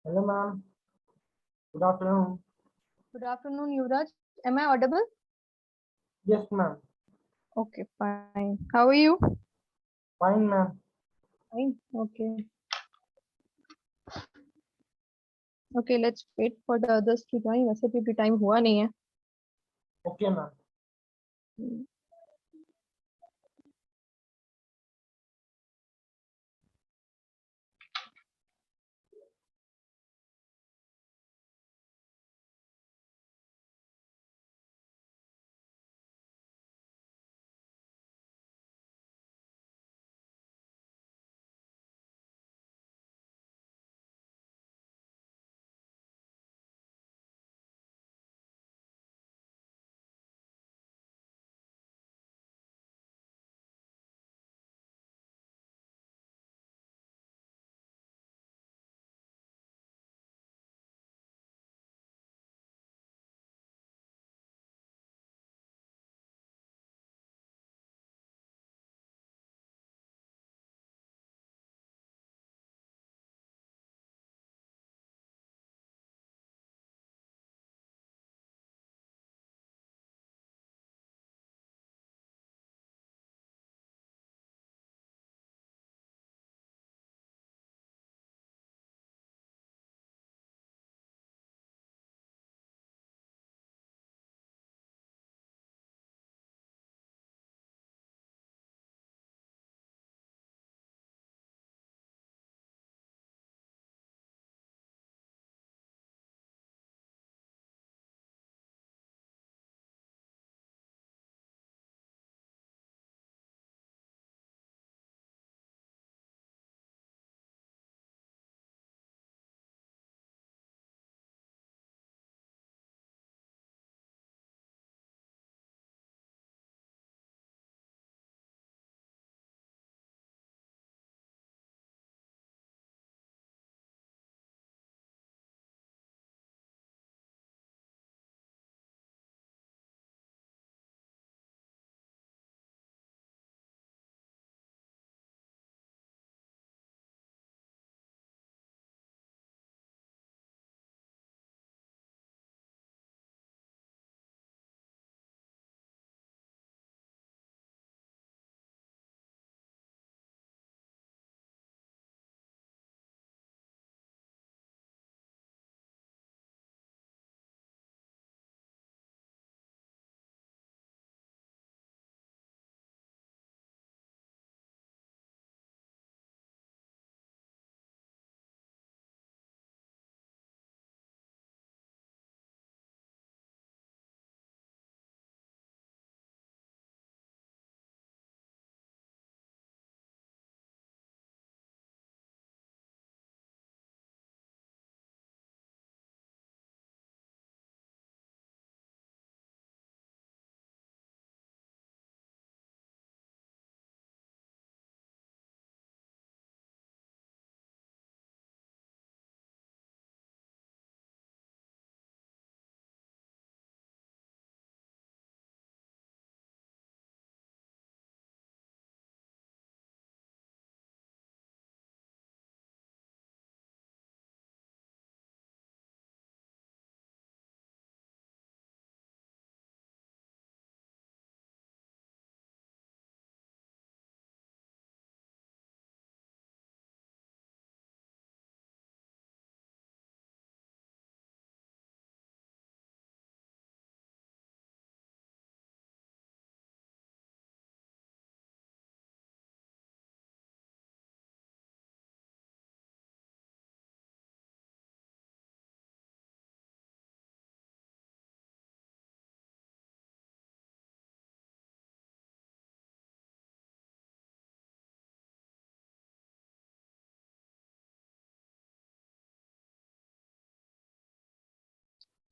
Hello, ma'am. Good afternoon. Good afternoon, Yuvraj. Am I audible? Yes, ma'am. Okay, fine. How are you? Fine, ma'am. Fine. Okay. Okay, let's wait for the others to join. वैसे भी time हुआ नहीं है. Okay, ma'am.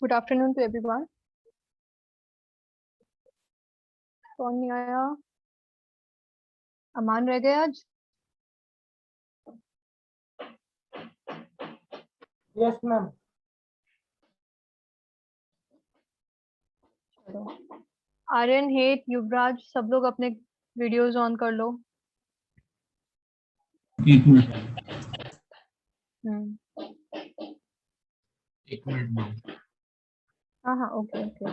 Good afternoon to everyone. कौन नहीं आया? अमान रह गए आज? Yes, ma'am. आर्यन, हेत, युवराज, सब लोग अपने वीडियोस ऑन कर लो. एक मिनट. एक मिनट मैम। हाँ हाँ, ओके ओके।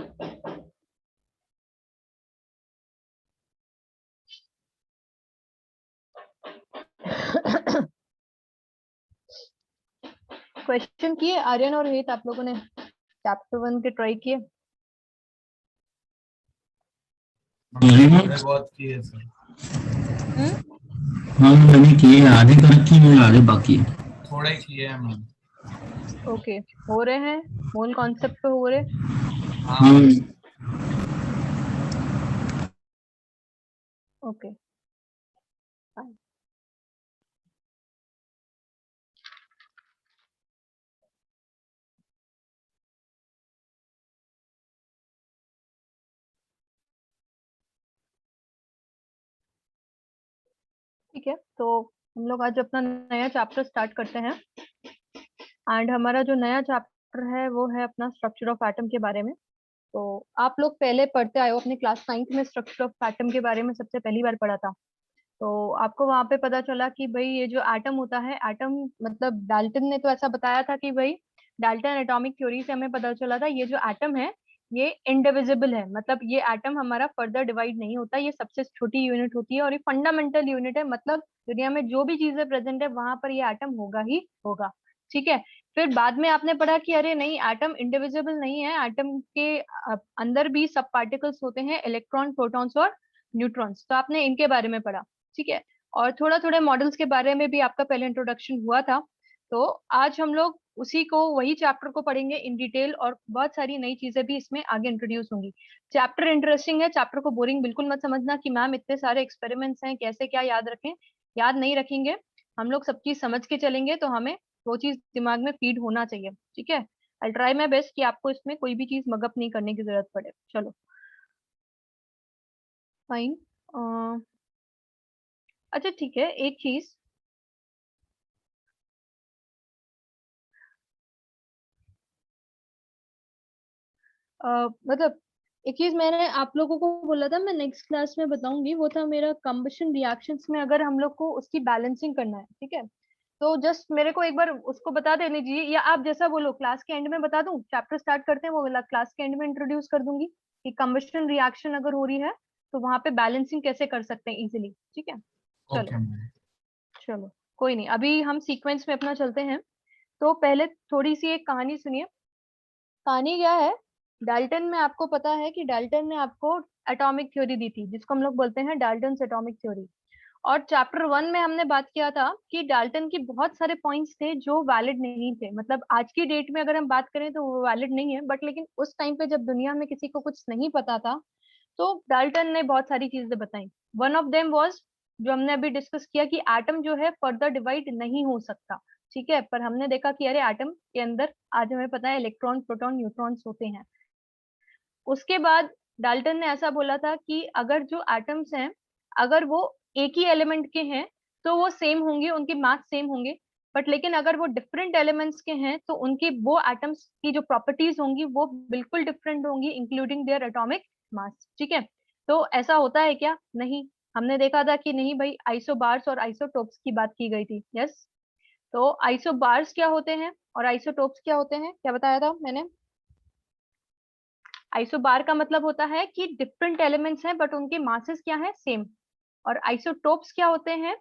क्वेश्चन किए आर्यन और हेत, आप लोगों ने चैप्टर 1 के ट्राई किए? थोड़े बहुत किए सर। हाँ मैंने किए, आधे करेक्ट किए हैं, आधे बाकी है। थोड़े किए हैं मैम। ओके, हो रहे हैं, मूल कॉन्सेप्ट पे हो रहे। हाँ ओके फाइन। ठीक है, तो हम लोग आज अपना नया चैप्टर स्टार्ट करते हैं। एंड हमारा जो नया चैप्टर है वो है अपना स्ट्रक्चर ऑफ एटम के बारे में। तो आप लोग पहले पढ़ते आए हो, अपने क्लास 9th में स्ट्रक्चर ऑफ एटम के बारे में सबसे पहली बार पढ़ा था। तो आपको वहां पे पता चला कि भाई ये जो एटम होता है, एटम मतलब डाल्टन ने तो ऐसा बताया था कि भाई डाल्टन एटॉमिक थ्योरी से हमें पता चला था ये जो एटम है ये इंडिविजिबल है। मतलब ये एटम हमारा फर्दर डिवाइड नहीं होता, ये सबसे छोटी यूनिट होती है और ये फंडामेंटल यूनिट है। मतलब दुनिया में जो भी चीजें प्रेजेंट है वहां पर ये एटम होगा ही होगा। ठीक है, फिर बाद में आपने पढ़ा कि अरे नहीं, एटम इंडिविजिबल नहीं है, एटम के अंदर भी सब पार्टिकल्स होते हैं, इलेक्ट्रॉन, प्रोटॉन्स और न्यूट्रॉन्स। तो आपने इनके बारे में पढ़ा। ठीक है, और थोड़ा थोड़े मॉडल्स के बारे में भी आपका पहले इंट्रोडक्शन हुआ था। तो आज हम लोग उसी को, वही चैप्टर को पढ़ेंगे इन डिटेल, और बहुत सारी नई चीजें भी इसमें आगे इंट्रोड्यूस होंगी। चैप्टर इंटरेस्टिंग है, चैप्टर को बोरिंग बिल्कुल मत समझना कि मैम इतने सारे एक्सपेरिमेंट्स हैं, कैसे क्या याद रखें। याद नहीं रखेंगे, हम लोग सब चीज समझ के चलेंगे, तो हमें वो चीज दिमाग में फीड होना चाहिए। ठीक है, आई ट्राई माई बेस्ट कि आपको इसमें कोई भी चीज मगअप नहीं करने की जरूरत पड़े। चलो फाइन। अच्छा ठीक है, एक चीज, मतलब एक चीज मैंने आप लोगों को बोला था मैं नेक्स्ट क्लास में बताऊंगी, वो था मेरा कंबशन रिएक्शंस में अगर हम लोग को उसकी बैलेंसिंग करना है। ठीक है, तो जस्ट मेरे को एक बार उसको बता देने दीजिए, या आप जैसा बोलो क्लास के एंड में बता दूं। चैप्टर स्टार्ट करते हैं, वो वाला क्लास के एंड में इंट्रोड्यूस कर दूंगी कि कंबशन रिएक्शन अगर हो रही है तो वहां पे बैलेंसिंग कैसे कर सकते हैं इजीली। ठीक है, चलो ओके मैम। चलो कोई नहीं, अभी हम सीक्वेंस में अपना चलते हैं। तो पहले थोड़ी सी एक कहानी सुनिए। कहानी क्या है, डाल्टन में आपको पता है कि डाल्टन ने आपको एटॉमिक थ्योरी दी थी, जिसको हम लोग बोलते हैं डाल्टन एटॉमिक थ्योरी। और चैप्टर 1 में हमने बात किया था कि डाल्टन की बहुत सारे पॉइंट्स थे जो वैलिड नहीं थे। मतलब आज की डेट में अगर हम बात करें तो वो वैलिड नहीं है, बट लेकिन उस टाइम पे जब दुनिया में किसी को कुछ नहीं पता था तो डाल्टन ने बहुत सारी चीजें बताई। वन ऑफ देम वाज, जो हमने अभी डिस्कस किया, कि एटम जो है फर्दर डिवाइड नहीं हो सकता। ठीक है, पर हमने देखा कि अरे एटम के अंदर आज हमें पता है इलेक्ट्रॉन, प्रोटॉन, न्यूट्रॉन्स होते हैं। उसके बाद डाल्टन ने ऐसा बोला था कि अगर जो एटम्स हैं, अगर वो एक ही एलिमेंट के हैं तो वो सेम होंगे, उनके मास सेम होंगे। बट लेकिन अगर वो डिफरेंट एलिमेंट्स के हैं तो उनकी वो एटम्स की जो प्रॉपर्टीज होंगी वो बिल्कुल डिफरेंट होंगी, इंक्लूडिंग देयर एटॉमिक मास। ठीक है, तो ऐसा होता है क्या? नहीं, हमने देखा था कि नहीं भाई, आइसोबार्स और आइसोटोप्स की बात की गई थी। यस, तो आइसोबार्स क्या होते हैं और आइसोटोप्स क्या होते हैं, क्या बताया था मैंने? आइसोबार का मतलब होता है कि डिफरेंट एलिमेंट्स हैं बट उनके मासेस क्या है, सेम। और आइसोटोप्स क्या होते हैं,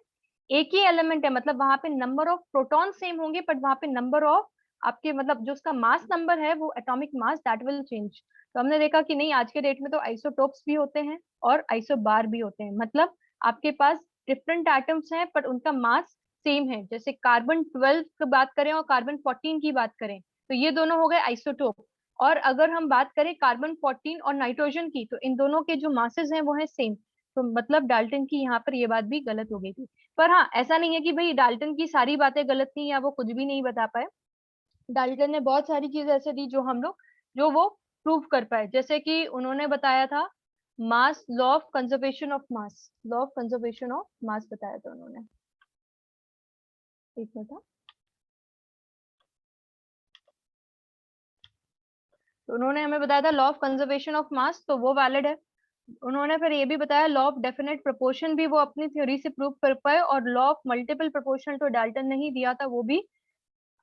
एक ही एलिमेंट है, मतलब वहां पे नंबर ऑफ प्रोटॉन सेम होंगे बट वहां पे नंबर ऑफ आपके, मतलब जो उसका मास नंबर है वो atomic mass that will change. तो हमने देखा कि नहीं, आज के डेट में तो आइसोटोप्स भी होते हैं और आइसोबार भी होते हैं। मतलब आपके पास डिफरेंट एटम्स हैं बट उनका मास सेम है। जैसे कार्बन 12 की बात करें और कार्बन 14 की बात करें तो ये दोनों हो गए आइसोटोप। और अगर हम बात करें कार्बन 14 और नाइट्रोजन की तो इन दोनों के जो मासेस हैं वो है सेम। तो मतलब डाल्टन की यहाँ पर ये बात भी गलत हो गई थी। पर हाँ, ऐसा नहीं है कि भाई डाल्टन की सारी बातें गलत थी या वो कुछ भी नहीं बता पाए। डाल्टन ने बहुत सारी चीजें ऐसे दी जो हम लोग, जो वो प्रूव कर पाए। जैसे कि उन्होंने बताया था mass, law of conservation of mass, law of conservation of mass बताया था उन्होंने। एक मिनट हाँ। तो उन्होंने हमें बताया था लॉ ऑफ कंजर्वेशन ऑफ मास, तो वो वैलिड है। उन्होंने फिर ये भी बताया लॉ ऑफ डेफिनेट प्रोपोर्शन भी वो अपनी थ्योरी से प्रूव कर पाए, और लॉ ऑफ मल्टीपल प्रोपोर्शन तो डाल्टन ने ही दिया था, वो भी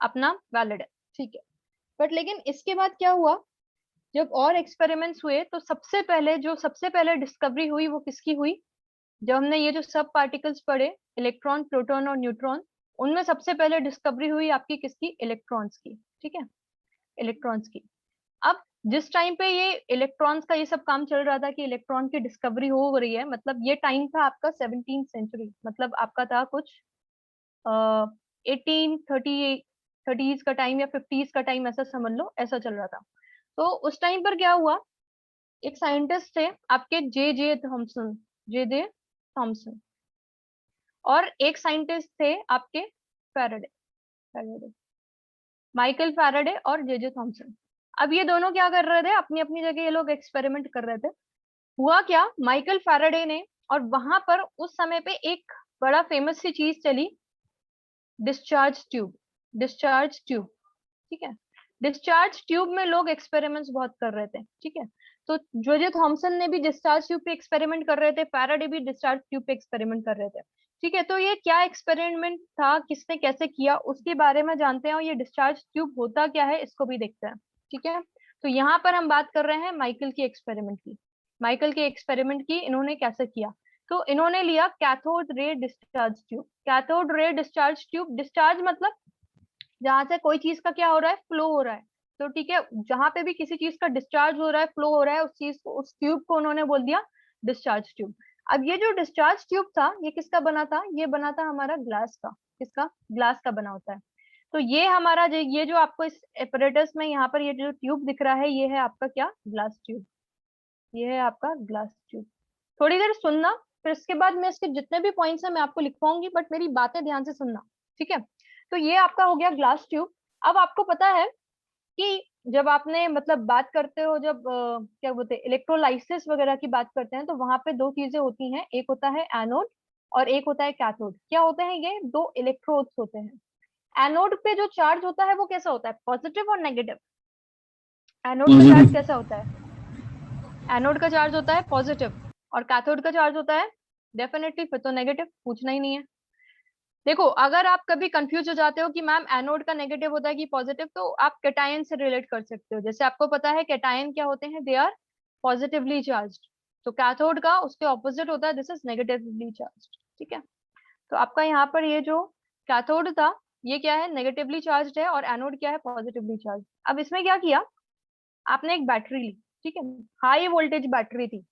अपना वैलिड है। ठीक है, बट लेकिन इसके बाद क्या हुआ, जब और एक्सपेरिमेंट्स हुए तो सबसे पहले डिस्कवरी हुई वो किसकी हुई, जब हमने ये जो सब पार्टिकल्स पढ़े इलेक्ट्रॉन, प्रोटॉन और न्यूट्रॉन, उनमें सबसे पहले डिस्कवरी हुई आपकी किसकी, इलेक्ट्रॉन्स की। ठीक है, इलेक्ट्रॉन्स की। अब जिस टाइम पे ये इलेक्ट्रॉन्स का ये सब काम चल रहा था कि इलेक्ट्रॉन की डिस्कवरी हो रही है, मतलब ये टाइम था आपका 17th सेंचुरी, मतलब आपका था कुछ 1830s का टाइम या 50s का टाइम, ऐसा समझ लो, ऐसा चल रहा था। तो उस टाइम पर क्या हुआ, एक साइंटिस्ट थे आपके जे जे थॉमसन, और एक साइंटिस्ट थे आपके फैराडे, माइकल फैराडे और जे जे थॉमसन। अब ये दोनों क्या कर रहे थे, अपनी अपनी जगह ये लोग एक्सपेरिमेंट कर रहे थे। हुआ क्या, माइकल फैराडे ने, और वहां पर उस समय पे एक बड़ा फेमस सी चीज चली, डिस्चार्ज ट्यूब। ठीक है, डिस्चार्ज ट्यूब में लोग एक्सपेरिमेंट्स बहुत कर रहे थे। ठीक है, तो जो जे थॉमसन ने भी डिस्चार्ज ट्यूब पे एक्सपेरिमेंट कर रहे थे, फैराडे भी डिस्चार्ज ट्यूब पे एक्सपेरिमेंट कर रहे थे। ठीक है, तो ये क्या एक्सपेरिमेंट था, किसने कैसे किया, उसके बारे में जानते हैं, और ये डिस्चार्ज ट्यूब होता क्या है इसको भी देखते हैं। ठीक है, तो यहाँ पर हम बात कर रहे हैं माइकल के एक्सपेरिमेंट की। इन्होंने कैसे किया, तो इन्होंने लिया cathode ray discharge tube. Discharge मतलब जहां से कोई चीज का क्या हो रहा है, फ्लो हो रहा है। तो ठीक है, जहां पे भी किसी चीज का डिस्चार्ज हो रहा है, फ्लो हो रहा है, उस ट्यूब को उन्होंने बोल दिया डिस्चार्ज ट्यूब। अब ये जो डिस्चार्ज ट्यूब था ये किसका बना था, ये बना था हमारा ग्लास का। किसका, ग्लास का बना होता है। तो ये हमारा ये जो आपको इस एपरेटस में यहाँ पर ये जो ट्यूब दिख रहा है, ये है आपका क्या, ग्लास ट्यूब। ये है आपका ग्लास ट्यूब। थोड़ी देर सुनना, फिर इसके बाद मैं इसके जितने भी पॉइंट्स हैं मैं आपको लिखवाऊंगी, बट मेरी बातें ध्यान से सुनना। ठीक है, तो ये आपका हो गया ग्लास ट्यूब। अब आपको पता है कि जब आपने मतलब बात करते हो, जब क्या बोलते हैं, इलेक्ट्रोलाइसिस वगैरह की बात करते हैं, तो वहां पे दो चीजें होती हैं, एक होता है एनोड और एक होता है कैथोड। क्या होते हैं ये दो इलेक्ट्रोड्स होते हैं। एनोड पे जो चार्ज होता है वो कैसा होता है, पॉजिटिव और नेगेटिव। एनोड का चार्ज पॉजिटिव। कैसा होता है, एनोड का चार्ज होता है पॉजिटिव, और कैथोड का चार्ज होता है डेफिनेटली फिर तो नेगेटिव, पूछना ही नहीं है। देखो, अगर आप कभी कंफ्यूज हो जाते हो कि मैम एनोड का नेगेटिव होता है कि पॉजिटिव, तो आप कैटायन से रिलेट कर सकते हो। जैसे आपको पता है कैटायन क्या होते हैं, दे आर पॉजिटिवली चार्ज्ड। तो कैथोड का उसके ऑपोजिट होता है, दिस इज नेगेटिवली चार्ज्ड। ठीक है, तो आपका यहाँ पर ये जो कैथोड था ये क्या है, नेगेटिवली चार्ज्ड है, और एनोड क्या है, पॉजिटिवली चार्ज। अब इसमें क्या किया, आपने एक बैटरी ली। ठीक है, हाई वोल्टेज बैटरी थी,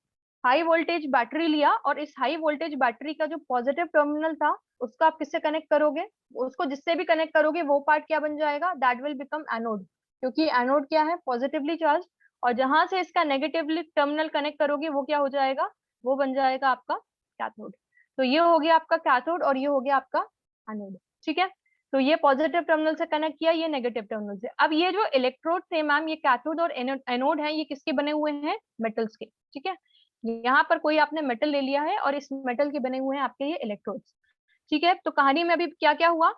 हाई वोल्टेज बैटरी लिया, और इस हाई वोल्टेज बैटरी का जो पॉजिटिव टर्मिनल था उसको आप किससे कनेक्ट करोगे, उसको जिससे भी कनेक्ट करोगे वो पार्ट क्या बन जाएगा, दैट विल बिकम एनोड, क्योंकि एनोड क्या है, पॉजिटिवली चार्ज। और जहां से इसका नेगेटिवली टर्मिनल कनेक्ट करोगे वो क्या हो जाएगा, वो बन जाएगा आपका कैथोड। तो ये हो गया आपका कैथोड और ये हो गया आपका एनोड। ठीक है, तो ये पॉजिटिव टर्मिनल से कनेक्ट किया, ये नेगेटिव टर्मिनल से। अब ये जो इलेक्ट्रोड थे मैम, ये कैथोड और एनोड है, ये किसके बने हुए हैं, मेटल्स के। ठीक है, यहाँ पर कोई आपने मेटल ले लिया है और इस मेटल के बने हुए हैं आपके ये इलेक्ट्रोड्स। ठीक है, तो कहानी में अभी क्या क्या हुआ,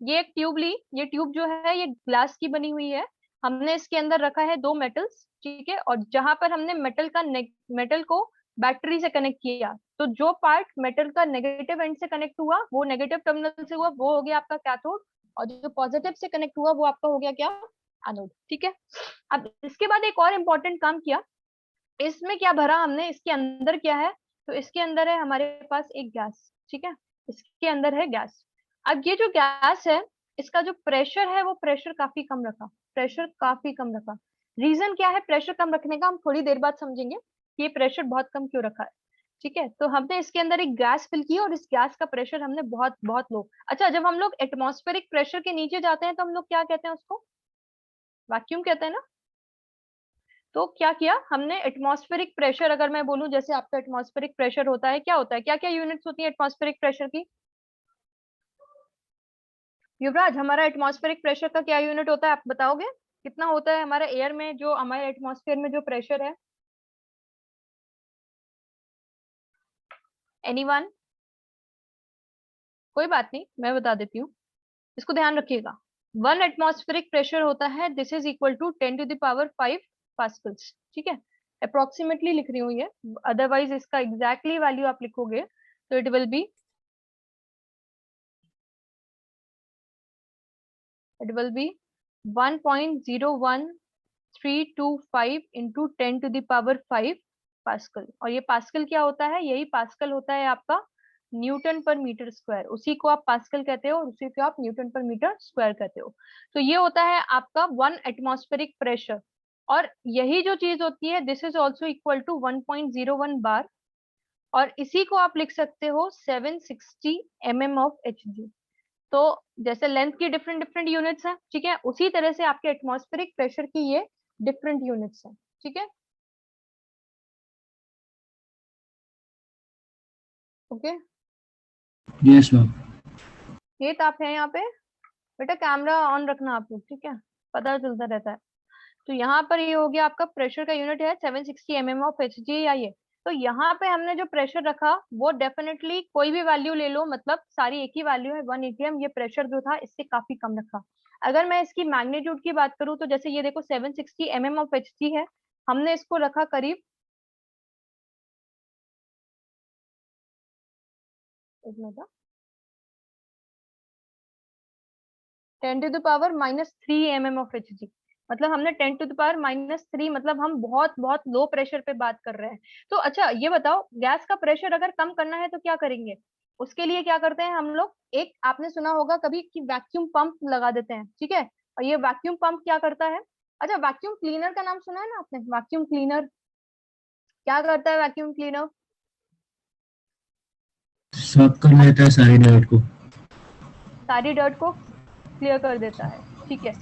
ये एक ट्यूब ली, ये ट्यूब जो है ये ग्लास की बनी हुई है, हमने इसके अंदर रखा है दो मेटल्स। ठीक है, और जहां पर हमने मेटल को बैटरी से कनेक्ट किया, तो जो पार्ट मेटल का नेगेटिव एंड से कनेक्ट हुआ, वो नेगेटिव टर्मिनल से हुआ, वो हो गया आपका कैथोड, और जो पॉजिटिव से कनेक्ट हुआ वो आपका हो गया क्या, एनोड। ठीक है, अब इसके बाद एक और इम्पोर्टेंट काम किया, इसमें क्या भरा हमने, इसके अंदर क्या है, तो इसके अंदर है हमारे पास एक गैस। ठीक है, इसके अंदर है गैस। अब ये जो गैस है इसका जो प्रेशर है वो प्रेशर काफी कम रखा, प्रेशर काफी कम रखा। रीजन क्या है प्रेशर कम रखने का, हम थोड़ी देर बाद समझेंगे कि ये प्रेशर बहुत कम क्यों रखा है। ठीक है, तो हमने इसके अंदर एक गैस फिल की और इस गैस का प्रेशर हमने बहुत बहुत लो। अच्छा, जब हम लोग एटमॉस्फेरिक प्रेशर के नीचे जाते हैं तो हम लोग क्या कहते हैं उसको, वैक्यूम कहते हैं ना। तो क्या किया हमने, एटमॉस्फेरिक प्रेशर अगर मैं बोलूं, जैसे आपका एटमॉस्फेरिक प्रेशर होता है, क्या होता है, क्या क्या यूनिट्स होती है एटमॉस्फेरिक प्रेशर की, युवराज हमारा एटमॉस्फेरिक प्रेशर का क्या यूनिट होता है, आप बताओगे कितना होता है हमारे एयर में, जो हमारे एटमॉस्फेयर में जो प्रेशर है, एनीवन, कोई बात नहीं मैं बता देती हूँ, इसको ध्यान रखिएगा। 1 एटमॉस्फेरिक प्रेशर होता है, this is equal to 10⁵ pascals. ठीक है, अप्रोक्सीमेटली लिख रही हूँ ये, अदरवाइज इसका एग्जैक्टली वैल्यू आप लिखोगे तो it will be 1.01325 into 10⁵ pascal. और ये पास्कल क्या होता है? यही पास्कल होता है आपका न्यूटन पर मीटर स्क्वायर। उसी को आप पास्कल कहते हो और उसी को आप न्यूटन पर मीटर स्क्वायर कहते हो। तो ये होता है आपका 1 एटमॉस्फेरिक प्रेशर। और यही जो चीज होती है, this is also equal to 1.01 bar. और इसी को आप लिख सकते हो 760 mm ऑफ Hg। तो जैसे लेंथ की डिफरेंट डिफरेंट यूनिट्स हैं, ठीक है, उसी तरह से आपके एटमॉस्फेरिक प्रेशर की ये डिफरेंट यूनिट्स हैं, ठीक है। Okay, yes ma'am. ये तो आप हैं यहाँ पे बेटा, कैमरा ऑन रखना आप लोग, ठीक है, पता चलता रहता है। तो यहाँ पर ये हो गया आपका प्रेशर का यूनिट है 760 mm ऑफ Hg या ये। तो यहाँ पे हमने जो प्रेशर रखा वो डेफिनेटली कोई भी वैल्यू ले लो, मतलब सारी एक ही वैल्यू है 1 atm। ये प्रेशर जो था इससे काफी कम रखा। अगर मैं इसकी मैग्नीट्यूड की बात करूँ तो जैसे ये देखो 760 mm ऑफ Hg है, हमने इसको रखा करीब, एक मिनट, 10⁻³ mm ऑफ Hg। मतलब हमने 10⁻³ मतलब हम बहुत बहुत लो प्रेशर पे बात कर रहे हैं। तो अच्छा ये बताओ, गैस का प्रेशर अगर कम करना है तो क्या करेंगे? उसके लिए क्या करते हैं हम लोग, एक आपने सुना होगा कभी कि वैक्यूम पंप लगा देते हैं, ठीक है। और ये वैक्यूम पंप क्या करता है? अच्छा, वैक्यूम क्लीनर का नाम सुना है ना आपने? वैक्यूम क्लीनर क्या करता है? वैक्यूम क्लीनर साफ कर लेता है सारी डाइट को। सारी डर्ट को क्लियर कर देता है, ठीक है।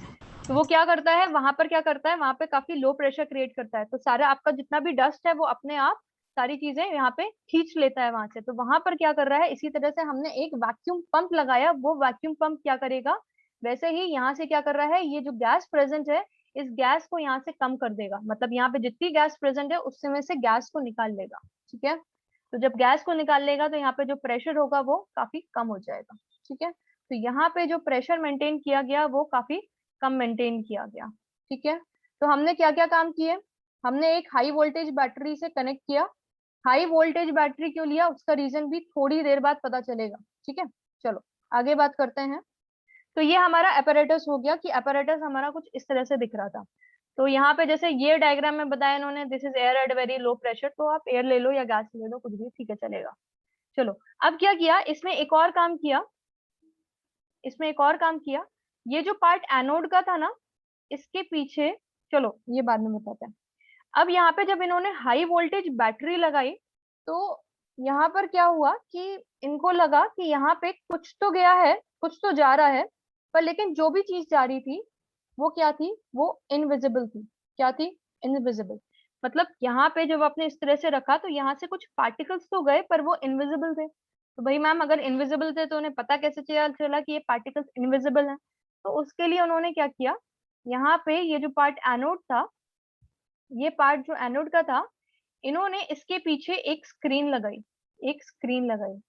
तो वो क्या करता है वहां पर, क्या करता है वहां पे काफी लो प्रेशर क्रिएट करता है। तो सारा आपका जितना भी डस्ट है वो अपने आप सारी चीजें यहाँ पे खींच लेता है वहां से। तो वहां पर क्या कर रहा है, इसी तरह से हमने एक वैक्यूम पंप लगाया। वो वैक्यूम पंप क्या करेगा, वैसे ही यहाँ से क्या कर रहा है, ये जो गैस प्रेजेंट है इस गैस को यहाँ से कम कर देगा। मतलब यहाँ पे जितनी गैस प्रेजेंट है उससे में से गैस को निकाल लेगा, ठीक है। तो जब गैस को निकाल लेगा तो यहाँ पे जो प्रेशर होगा वो काफी कम हो जाएगा, ठीक है। तो यहाँ पे जो प्रेशर मेंटेन किया गया वो काफी कम मेंटेन किया गया, ठीक है। तो हमने क्या क्या काम किए, हमने एक हाई वोल्टेज बैटरी से कनेक्ट किया। हाई वोल्टेज बैटरी क्यों लिया उसका रीजन भी थोड़ी देर बाद पता चलेगा, ठीक है। चलो आगे बात करते हैं। तो ये हमारा apparatus हो गया कि apparatus हमारा कुछ इस तरह से दिख रहा था। तो यहाँ पे जैसे ये डायग्राम में बताया इन्होंने, this is air at very low pressure. तो आप एयर ले लो या गैस ले लो, कुछ भी ठीक है, चलेगा। चलो अब क्या किया, इसमें एक और काम किया, इसमें एक और काम किया। ये जो पार्ट एनोड का था ना, इसके पीछे, चलो ये बाद में बताते हैं। अब यहाँ पे जब इन्होंने हाई वोल्टेज बैटरी लगाई तो यहाँ पर क्या हुआ कि इनको लगा कि यहाँ पे कुछ तो गया है, कुछ तो जा रहा है, पर लेकिन जो भी चीज जा रही थी वो क्या थी, वो इनविजिबल थी। क्या थी? इनविजिबल। मतलब यहाँ पे जब आपने इस तरह से रखा तो यहाँ से कुछ पार्टिकल्स तो गए पर वो इनविजिबल थे। तो भाई मैम अगर इनविजिबल थे तो उन्हें पता कैसे चला कि ये पार्टिकल्स इनविजिबल हैं? तो उसके लिए उन्होंने क्या किया, यहाँ पे ये जो पार्ट एनोड था, ये पार्ट जो एनोड का था, इन्होंने इसके पीछे एक स्क्रीन लगाई, एक स्क्रीन लगाई।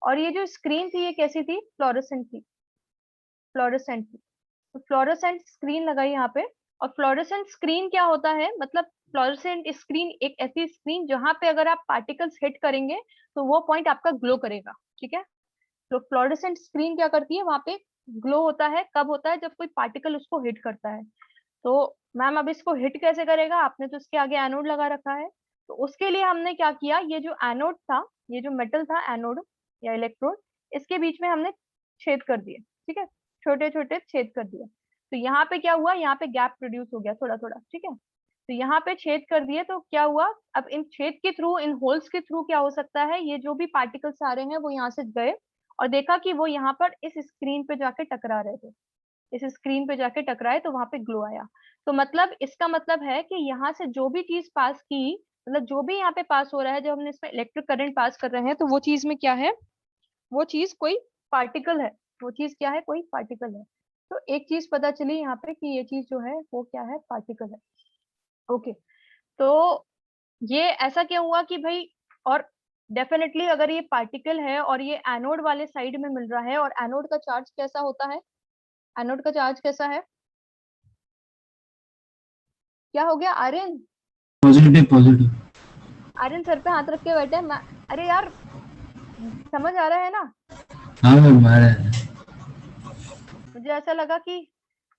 और ये जो स्क्रीन थी ये कैसी थी? फ्लोरोसेंट थी, फ्लोरोसेंट थी। तो फ्लोरोसेंट स्क्रीन लगाई यहाँ पे। और फ्लोरोसेंट स्क्रीन क्या होता है, मतलब फ्लोरोसेंट स्क्रीन एक ऐसी स्क्रीन जहां पे अगर आप पार्टिकल्स हिट करेंगे तो वो पॉइंट आपका ग्लो करेगा, ठीक है। तो फ्लोरोसेंट स्क्रीन क्या करती है, वहां पे ग्लो होता है। कब होता है? जब कोई पार्टिकल उसको हिट करता है। तो मैम अब इसको हिट कैसे करेगा, आपने तो इसके आगे एनोड लगा रखा है। तो उसके लिए हमने क्या किया, ये जो एनोड था, ये जो मेटल था एनोड या इलेक्ट्रोड, इसके बीच में हमने छेद कर दिए, ठीक है, छोटे छोटे छेद कर दिए। तो यहाँ पे क्या हुआ, यहाँ पे गैप प्रोड्यूस हो गया थोड़ा थोड़ा, ठीक है। तो यहाँ पे छेद कर दिए तो क्या हुआ, अब इन छेद के थ्रू, इन होल्स के थ्रू क्या हो सकता है, ये जो भी पार्टिकल्स आ रहे हैं वो यहाँ से गए और देखा कि वो यहाँ पर इस स्क्रीन पे जाके टकरा रहे थे। इस स्क्रीन पे जाके टकराए तो वहां पे ग्लो आया। तो मतलब इसका मतलब है कि यहाँ से जो भी चीज पास की, मतलब जो भी यहाँ पे पास हो रहा है, जब हमने इसमें इलेक्ट्रिक करंट पास कर रहे हैं तो वो चीज में क्या है, वो चीज कोई पार्टिकल है। वो चीज क्या है? कोई पार्टिकल है। तो एक चीज पता चली यहाँ पे कि ये चीज जो है वो क्या है, पार्टिकल है। ओके, तो ये ऐसा क्या हुआ कि भाई, और डेफिनेटली अगर ये पार्टिकल है और ये एनोड वाले साइड में मिल रहा है, और एनोड का चार्ज कैसा होता है, एनोड का चार्ज कैसा है? क्या हो गया आर्यन? Positive positive. आर्यन सर पे हाथ रख के बैठे हैं। अरे यार समझ आ रहा है ना? हाँ मैम आ रहा है। मुझे ऐसा लगा कि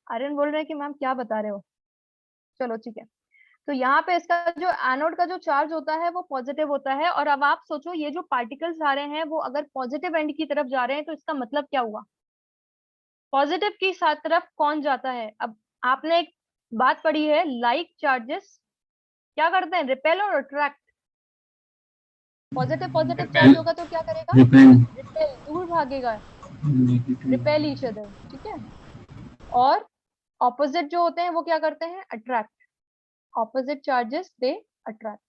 आर्यन बोल रहे हैं कि मैम क्या बता रहे हो। चलो ठीक है। तो यहाँ पे इसका जो एनोड का जो चार्ज होता है वो पॉजिटिव होता है, और अब आप सोचो ये जो पार्टिकल्स आ रहे हैं वो अगर पॉजिटिव एंड की तरफ जा रहे हैं तो इसका मतलब क्या हुआ, पॉजिटिव की साथ तरफ कौन जाता है। अब आपने एक बात पढ़ी है, लाइक चार्जेस क्या करते हैं, रिपेल और अट्रैक्ट। पॉजिटिव पॉजिटिव चार्ज होगा तो क्या करेगा, रिपेल रिपेल, दूर भागेगा, नेगेटिव रिपेल ईच अदर, ठीक है। और ऑपोजिट जो होते हैं वो क्या करते हैं, attract, opposite charges they attract.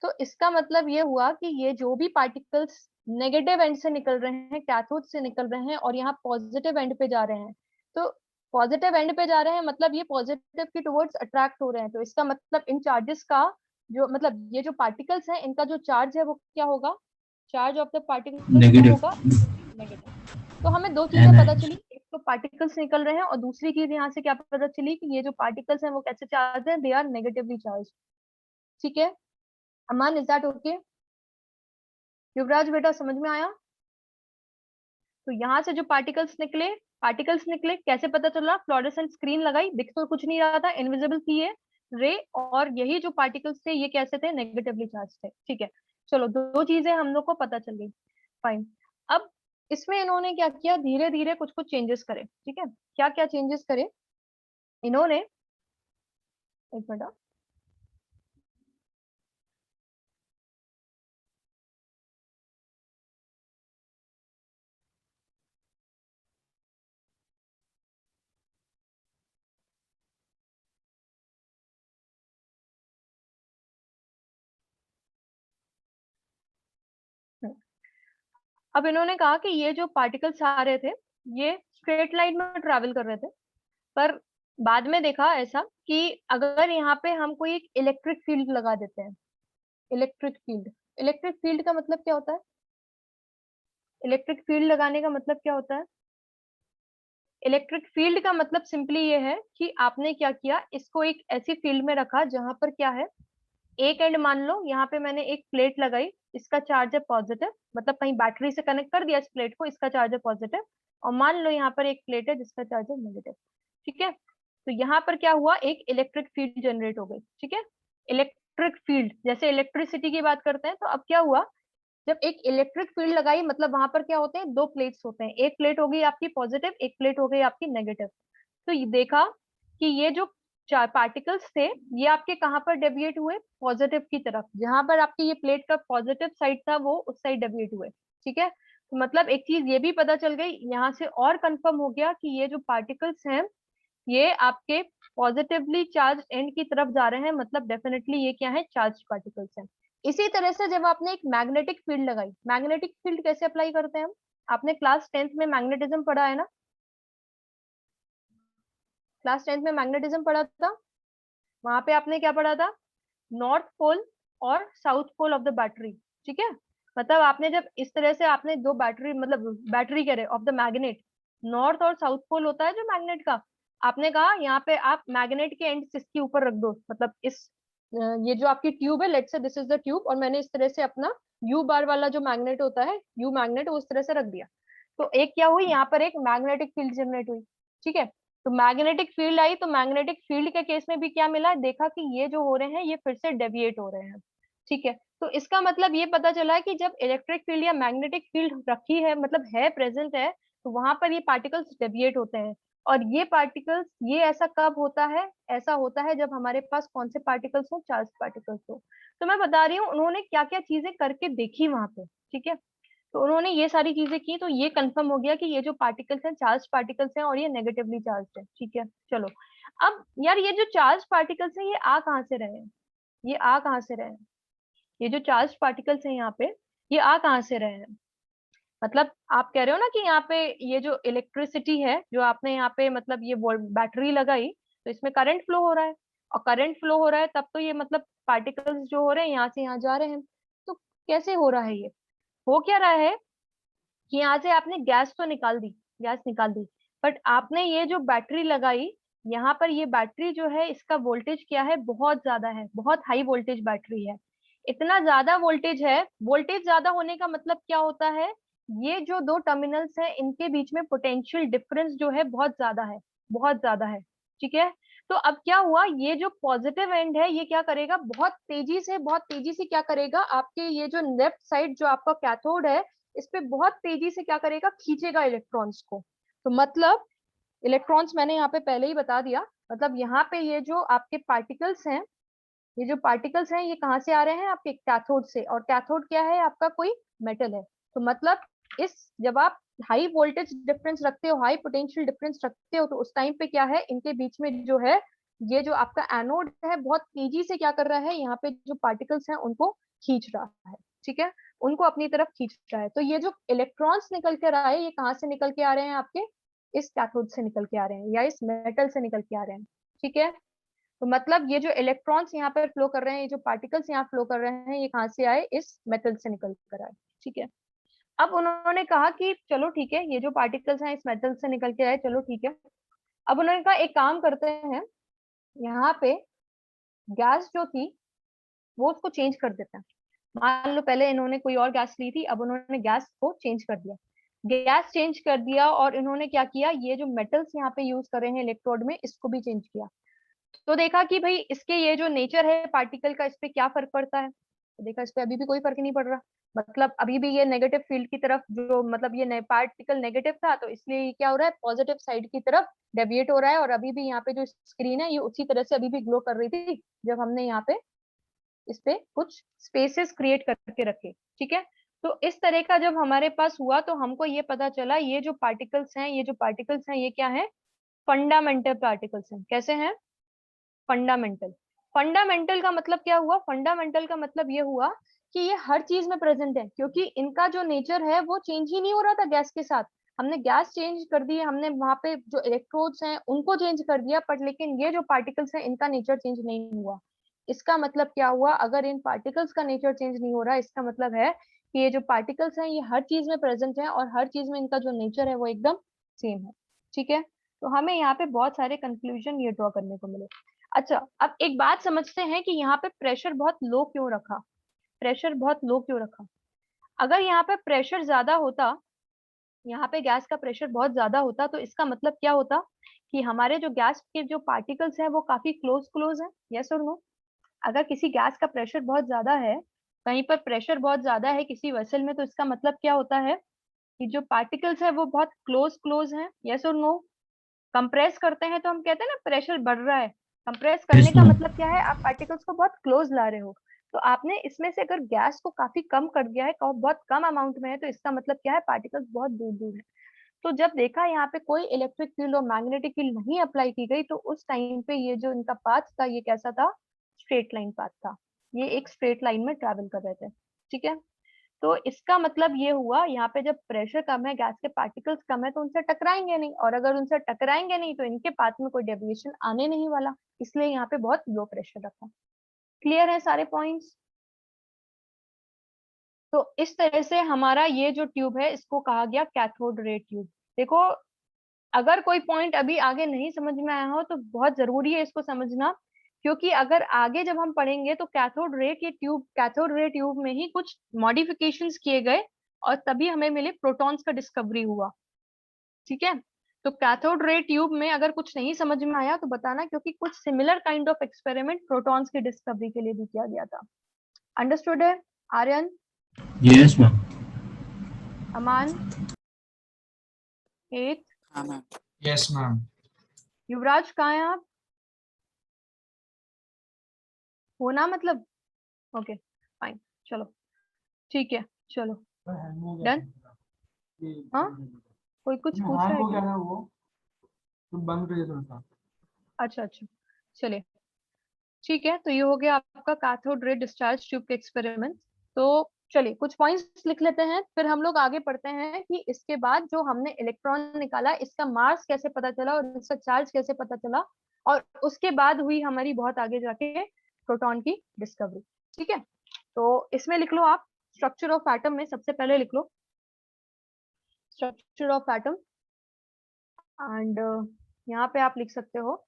तो इसका मतलब ये हुआ कि ये जो भी पार्टिकल्स नेगेटिव एंड से निकल रहे हैं, कैथोड से निकल रहे हैं और यहाँ पॉजिटिव एंड पे जा रहे हैं, तो पॉजिटिव एंड पे जा रहे हैं मतलब ये पॉजिटिव की टुवर्ड्स अट्रैक्ट हो रहे हैं। तो इसका मतलब इन चार्जेस का जो मतलब ये जो पार्टिकल्स हैं इनका जो चार्ज है वो क्या होगा, charge of the particles negative होगा नेगेटिव। तो हमें दो चीजें पता चली, एक तो पार्टिकल्स निकल रहे हैं और दूसरी चीज यहाँ से क्या पता चली कि ये जो पार्टिकल्स हैं वो कैसे चार्ज है, दे आर नेगेटिवली चार्ज। ठीक है अमान, इज दैट ओके? युवराज बेटा समझ में आया? तो यहाँ से जो पार्टिकल्स निकले कैसे पता चला, फ्लोरेसेंट स्क्रीन लगाई, दिख तो कुछ नहीं रहा था, इनविजिबल थी ये रे, और यही जो पार्टिकल्स थे ये कैसे थे, नेगेटिवली चार्ज थे। ठीक है चलो, दो चीजें हम लोग को पता चल गई, फाइन। अब इसमें इन्होंने क्या किया, धीरे धीरे कुछ कुछ चेंजेस करे। ठीक है, क्या क्या चेंजेस करे इन्होंने, एक मिनट। अब इन्होंने कहा कि ये जो पार्टिकल्स आ रहे थे ये स्ट्रेट लाइन में ट्रैवल कर रहे थे, पर बाद में देखा ऐसा कि अगर यहाँ पे हम कोई एक इलेक्ट्रिक फील्ड लगा देते हैं, इलेक्ट्रिक फील्ड का मतलब क्या होता है, इलेक्ट्रिक फील्ड लगाने का मतलब क्या होता है, इलेक्ट्रिक फील्ड का मतलब सिंपली ये है कि आपने क्या किया, इसको एक ऐसी फील्ड में रखा जहां पर क्या है, एक एंड मान लो यहाँ पे मैंने एक प्लेट लगाई, इसका चार्ज है पॉजिटिव, मतलब कहीं बैटरी से कनेक्ट कर दिया इस प्लेट को, इसका चार्ज है पॉजिटिव, और मान लो यहाँ पर एक प्लेट है जिसका चार्ज है नेगेटिव। ठीक है, तो यहाँ पर क्या हुआ, एक इलेक्ट्रिक फील्ड जनरेट हो गई। ठीक है, इलेक्ट्रिक फील्ड जैसे इलेक्ट्रिसिटी की बात करते हैं, तो अब क्या हुआ, जब एक इलेक्ट्रिक फील्ड लगाई मतलब वहां पर क्या होते हैं, दो प्लेट्स होते हैं, एक प्लेट हो गई आपकी पॉजिटिव, एक प्लेट हो गई आपकी नेगेटिव। तो ये देखा कि ये जो चार पार्टिकल्स थे ये आपके कहाँ पर डेविएट हुए, पॉजिटिव की तरफ, जहां पर आपकी ये प्लेट का पॉजिटिव साइड था वो उस साइड डेविएट हुए। ठीक है, तो मतलब एक चीज ये भी पता चल गई यहाँ से, और कंफर्म हो गया कि ये जो पार्टिकल्स हैं ये आपके पॉजिटिवली चार्ज एंड की तरफ जा रहे हैं, मतलब डेफिनेटली ये क्या है, चार्ज पार्टिकल्स हैं। इसी तरह से जब आपने एक मैग्नेटिक फील्ड लगाई, मैग्नेटिक फील्ड कैसे अप्लाई करते हैं हम, आपने क्लास 10th में मैग्नेटिज्म पढ़ा है ना, क्लास 10th में मैग्नेटिज्म पढ़ा था, वहां पे आपने क्या पढ़ा था, नॉर्थ पोल और south pole of the battery. ठीक है, मतलब आपने जब इस तरह से आपने दो बैटरी, मतलब बैटरी कह रहे ऑफ द मैग्नेट, नॉर्थ और साउथ पोल होता है जो मैग्नेट का, आपने कहा यहाँ पे आप मैग्नेट के एंड इसके ऊपर रख दो, मतलब इस ये जो आपकी ट्यूब है, let's say this is the tube, और मैंने इस तरह से अपना यू बार वाला जो मैग्नेट होता है, यू मैग्नेट, उस तरह से रख दिया, तो एक क्या हुई, यहाँ पर एक मैग्नेटिक फील्ड जनरेट हुई। ठीक है, तो मैग्नेटिक फील्ड आई, तो मैग्नेटिक फील्ड के केस में भी क्या मिला, देखा कि ये जो हो रहे हैं ये फिर से डेविएट हो रहे हैं। ठीक है, तो इसका मतलब ये पता चला है कि जब इलेक्ट्रिक फील्ड या मैग्नेटिक फील्ड रखी है, मतलब है, प्रेजेंट है, तो वहां पर ये पार्टिकल्स डेविएट होते हैं। और ये पार्टिकल्स, ये ऐसा कब होता है, ऐसा होता है जब हमारे पास कौन से पार्टिकल्स हो, चार्ज पार्टिकल्स हो। तो मैं बता रही हूँ उन्होंने क्या क्या चीजें करके देखी वहां पे। ठीक है, तो उन्होंने ये सारी चीजें की, तो ये कंफर्म हो गया कि ये जो पार्टिकल्स हैं चार्ज पार्टिकल्स हैं और ये नेगेटिवली चार्ज है। ठीक है चलो, अब यार ये जो चार्ज पार्टिकल्स हैं ये आ कहाँ से रहे हैं, ये आ कहाँ से रहे हैं, ये जो चार्ज पार्टिकल्स हैं यहाँ पे ये आ कहाँ से रहे हैं, मतलब आप कह रहे हो ना कि यहाँ पे ये जो इलेक्ट्रिसिटी है जो आपने यहाँ पे मतलब ये बैटरी लगाई, तो इसमें करंट फ्लो हो रहा है, और करंट फ्लो हो रहा है तब तो ये मतलब पार्टिकल्स जो हो रहे हैं यहाँ से यहाँ जा रहे हैं। तो कैसे हो रहा है, ये हो क्या रहा है कि यहाँ से आपने गैस तो निकाल दी, गैस निकाल दी, बट आपने ये जो बैटरी लगाई यहाँ पर, ये बैटरी जो है इसका वोल्टेज क्या है, बहुत ज्यादा है, बहुत हाई वोल्टेज बैटरी है। इतना ज्यादा वोल्टेज है, वोल्टेज ज्यादा होने का मतलब क्या होता है, ये जो दो टर्मिनल्स हैं इनके बीच में पोटेंशियल डिफरेंस जो है बहुत ज्यादा है। बहुत ज्यादा है। ठीक है, तो अब क्या हुआ, ये जो पॉजिटिव एंड है ये क्या करेगा, बहुत तेजी से क्या करेगा, आपके ये जो लेफ्ट साइड जो आपका कैथोड है इस पे बहुत तेजी से क्या करेगा, खींचेगा इलेक्ट्रॉन्स को। तो मतलब इलेक्ट्रॉन्स मैंने यहाँ पे पहले ही बता दिया, मतलब यहाँ पे ये जो आपके पार्टिकल्स हैं, ये जो पार्टिकल्स हैं ये कहाँ से आ रहे हैं, आपके कैथोड से, और कैथोड क्या है, आपका कोई मेटल है। तो मतलब इस जब आप हाई वोल्टेज डिफरेंस रखते हो, हाई पोटेंशियल डिफरेंस रखते हो, तो उस टाइम पे क्या है, इनके बीच में जो है ये जो आपका एनोड है बहुत तेजी से क्या कर रहा है, यहाँ पे जो पार्टिकल्स हैं उनको खींच रहा है। ठीक है, उनको अपनी तरफ खींच रहा है। तो ये जो इलेक्ट्रॉन्स निकल कर आए, ये कहाँ से निकल के आ रहे हैं, आपके इस कैथोड से निकल के आ रहे हैं, या इस मेटल से निकल के आ रहे हैं। ठीक है, तो मतलब ये जो इलेक्ट्रॉन्स यहाँ पर फ्लो कर रहे हैं, ये जो पार्टिकल्स यहाँ फ्लो कर रहे हैं, ये कहाँ से आए, इस मेटल से निकल कर आए। ठीक है, अब उन्होंने कहा कि चलो ठीक है, ये जो पार्टिकल्स हैं इस मेटल से निकल के आए, चलो ठीक है। अब उन्होंने कहा एक काम करते हैं, यहाँ पे गैस जो थी वो उसको चेंज कर देते हैं। मान लो पहले इन्होंने कोई और गैस ली थी, अब उन्होंने गैस को चेंज कर दिया, गैस चेंज कर दिया, और इन्होंने क्या किया, ये जो मेटल्स यहाँ पे यूज कर रहे हैं इलेक्ट्रोड में, इसको भी चेंज किया। तो देखा कि भाई इसके ये जो नेचर है पार्टिकल का, इस पे क्या फर्क पड़ता है, तो देखा इस पे अभी भी कोई फर्क नहीं पड़ रहा। मतलब अभी भी ये नेगेटिव फील्ड की तरफ, जो मतलब ये पार्टिकल नेगेटिव था, तो इसलिए ये क्या हो रहा है, पॉजिटिव साइड की तरफ डेविएट हो रहा है। और अभी भी यहाँ पे जो स्क्रीन है ये उसी तरह से अभी भी ग्लो कर रही थी जब हमने यहाँ पे इस पे कुछ स्पेसेस क्रिएट करके रखे। ठीक है, तो इस तरह का जब हमारे पास हुआ तो हमको ये पता चला, ये जो पार्टिकल्स हैं, ये जो पार्टिकल्स हैं ये क्या है, फंडामेंटल पार्टिकल्स हैं। कैसे हैं, फंडामेंटल। फंडामेंटल का मतलब क्या हुआ, फंडामेंटल का मतलब ये हुआ कि ये हर चीज में प्रेजेंट है, क्योंकि इनका जो नेचर है वो चेंज ही नहीं हो रहा था गैस के साथ। हमने गैस चेंज कर दी, हमने वहां पे जो इलेक्ट्रोड्स हैं उनको चेंज कर दिया, पर लेकिन ये जो पार्टिकल्स हैं इनका नेचर चेंज नहीं हुआ। इसका मतलब क्या हुआ, अगर इन पार्टिकल्स का नेचर चेंज नहीं हो रहा, इसका मतलब है कि ये जो पार्टिकल्स हैं ये हर चीज में प्रेजेंट है, और हर चीज में इनका जो नेचर है वो एकदम सेम है। ठीक है, तो हमें यहाँ पे बहुत सारे कंक्लूजन ये ड्रॉ करने को मिले। अच्छा, अब एक बात समझते हैं कि यहाँ पे प्रेशर बहुत लो क्यों रखा, प्रेशर बहुत लो क्यों रखा। अगर यहाँ पे प्रेशर ज्यादा होता, यहाँ पे गैस का प्रेशर बहुत ज्यादा होता, तो इसका मतलब क्या होता कि हमारे जो गैस के जो पार्टिकल्स हैं वो काफी क्लोज क्लोज हैं। यस और नो, अगर किसी गैस का प्रेशर बहुत ज्यादा है, कहीं पर प्रेशर बहुत ज्यादा है किसी वेसल में, तो इसका मतलब क्या होता है कि जो पार्टिकल्स है वो बहुत क्लोज क्लोज हैं। यस और नो, कंप्रेस करते हैं तो हम कहते हैं ना प्रेशर बढ़ रहा है, कंप्रेस करने यस का मैम। मतलब क्या है, आप पार्टिकल्स को बहुत क्लोज ला रहे हो। तो आपने इसमें से अगर गैस को काफी कम कर दिया है, बहुत कम अमाउंट में है, तो इसका मतलब क्या है, पार्टिकल्स बहुत दूर दूर है। तो जब देखा यहाँ पे कोई इलेक्ट्रिक फील्ड और मैग्नेटिक फील्ड नहीं अप्लाई की गई, तो उस टाइम पे ये जो इनका पाथ था ये कैसा था, स्ट्रेट लाइन पाथ था, ये एक स्ट्रेट लाइन में ट्रेवल कर रहे थे। ठीक है, तो इसका मतलब ये हुआ, यहाँ पे जब प्रेशर कम है, गैस के पार्टिकल्स कम है, तो उनसे टकराएंगे नहीं, और अगर उनसे टकराएंगे नहीं तो इनके पाथ में कोई डेविएशन आने नहीं वाला, इसलिए यहाँ पे बहुत लो प्रेशर रखा। क्लियर है सारे पॉइंट्स। तो इस तरह से हमारा ये जो ट्यूब है इसको कहा गया कैथोड रे ट्यूब। देखो, अगर कोई पॉइंट अभी आगे नहीं समझ में आया हो तो बहुत जरूरी है इसको समझना, क्योंकि अगर आगे जब हम पढ़ेंगे तो कैथोड रे ट्यूब में ही कुछ मॉडिफिकेशंस किए गए, और तभी हमें मिले प्रोटॉन्स का डिस्कवरी हुआ। ठीक है, तो कैथोड रे ट्यूब में अगर कुछ नहीं समझ में आया तो बताना, क्योंकि कुछ similar kind of experiment protons की डिस्कवरी के लिए भी किया गया था। अंडरस्टूड है आर्यन, यस मैम। अमान, हेत, हाँ मैम। Yes ma'am. युवराज, कहाँ हैं आप, हो ना, मतलब ओके फाइन, चलो ठीक है, चलो हैंग हो गया डन। था। ये हाँ, कोई कुछ पूछ हैंग रहा है हो गया क्या, था वो, तो बंद कर थोड़ा सा। अच्छा अच्छा, चलिए ठीक है। तो ये हो गया आपका कैथोड रे डिस्चार्ज ट्यूब के एक्सपेरिमेंट। तो चलिए कुछ पॉइंट्स लिख लेते हैं, फिर हम लोग आगे पढ़ते हैं कि इसके बाद जो हमने इलेक्ट्रॉन निकाला इसका मास कैसे पता चला और इसका चार्ज कैसे पता चला, और उसके बाद हुई हमारी बहुत आगे जाके प्रोटॉन की डिस्कवरी। ठीक है, तो इसमें लिख लो आप, स्ट्रक्चर ऑफ एटम में सबसे पहले लिख लो स्ट्रक्चर ऑफ एटम, एंड यहाँ पे आप लिख सकते हो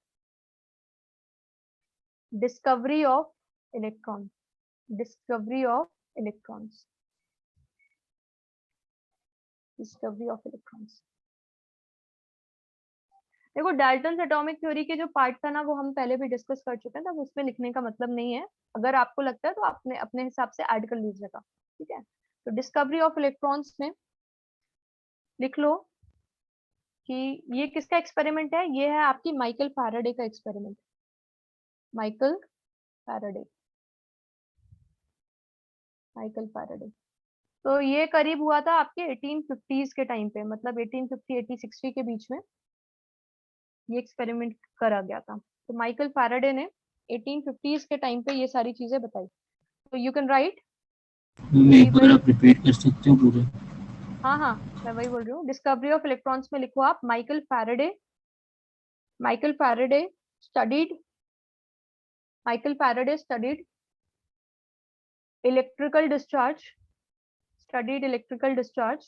discovery of electron, discovery of electrons, discovery of electrons। देखो डाल्टन एटॉमिक थ्योरी के जो पार्ट था ना वो हम पहले भी डिस्कस कर चुके हैं, तब उसमें लिखने का मतलब नहीं है। अगर आपको लगता है तो आपने अपने हिसाब से ऐड कर लीजिएगा, ठीक है। तो डिस्कवरी ऑफ इलेक्ट्रॉन्स में लिख लो कि ये किसका एक्सपेरिमेंट है, ये है आपकी माइकल फैराडे का experiment. Michael Faraday, Michael Faraday. तो ये करीब हुआ था आपके 1850s के टाइम पे, मतलब 1850-1860 के बीच में ये एक्सपेरिमेंट करा गया था। तो माइकल फैराडे ने 1850s के टाइम पे ये सारी चीजें बताई। तो यू कैन राइट। मैम एक बार आप रिपीट कर सकते हो पूरा? हाँ हाँ, मैं वही बोल रही हूँ। डिस्कवरी ऑफ इलेक्ट्रॉन्स में लिखो आप Michael Faraday. Michael Faraday studied electrical discharge, studied electrical discharge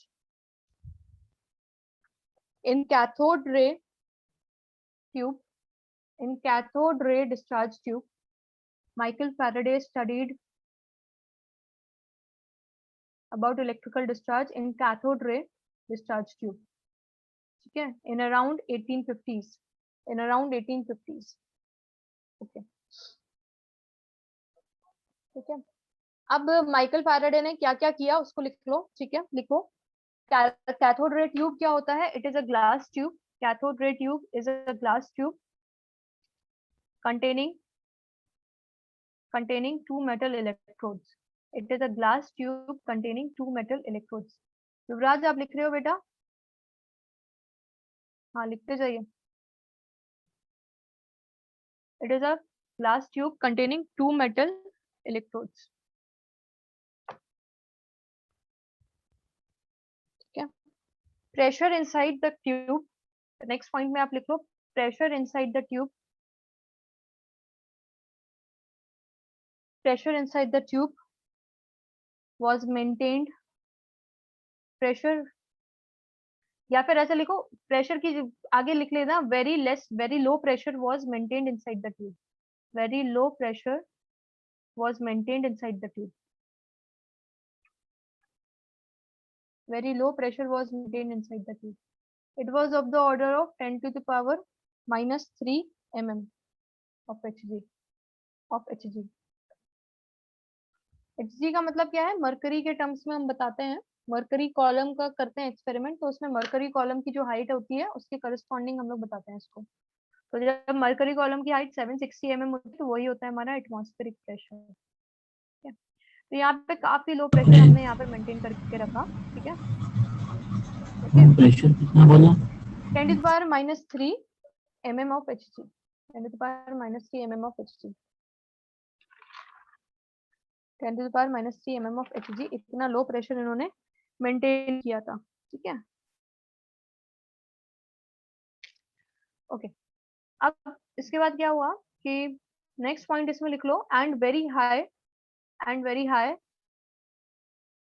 in cathode ray tube, in cathode ray discharge tube. Michael Faraday studied about electrical discharge in cathode ray discharge tube, ठीक है, in around 1850s, in around 1850s, okay, ठीक है। अब Michael Faraday ने क्या क्या किया उसको लिख लो, ठीक है, लिखो। कैथोड रे ट्यूब क्या होता है? It is a glass tube. Cathode ray tube is a glass tube containing two metal electrodes. It is a glass tube containing two metal electrodes. युवराज आप लिख रहे हो बेटा? हाँ लिखते जाइए। It is a glass tube containing two metal electrodes. ठीक है। Pressure inside the tube. Next point में आप लिख लो pressure inside the tube. Pressure inside the tube was maintained. Pressure या फिर ऐसे लिखो, प्रेशर की आगे लिख लेना very low pressure was maintained inside the tube. Very low pressure was maintained inside the tube. Very low pressure was maintained inside the tube. It was of the order of 10 to the power -3 mm of Hg, Hg का मतलब क्या है? Mercury के terms में हम बताते हैं। Mercury column का करते हैं एक्सपेरिमेंट, तो उसमें मरकरी कॉलम की जो हाइट होती है उसके करस्पॉन्डिंग हम लोग बताते हैं इसको। तो जब मरकरी कॉलम की हाइट 760 mm होती है तो वही होता है हमारा एटमॉस्फेरिक प्रेशर, ठीक है। तो यहाँ पे काफी लो प्रेशर हमने यहाँ पे मेंटेन करके रखा, ठीक है। प्रेशर कितना बोला? 10 to the power -3 mm of Hg, 10 to the power -3 mm of Hg, 10 to the power -3 mm of Hg। इतना लो प्रेशर इन्होंने मेंटेन किया था, ठीक है। ओके, अब इसके बाद क्या हुआ कि नेक्स्ट पॉइंट इसमें लिख लो and very high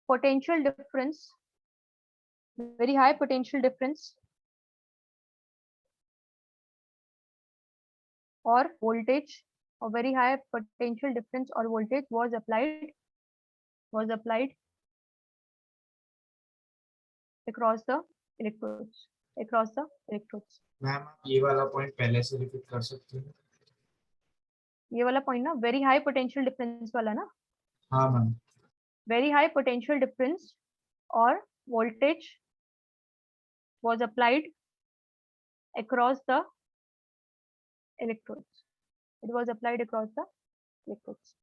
potential difference, very high potential difference और वोल्टेज, और वेरी हाई पोटेंशियल डिफरेंस और voltage was applied across the electrodes, ma'am आप ये वाला पॉइंट पहले से रिपीट कर सकते हैं? ये वाला पॉइंट ना वेरी हाई पोटेंशियल डिफरेंस वाला ना, हाँ ma'am. Very high potential difference और voltage was applied across the electrodes, it was applied across the electrodes।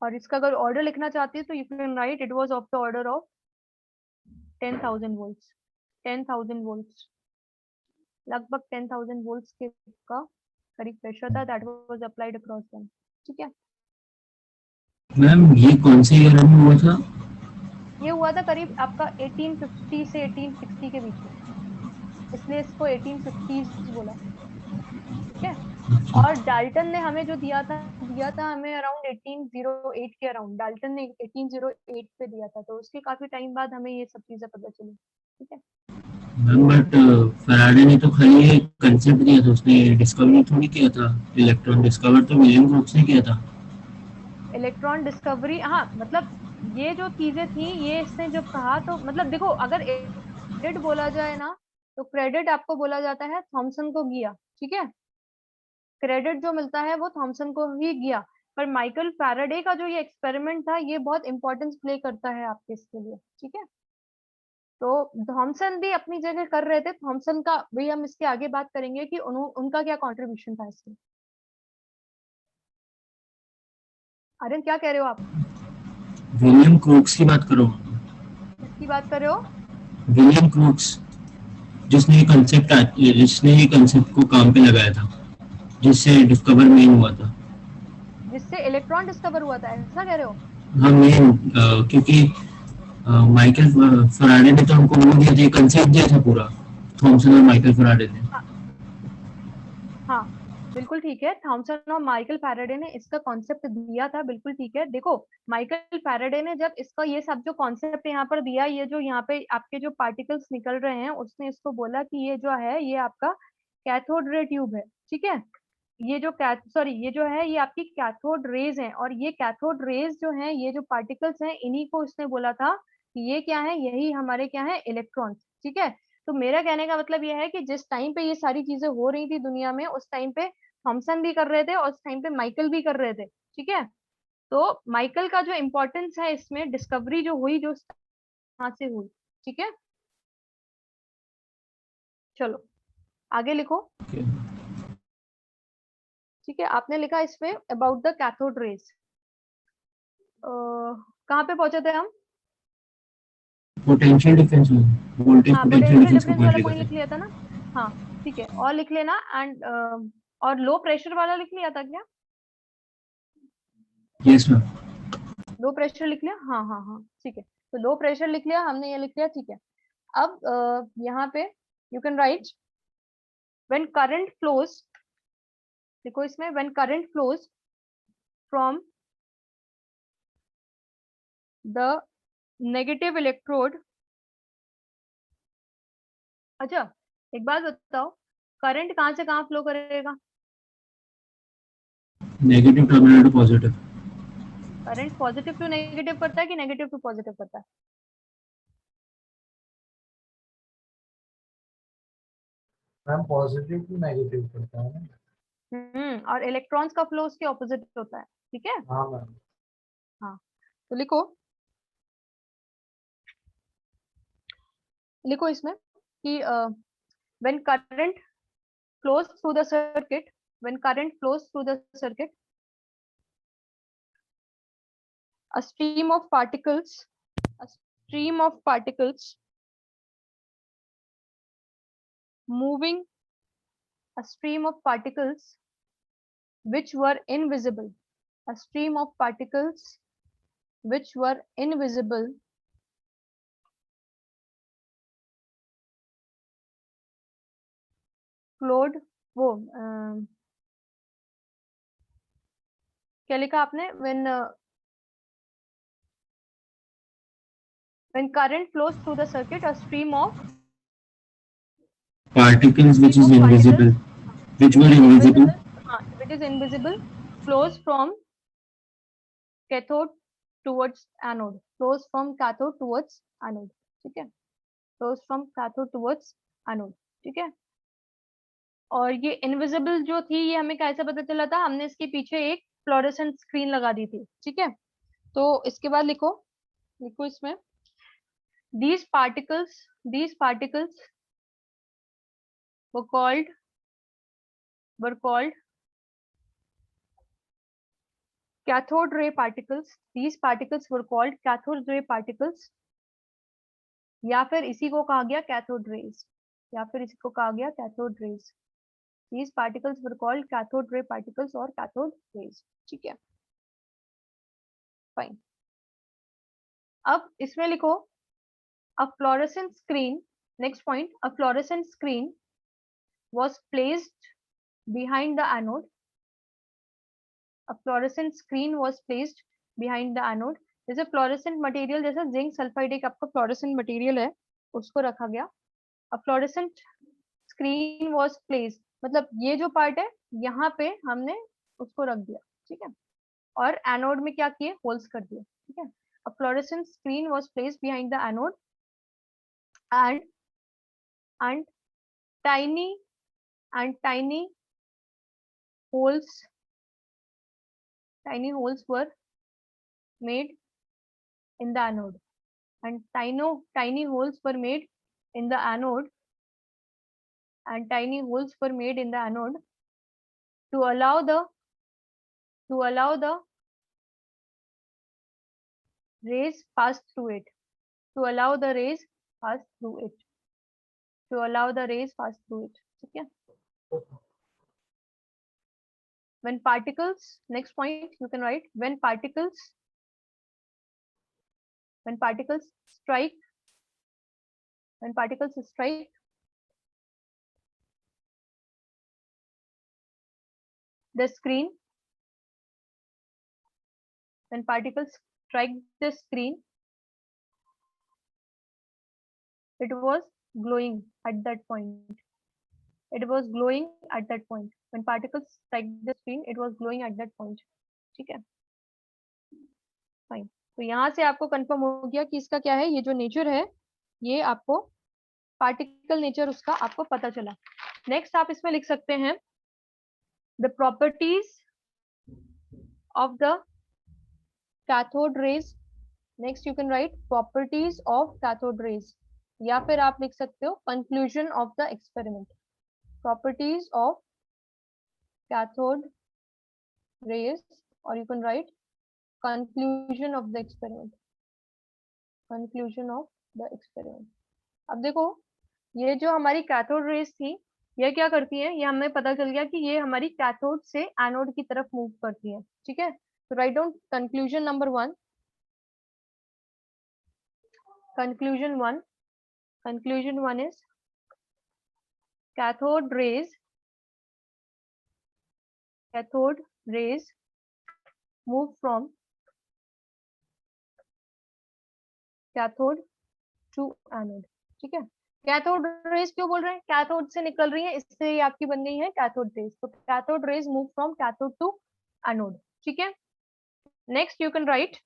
और इसका अगर ऑर्डर लिखना चाहती है तो you can right it was of the order of 10,000 volts, 10,000 volts, लगभग 10,000 वोल्ट्स के का करीब प्रेशर था that was applied across them, ठीक है। मैम ये कौन से ईयर में हुआ था? ये हुआ था करीब आपका 1850 से 1860 के बीच में, इसलिए इसको 1850s बोला, ठीक है। और डाल्टन ने हमें जो दिया था हमें अराउंड 1808 के अराउंड, डाल्टन ने 1808 पे दिया था, तो उसके काफी टाइम बाद हमें ये सब चीजें पता चली, ठीक है। मैम बट फैराडे ने तो खाली ये कंसेप्ट दिया था, उसने डिस्कवरी थोड़ी किया था। इलेक्ट्रॉन डिस्कवर तो विलियम ब्रूक्स ने किया था। इलेक्ट्रॉन डिस्कवरी, हाँ मतलब ये जो चीजें थी, ये इसने जब कहा तो मतलब देखो, अगर क्रेडिट बोला जाए ना, तो क्रेडिट आपको बोला जाता है थॉमसन को गया, ठीक है। क्रेडिट जो मिलता है वो थॉमसन को ही गया। पर माइकल फैराडे का जो ये एक्सपेरिमेंट था, ये बहुत इंपॉर्टेंस प्ले करता है आपके इसके लिए, ठीक है। तो थॉमसन भी अपनी जगह कर रहे थे, थॉमसन का भी हम इसके आगे बात करेंगे कि उनका क्या कंट्रीब्यूशन था इसमें। आर्यन क्या कह रहे हो आप? विलियम क्रूक्स की बात करो। किसकी बात कर रहे हो? विलियम क्रूक्स, जिसने ये कंसेप्ट को काम पे लगाया था, जिससे डिस्कवर मेन हुआ था। जिससे इलेक्ट्रॉन डिस्कवर हुआ था, ऐसा कह रहे हो? हाँ मेन, क्योंकि माइकल फराडे ने तो हमको वो दिया था, कंसेप्ट दिया था पूरा, थॉमसन और माइकल फराडे ने। हाँ, हाँ, बिल्कुल ठीक है। थॉमसन और माइकल फैराडे ने इसका कॉन्सेप्ट दिया था, बिल्कुल ठीक है। देखो, माइकल फैराडे ने जब इसका ये सब जो कॉन्सेप्ट यहाँ पर दिया, ये जो यहाँ पे आपके जो पार्टिकल्स निकल रहे हैं, उसने इसको बोला कि ये जो है ये आपका कैथोड रे ट्यूब है, ठीक है। ये जो ये जो है ये आपकी कैथोड रेज है, और ये कैथोड रेज जो है, ये जो पार्टिकल्स हैं, इन्हीं को इसने बोला था कि ये क्या है, यही हमारे क्या है, इलेक्ट्रॉन, ठीक है। तो मेरा कहने का मतलब ये है कि जिस टाइम पे ये सारी चीजें हो रही थी दुनिया में, उस टाइम पे थॉमसन भी कर रहे थे और उस टाइम पे माइकल भी कर रहे थे, ठीक है। तो माइकल का जो इम्पोर्टेंस है इसमें, डिस्कवरी जो हुई, जो यहाँ से हुई, ठीक है। चलो आगे लिखो। ठीक है, आपने लिखा इसमें अबाउट द कैथोड रेज। कहाँ पे पहुंचे थे हम? पोटेंशियल डिफरेंस में, वोल्टेज हाँ, पोटेंशियल पोटेंशियल डिफरेंस को डिफरेंस वाला क्वांटिफाई पॉइंट लिख करते लिया था ना। हाँ, ठीक है, और लिख लेना। एंड और लो प्रेशर वाला लिख लिया था क्या? हैं। Yes ma'am. लो प्रेशर लिख लिया, हाँ हाँ हाँ, ठीक है। तो लो प्रेशर लिख लिया हमने, ये लिख लिया, ठीक है। अब यहाँ पे you can right when current flows, देखो इसमें when current flows from the negative electrode. अच्छा, एक बात बताओ, करंट कहाँ से कहाँ फ्लो करेगा? Negative terminal to positive. Current positive to negative करता है कि नेगेटिव टू पॉजिटिव करता है? मैम पॉजिटिव टू नेगेटिव करता है ना। और इलेक्ट्रॉन्स का फ्लो उसके ऑपोजिट होता है, ठीक है। हाँ मैम। हाँ, तो लिखो, लिखो इसमें कि when current flows through the circuit, when current flows through the circuit, a stream of particles, a stream of particles moving, a stream of particles which were invisible, a stream of particles which were invisible flowed, वो क्या लिखा आपने? when current flows through the circuit, a stream of particles which is particles invisible, which were which is invisible. which is invisible flows from cathode towards anode, flows from cathode towards anode, ठीक है, flows from cathode towards anode, ठीक है। और ये invisible जो थी, ये हमें कैसे पता चला था? हमने इसके पीछे एक फ्लोरेसेंट स्क्रीन लगा दी थी, ठीक है। तो इसके बाद लिखो, लिखो इसमें these particles were called cathode ray particles. These particles were called cathode ray particles, या फिर इसी को कहा गया कैथोड रेज, या फिर इसी को कहा गया cathode rays. These particles were called cathode ray particles और cathode rays, ठीक है, फाइन। अब इसमें लिखो a fluorescent screen, next point, a fluorescent screen was placed behind the anode, a fluorescent screen was placed behind the anode। जैसे fluorescent material, जैसे zinc sulphide एक आपका फ्लोरेसेंट मटेरियल है, उसको रखा गया। a fluorescent screen was placed, मतलब ये जो पार्ट है यहाँ पे हमने उसको रख दिया, ठीक है, और एनोड में क्या किए, होल्स कर दिए, ठीक है। a fluorescent screen was placed behind the anode, and tiny holes were made in the anode, and tiny holes were made in the anode, to allow the rays pass through it, ठीक है. When particles, next point you can write, when particles strike the screen, it was glowing at that point. When particles strike the screen, it was glowing at that point. ठीक है, fine. तो यहाँ से आपको confirm हो गया कि इसका क्या है, ये जो नेचर है, ये आपको पार्टिकल नेचर उसका आपको पता चला. नेक्स्ट आप इसमें लिख सकते हैं the properties of the cathode rays. Next you can write properties of cathode rays, या फिर आप लिख सकते हो conclusion of the experiment. Properties of cathode rays, और you can write conclusion of the experiment. अब देखो, ये जो हमारी कैथोड रेज थी, ये क्या करती है, ये हमें पता चल गया कि ये हमारी कैथोड से एनोड की तरफ मूव करती है. ठीक है, तो write down conclusion number 1. Conclusion 1 is cathode rays move from cathode to anode. ठीक है, कैथोड रेज क्यों बोल रहे हैं, कैथोड से निकल रही है, इससे ये आपकी बन गई है कैथोड रेज. तो cathode rays move from cathode to anode. ठीक है, नेक्स्ट यू कैन राइट,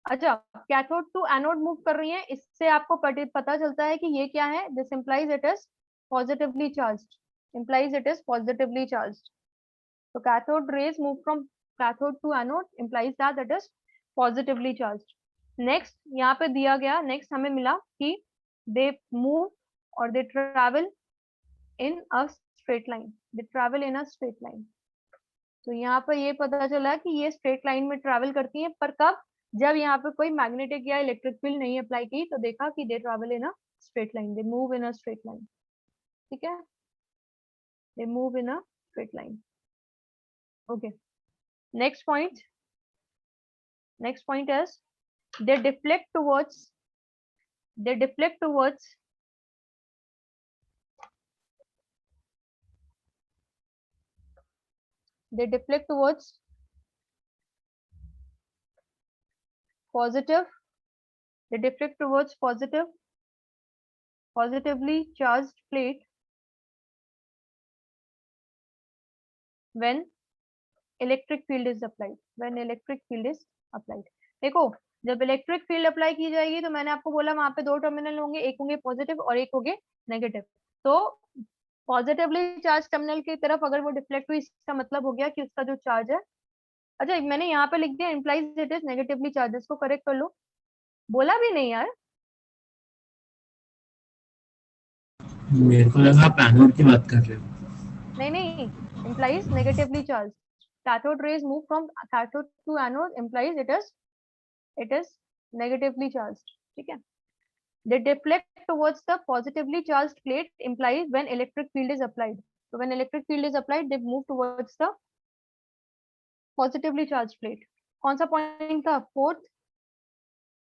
अच्छा कैथोड टू एनोड मूव कर रही है, इससे आपको पता चलता है कि ये क्या है, this implies it is positively charged. तो cathode rays move from cathode to anode implies that it is positively charged. Next यहाँ पे दिया गया, नेक्स्ट हमें मिला कि दे मूव और they travel in a straight line. तो यहाँ पर ये पता चला कि ये स्ट्रेट लाइन में ट्रेवल करती है, पर कब, जब यहाँ पे कोई मैग्नेटिक या इलेक्ट्रिक फील्ड नहीं अप्लाई की, तो देखा कि they travel in a straight line, they move in a straight line. ठीक है, they move in a straight line. Okay, next point is they deflect towards positively charged plate when electric field is applied. देखो, जब electric field apply की जाएगी, तो मैंने आपको बोला वहां पे 2 टर्मिनल होंगे, एक होंगे पॉजिटिव और एक होंगे नेगेटिव. तो पॉजिटिवली चार्ज टर्मिनल की तरफ अगर वो डिफ्लेक्ट हुई, इसका मतलब हो गया कि उसका जो चार्ज है, अच्छा मैंने यहाँ पे लिख दिया implies it is negatively charge, इसको करेक्ट कर लो. बोला भी नहीं यार, मेरे को लगा आप एनोड की बात कर रहे हो. नहीं, implies negatively charged. Cathode rays move from cathode to anode implies it is negatively charged. ठीक है, they deflect towards the positively charged plate implies when electric field is applied. So when electric field is applied, they move towards the positively charged plate. कौन सा point था, fourth,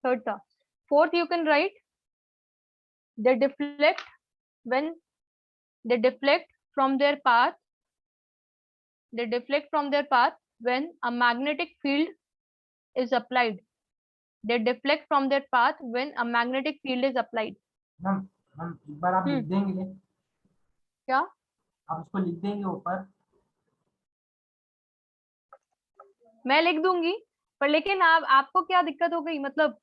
third था. Fourth you can write they deflect when they deflect from their path when a magnetic field is applied. They deflect from their path when a magnetic field is applied. Ma'am एक बार आप लिख देंगे क्या, आप उसको लिख देंगे ऊपर, मैं लिख दूंगी, पर लेकिन आपको क्या दिक्कत हो गई, मतलब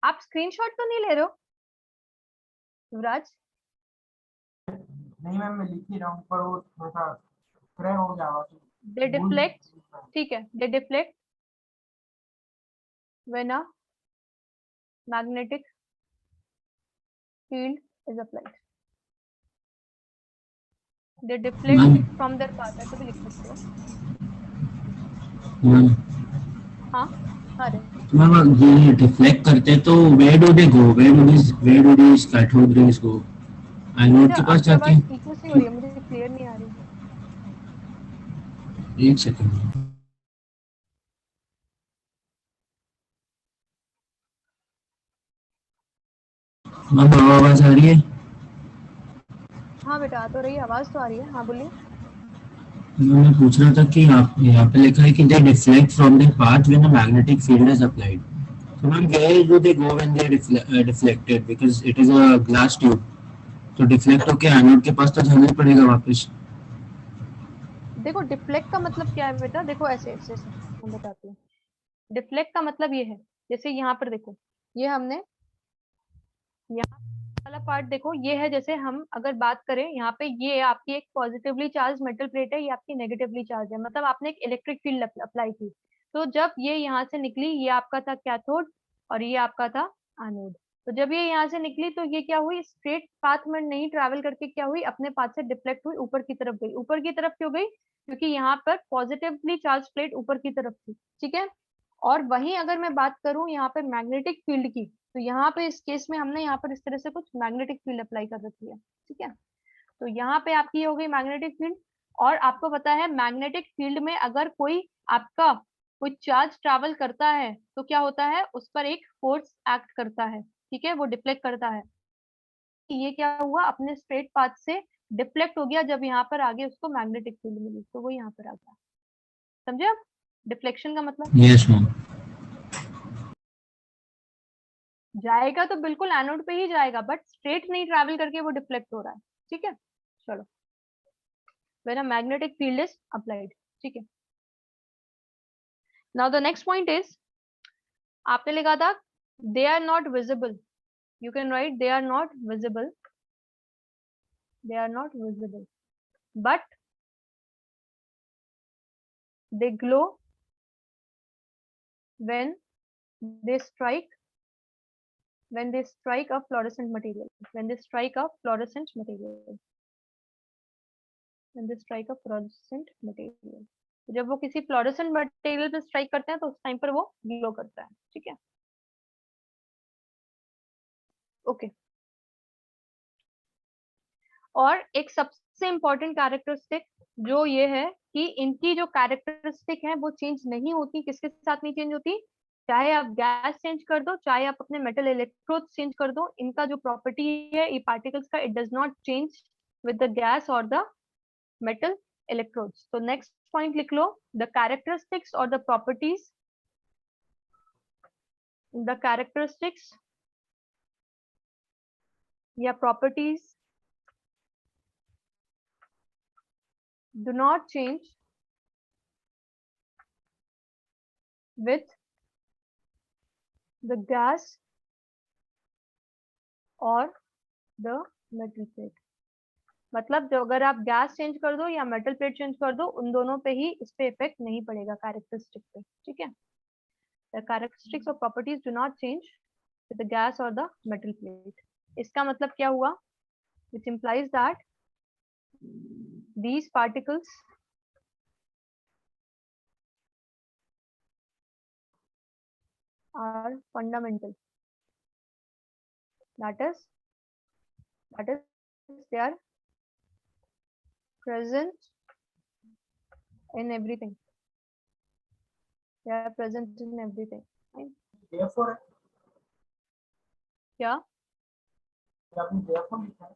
आप स्क्रीनशॉट तो नहीं ले रहे हो युवराज? नहीं मैम, मैं लिख ही रहा हूँ, पर वो थोड़ा सा क्रैक हो जाएगा तो दे भूल डिफ्लेक्ट, ठीक है, they deflect when a magnetic field is applied. They deflect ma'am from their path, ऐसे भी लिख सकते हो। मैम हाँ, अरे मैम ये डिफ्लेक्ट करते तो where do they go, where do this cathode rays go? Anode मुझे के पास आपकी जाती आवाज है। इको सी हो रही है, मुझे क्लियर नहीं आ रही। एक सेकंड मैम, आवाज आ रही है? हाँ बेटा, आ तो रही है, आवाज तो आ रही है, हाँ बोलिए। मैं पूछ रहा था कि यहाँ पे लिखा है कि they deflect from the path when a magnetic field is applied. तो ma'am where do they go when they deflected, because it is a glass tube. तो डिफ्लेक्ट होके एनोड के पास तो जाना ही पड़ेगा वापस। देखो डिफ्लेक्ट का मतलब क्या है बेटा, देखो ऐसे ऐसे ऐसे मैं बताती हूँ। डिफ्लेक्ट का मतलब ये है, जैसे यहाँ पर देखो, ये हमने यहाँ वाला पार्ट देखो, ये है, जैसे हम अगर बात करें यहाँ पे, ये आपकी एक पॉजिटिवली चार्ज मेटल प्लेट है, ये आपकी नेगेटिवली चार्ज है, मतलब आपने एक इलेक्ट्रिक फील्ड अप्लाई की। तो जब ये यहाँ से निकली, ये आपका था कैथोड और ये आपका था एनोड। तो जब ये यहाँ से निकली तो ये क्या हुई, स्ट्रेट पाथ में नहीं ट्रैवल करके क्या हुई, अपने पाथ से डिफ्लेक्ट हुई, ऊपर की तरफ गई। ऊपर की तरफ क्यों गई? क्योंकि यहाँ पर पॉजिटिवली चार्ज प्लेट ऊपर की तरफ थी, ठीक है। और वहीं अगर मैं बात करूं यहाँ पे मैग्नेटिक फील्ड की, तो यहाँ पे इस केस में हमने यहाँ पर इस तरह से कुछ मैग्नेटिक फील्ड अप्लाई कर रखी है, ठीक है। तो यहाँ पे आपकी ये हो गई मैग्नेटिक फील्ड। और आपको पता है मैग्नेटिक फील्ड में अगर कोई आपका कोई चार्ज ट्रैवल करता है तो क्या होता है, उस पर एक फोर्स एक्ट करता है, ठीक है, वो डिफ्लेक्ट करता है। ये क्या हुआ, अपने स्ट्रेट पाथ से डिफ्लेक्ट हो गया, जब यहाँ पर आगे उसको मैग्नेटिक फील्ड मिली तो वो यहाँ पर आ गया। समझे आप डिफ्लेक्शन का मतलब? Yes ma'am. जाएगा तो बिल्कुल एनोड पे ही जाएगा, बट स्ट्रेट नहीं ट्रैवल करके वो डिफ्लेक्ट हो रहा है, ठीक है। चलो, when a magnetic field is applied, ठीक है। Now the next point is, आपने लिखा था they are not visible, you can write they are not visible, they are not visible but they glow when they strike, when they strike a fluorescent material, when they strike a fluorescent material, when they strike a fluorescent material, जब वो किसी fluorescent material पे strike करते हैं तो उस time पर वो ग्लो करता है, ठीक है। ओके, और एक सबसे इंपॉर्टेंट कैरेक्टरिस्टिक जो ये है कि इनकी जो कैरेक्टरिस्टिक है वो चेंज नहीं होती, किसके साथ नहीं चेंज होती, चाहे आप गैस चेंज कर दो, चाहे आप अपने मेटल इलेक्ट्रोड चेंज कर दो, इनका जो प्रॉपर्टी है ये पार्टिकल्स का, it does not change with the gas और द metal electrodes. तो नेक्स्ट पॉइंट लिख लो, the characteristics or the properties, the characteristics या properties do not change with the gas or the metal plate। मतलब जो अगर आप gas change कर दो या मेटल प्लेट चेंज कर दो, उन दोनों पे ही इस पे इफेक्ट नहीं पड़ेगा कैरेक्टरिस्टिक पे, ठीक है। The characteristics or properties do not change with the gas or the metal plate। इसका मतलब क्या हुआ, which implies that these particles are fundamental, that is they are present in everything, they are present in everything, right? therefore है, क्या क्या आपने therefore लिखा है?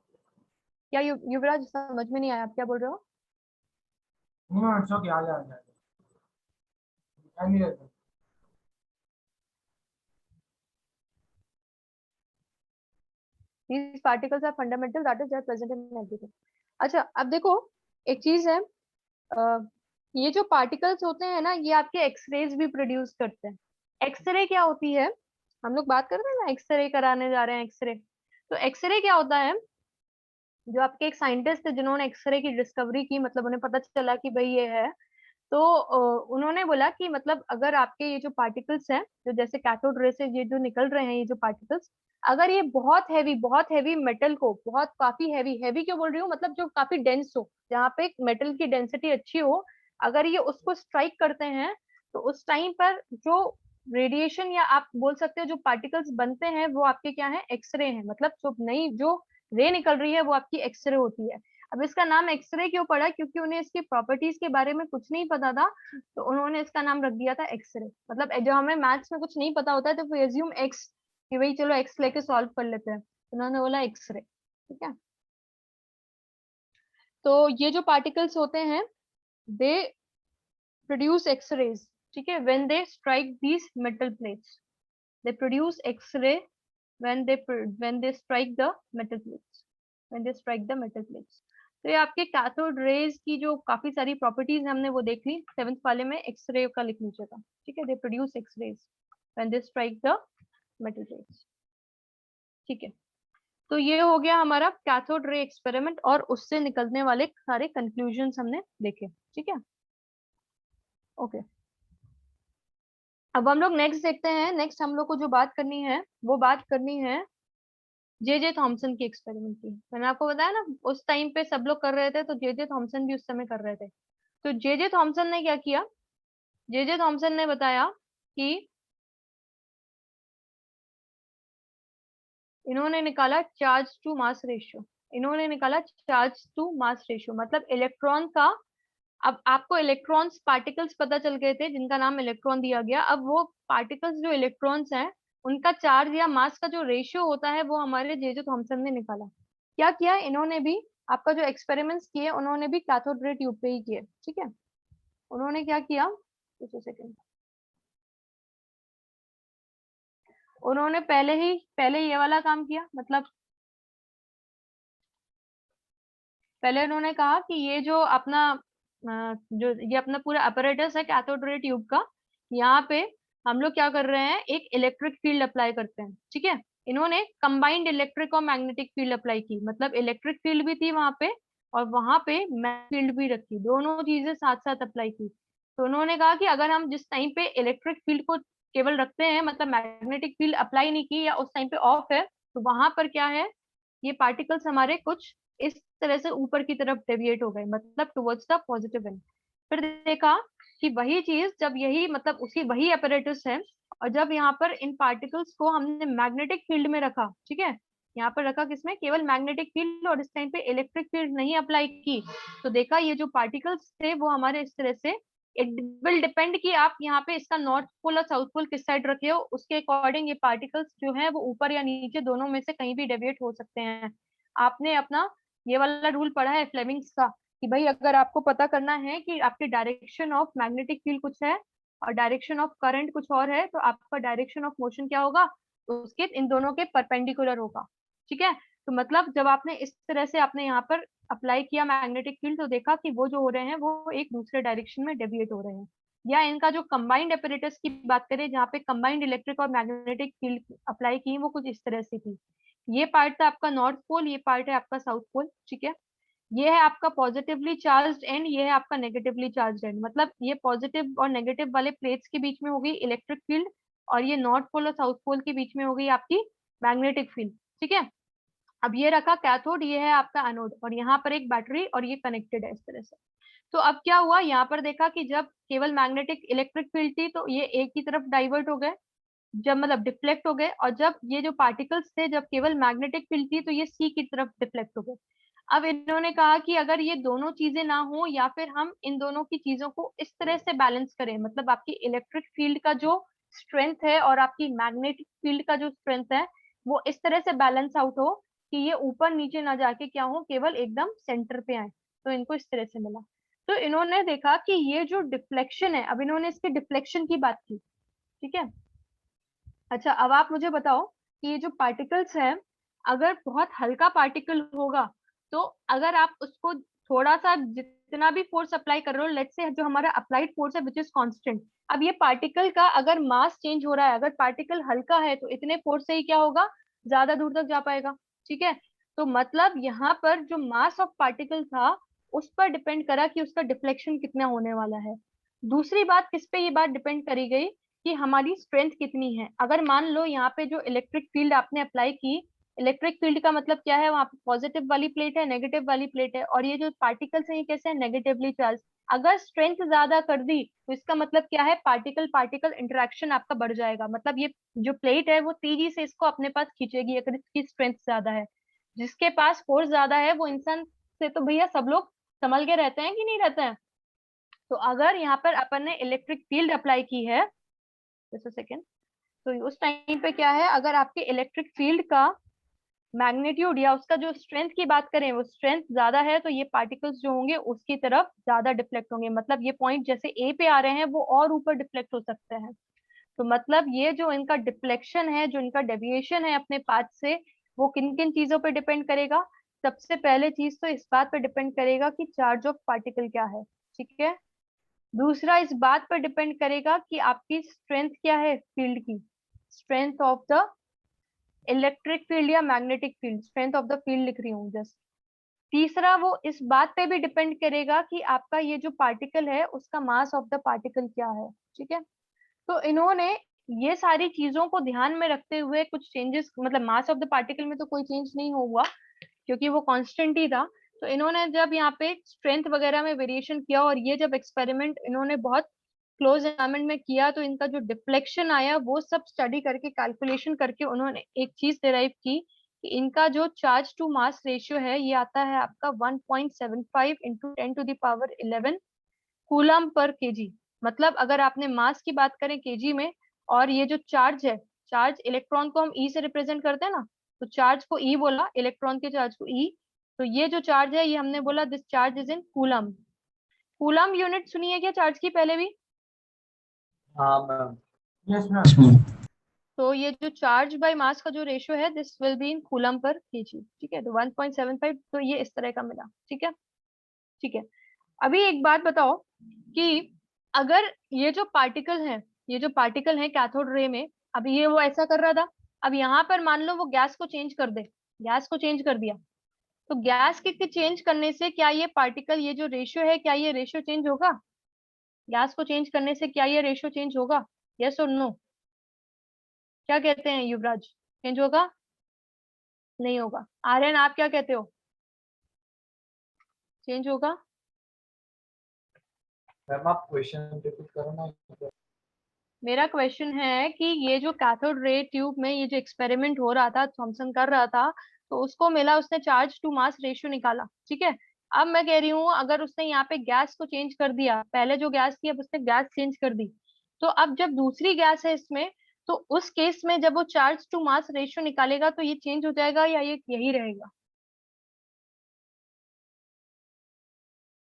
क्या युवराज समझ में नहीं आया, आप क्या बोल रहे हो? नहीं मैम, इट्स ओके, आ जाएगा, टाइम नहीं रहता। These particles are fundamental, that is they are present in everything। अच्छा, अब देखो एक चीज है, ये जो पार्टिकल्स होते हैं ना, ये आपके एक्सरेज भी प्रोड्यूस करते हैं। एक्सरे क्या होती है, हम लोग बात कर रहे हैं ना, एक्सरे कराने जा रहे हैं एक्सरे। तो एक्सरे क्या होता है, जो आपके एक साइंटिस्ट थे जिन्होंने एक्सरे की डिस्कवरी की, मतलब उन्हें पता चला कि भाई ये है, तो उन्होंने बोला कि मतलब अगर आपके ये जो पार्टिकल्स हैं, जो जैसे कैथोड रे से ये जो निकल रहे हैं ये जो पार्टिकल्स, अगर ये बहुत हैवी मेटल को, बहुत काफी हैवी, हैवी क्यों बोल रही हूँ, मतलब जो काफी डेंस हो, जहाँ पे मेटल की डेंसिटी अच्छी हो, अगर ये उसको स्ट्राइक करते हैं, तो उस टाइम पर जो रेडिएशन या आप बोल सकते हो जो पार्टिकल्स बनते हैं वो आपके क्या है, एक्सरे हैं। मतलब जो नई जो रे निकल रही है वो आपकी एक्सरे होती है। अब इसका नाम एक्सरे क्यों पड़ा, क्योंकि उन्हें इसकी प्रॉपर्टीज के बारे में कुछ नहीं पता था, तो उन्होंने इसका नाम रख दिया था एक्सरे। मतलब जो हमें मैथ्स में कुछ नहीं पता होता है तो वी एज्यूम एक्स, कि भाई चलो एक्स लेके सॉल्व कर लेते हैं, उन्होंने बोला एक्सरे। ठीक है, तो ये जो पार्टिकल्स होते हैं दे प्रोड्यूस एक्सरेज, ठीक है, when they strike these metal plates, they produce X-ray when they strike the metal plates, when they strike the metal plates। तो ये आपके कैथोड रेज की जो काफी सारी प्रॉपर्टीज हमने वो देख ली, 7th वाले में एक्सरे का लिख लीजिएगा। ठीक है, they produce X-rays when they strike the metal plates। ठीक है, तो ये हो गया हमारा कैथोड रे एक्सपेरिमेंट और उससे निकलने वाले सारे कंक्लूजन्स हमने देखे। ठीक है, ओके। अब हम लोग नेक्स्ट देखते हैं। नेक्स्ट हम लोग को जो बात करनी है वो बात करनी है जे थॉमसन की एक्सपेरिमेंट की। मैंने आपको बताया ना उस टाइम पे सब लोग कर रहे थे, तो जे थॉमसन भी उस समय कर रहे थे। तो जे थॉमसन ने क्या किया, जे थॉमसन ने बताया कि इन्होंने निकाला चार्ज टू मास रेशियो। इन्होंने निकाला चार्ज टू मास रेशियो, मतलब इलेक्ट्रॉन का, अब आपको इलेक्ट्रॉन्स पार्टिकल्स पता चल गए थे जिनका नाम इलेक्ट्रॉन दिया गया। अब वो पार्टिकल्स जो इलेक्ट्रॉन्स हैं उनका चार्ज या मास का जो रेशियो होता है वो हमारे जे थॉमसन ने निकाला। क्या किया इन्होंने भी, आपका जो एक्सपेरिमेंट्स किए उन्होंने भी कैथोड रे ट्यूब पे ही किए। ठीक है, उन्होंने क्या किया, कुछ सेकंड, उन्होंने पहले ये वाला काम किया, मतलब पहले उन्होंने कहा कि ये जो अपना जो ये अपना पूरा अपरेटस है कैथोड रे ट्यूब का, यहाँ पे हम लोग क्या कर रहे हैं, एक इलेक्ट्रिक फील्ड अप्लाई करते हैं। ठीक है, इन्होंने कंबाइंड इलेक्ट्रिक और मैग्नेटिक फील्ड अप्लाई की, मतलब इलेक्ट्रिक फील्ड भी थी वहां पे और वहां पे मैग्नेटिक फील्ड भी रखी, दोनों चीजें साथ साथ अप्लाई की। तो उन्होंने कहा कि अगर हम जिस टाइम पे इलेक्ट्रिक फील्ड को केवल रखते हैं, मतलब मैग्नेटिक फील्ड अप्लाई नहीं की या उस टाइम पे ऑफ है, तो वहां पर क्या है, ये पार्टिकल्स हमारे कुछ इस तरह से ऊपर की तरफ डेविएट हो गए, मतलब टुवर्ड्स द पॉजिटिव एंड। फिर देखा कि वही चीज जब यही मतलब उसी वही अपैरेटस है, और जब यहाँ पर इन पार्टिकल्स को हमने मैग्नेटिक फील्ड में रखा, ठीक है, यहाँ पर रखा किसमें, केवल मैग्नेटिक फील्ड, और इस टाइम पे इलेक्ट्रिक फील्ड नहीं अप्लाई की, तो देखा ये जो पार्टिकल्स थे वो हमारे इस तरह से, इट विल डिपेंड कि आप यहाँ पे इसका नॉर्थ पोल और साउथ पोल किस साइड रखे हो, उसके अकॉर्डिंग ये पार्टिकल्स जो है वो ऊपर या नीचे दोनों में से कहीं भी डेविएट हो सकते हैं। आपने अपना ये वाला रूल पढ़ा है फ्लेमिंग्स का, कि भाई अगर आपको पता करना है कि आपके डायरेक्शन ऑफ मैग्नेटिक फील्ड कुछ है और डायरेक्शन ऑफ करंट कुछ और है, तो आपका डायरेक्शन ऑफ मोशन क्या होगा, उसके इन दोनों के परपेंडिकुलर होगा। ठीक है, तो मतलब जब आपने इस तरह से आपने यहाँ पर अप्लाई किया मैग्नेटिक फील्ड, तो देखा कि वो जो हो रहे हैं वो एक दूसरे डायरेक्शन में डेविएट हो रहे हैं। या इनका जो कंबाइंड एपरेटस की बात करें, जहाँ पे कंबाइंड इलेक्ट्रिक और मैग्नेटिक फील्ड अप्लाई की, वो कुछ इस तरह से थी। ये पार्ट था आपका नॉर्थ पोल, ये पार्ट है आपका साउथ पोल। ठीक है, ये है आपका पॉजिटिवली चार्ज्ड एंड, ये है आपका नेगेटिवली चार्ज्ड एंड, मतलब ये पॉजिटिव और नेगेटिव वाले प्लेट्स के बीच में होगी इलेक्ट्रिक फील्ड, और ये नॉर्थ पोल और साउथ पोल के बीच में होगी आपकी मैग्नेटिक फील्ड। ठीक है, अब ये रखा कैथोड, ये है आपका एनोड, और यहाँ पर एक बैटरी और ये कनेक्टेड है इस तरह से। तो अब क्या हुआ, यहाँ पर देखा कि जब केवल मैग्नेटिक इलेक्ट्रिक फील्ड थी तो ये एक की तरफ डाइवर्ट हो गए, जब मतलब डिफ्लेक्ट हो गए, और जब ये जो पार्टिकल्स थे जब केवल मैग्नेटिक फील्ड थी तो ये सी की तरफ डिफ्लेक्ट हो गए। अब इन्होंने कहा कि अगर ये दोनों चीजें ना हो, या फिर हम इन दोनों की चीजों को इस तरह से बैलेंस करें, मतलब आपकी इलेक्ट्रिक फील्ड का जो स्ट्रेंथ है और आपकी मैग्नेटिक फील्ड का जो स्ट्रेंथ है वो इस तरह से बैलेंस आउट हो कि ये ऊपर नीचे ना जाके क्या हो, केवल एकदम सेंटर पे आए, तो इनको इस तरह से मिला। तो इन्होंने देखा कि ये जो डिफ्लेक्शन है, अब इन्होंने इसके डिफ्लेक्शन की बात की। ठीक है, अच्छा अब आप मुझे बताओ कि ये जो पार्टिकल्स हैं, अगर बहुत हल्का पार्टिकल होगा, तो अगर आप उसको थोड़ा सा जितना भी फोर्स अप्लाई कर रहे हो, लेट्स से जो हमारा अप्लाइड फोर्स है विच इज कांस्टेंट, अब ये पार्टिकल का अगर मास चेंज हो रहा है, अगर पार्टिकल हल्का है तो इतने फोर्स से ही क्या होगा, ज्यादा दूर तक जा पाएगा। ठीक है, तो मतलब यहाँ पर जो मास ऑफ पार्टिकल था उस पर डिपेंड करा कि उसका डिफ्लेक्शन कितना होने वाला है। दूसरी बात किस पे ये बात डिपेंड करी गई कि हमारी स्ट्रेंथ कितनी है। अगर मान लो यहाँ पे जो इलेक्ट्रिक फील्ड आपने अप्लाई की, इलेक्ट्रिक फील्ड का मतलब क्या है, वहां पे पॉजिटिव वाली प्लेट है, नेगेटिव वाली प्लेट है, और ये जो पार्टिकल्स हैं ये कैसे हैं, नेगेटिवली चार्ज। अगर स्ट्रेंथ ज्यादा कर दी तो इसका मतलब क्या है, पार्टिकल पार्टिकल इंटरेक्शन आपका बढ़ जाएगा, मतलब ये जो प्लेट है वो तेजी से इसको अपने पास खींचेगी अगर इसकी स्ट्रेंथ ज्यादा है। जिसके पास फोर्स ज्यादा है वो इंसान से तो भैया सब लोग संभल के रहते हैं कि नहीं रहते हैं। तो अगर यहाँ पर अपन ने इलेक्ट्रिक फील्ड अप्लाई की है, जस्ट अ सेकेंड, तो उस टाइम पे क्या है, अगर आपके इलेक्ट्रिक फील्ड का मैग्नीट्यूड या उसका जो स्ट्रेंथ की बात करें वो स्ट्रेंथ ज्यादा है, तो ये पार्टिकल्स जो होंगे उसकी तरफ ज्यादा डिफ्लेक्ट होंगे, मतलब ये पॉइंट जैसे ए पे आ रहे हैं वो और ऊपर डिफ्लेक्ट हो सकते हैं। तो मतलब ये जो इनका डिफ्लेक्शन है, जो इनका डेविएशन है अपने पाथ से, वो किन किन चीजों पे डिपेंड करेगा। सबसे पहले चीज तो इस बात पे डिपेंड करेगा कि चार्ज ऑफ पार्टिकल क्या है, ठीक है। दूसरा इस बात पर डिपेंड करेगा कि आपकी स्ट्रेंथ क्या है फील्ड की, strength of the electric field या magnetic field, strength of the field लिख रही हूँ जस्ट। तीसरा वो इस बात पे भी डिपेंड करेगा कि आपका ये जो पार्टिकल है उसका मास ऑफ द पार्टिकल क्या है, ठीक है। तो इन्होंने ये सारी चीजों को ध्यान में रखते हुए कुछ चेंजेस, मतलब मास ऑफ द पार्टिकल में तो कोई चेंज नहीं हुआ क्योंकि वो कांस्टेंट ही था। तो इन्होंने जब यहाँ पे स्ट्रेंथ वगैरह में वेरिएशन किया और ये जब एक्सपेरिमेंट इन्होंने बहुत क्लोज एनवायरमेंट में किया, तो इनका जो डिफ्लेक्शन आया वो सब स्टडी करके कैलकुलेशन करके उन्होंने एक चीज डिराइव की कि इनका जो चार्ज टू मास रेशियो है ये आता है आपका 1.75 इंटू 10⁻11 कूलम पर केजी। मतलब अगर आपने मास की बात करें केजी में, और ये जो चार्ज है, चार्ज इलेक्ट्रॉन को हम ई से रिप्रेजेंट करते हैं ना, तो चार्ज को ई बोला, इलेक्ट्रॉन के चार्ज को ई, तो ये जो चार्ज है ये हमने बोला this charge is in coulomb. Coulomb unit सुनी है क्या चार्ज की पहले भी? हाँ मैम। Yes ma'am. तो ये जो चार्ज बाय मास का जो रेशियो है this will be in coulomb per KG, ठीक है। तो 1.75, तो ये इस तरह का मिला, ठीक है। ठीक है, अभी एक बात बताओ कि अगर ये जो पार्टिकल है, ये जो पार्टिकल है कैथोड रे में, अभी ये वो ऐसा कर रहा था, अब यहाँ पर मान लो वो गैस को चेंज कर दे, गैस को चेंज कर दिया, तो गैस के चेंज करने से क्या ये पार्टिकल, ये जो रेशियो है, क्या ये रेशियो चेंज होगा? गैस को चेंज करने से क्या ये रेशियो चेंज होगा? यस और नो, क्या कहते हैं युवराज, चेंज होगा? नहीं होगा। आर्यन आप क्या कहते हो, चेंज होगा? मैम आप क्वेश्चन रिपीट करो ना। मेरा क्वेश्चन है कि ये जो कैथोड रे ट्यूब में ये जो एक्सपेरिमेंट हो रहा था, थॉमसन कर रहा था, तो उसको मिला, उसने चार्ज टू मास रेशियो निकाला, ठीक है। अब मैं कह रही हूँ अगर उसने यहाँ पे गैस को चेंज कर दिया, पहले जो गैस थी अब उसने गैस चेंज कर दी, तो अब जब दूसरी गैस है इसमें, तो उस केस में जब वो चार्ज टू मास रेशियो निकालेगा तो ये चेंज हो जाएगा या ये यही रहेगा?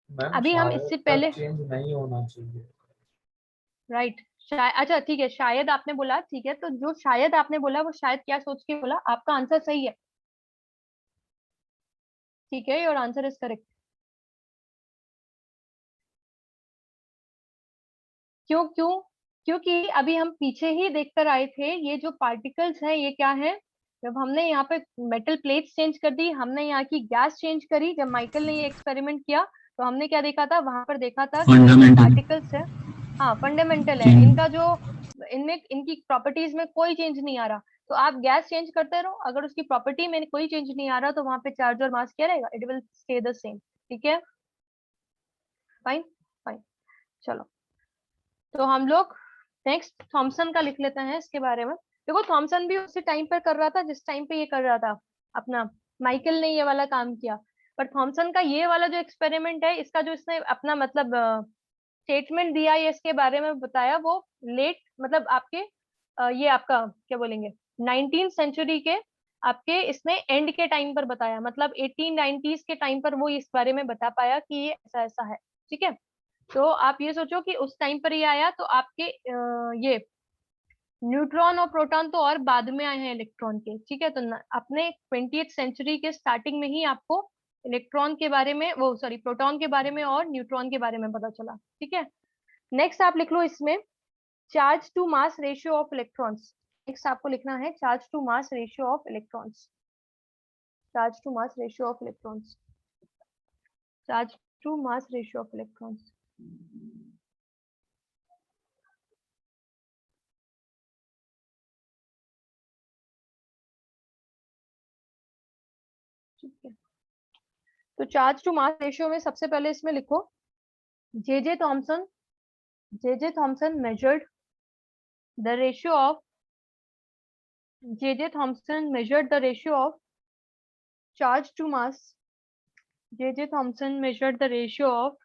मैम अभी हम शायद इससे तब पहले, चेंज नहीं होना चाहिए। राइट, शायद, अच्छा ठीक है, शायद आपने बोला, ठीक है, तो जो शायद आपने बोला वो शायद क्या सोच के बोला, आपका आंसर सही है, ठीक है, योर आंसर इज करेक्ट। क्यों क्यों? क्योंकि अभी हम पीछे ही देखकर आए थे, ये जो पार्टिकल्स हैं ये क्या है, जब हमने यहाँ पे मेटल प्लेट्स चेंज कर दी, हमने यहाँ की गैस चेंज करी, जब माइकल ने ये एक्सपेरिमेंट किया तो हमने क्या देखा था, वहां पर देखा था कि ये जो फंडामेंटल पार्टिकल्स है, हाँ फंडामेंटल है, चेंज। इनका जो, इनमें इनकी प्रॉपर्टीज में कोई चेंज नहीं आ रहा। तो आप गैस चेंज करते रहो, अगर उसकी प्रॉपर्टी में कोई चेंज नहीं आ रहा तो वहां पे चार्ज और मास क्या रहेगा, it will stay the same, ठीक है, फाइन फाइन। चलो, तो हम लोग नेक्स्ट थॉमसन का लिख लेते हैं इसके बारे में। देखो थॉमसन भी उसी टाइम पर कर रहा था जिस टाइम पे ये कर रहा था अपना, माइकल ने ये वाला काम किया, पर थॉमसन का ये वाला जो एक्सपेरिमेंट है, इसका जो इसने अपना मतलब स्टेटमेंट दिया या इसके बारे में बताया, वो लेट, मतलब आपके ये आपका क्या बोलेंगे, 19th सेंचुरी के आपके इसने एंड के टाइम पर बताया, मतलब 1890s के टाइम पर वो इस बारे में बता पाया कि ये ऐसा ऐसा है, ठीक है। तो आप ये सोचो कि उस टाइम पर ये आया, तो आपके ये न्यूट्रॉन और प्रोटॉन तो और बाद में आए हैं इलेक्ट्रॉन के, ठीक है। तो अपने 20th सेंचुरी के स्टार्टिंग में ही आपको इलेक्ट्रॉन के बारे में, वो सॉरी प्रोटॉन के बारे में और न्यूट्रॉन के बारे में पता चला। ठीक है, नेक्स्ट आप लिख लो इसमें charge to mass ratio of electrons. Next आपको लिखना है charge to mass ratio of electrons, charge to mass ratio of electrons, charge to mass ratio of electrons. ठीक है, तो चार्ज टू मास रेशियो में सबसे पहले इसमें लिखो J Thomson measured the ratio of J.J. Thomson measured the ratio of charge to mass. J.J. Thomson measured the ratio of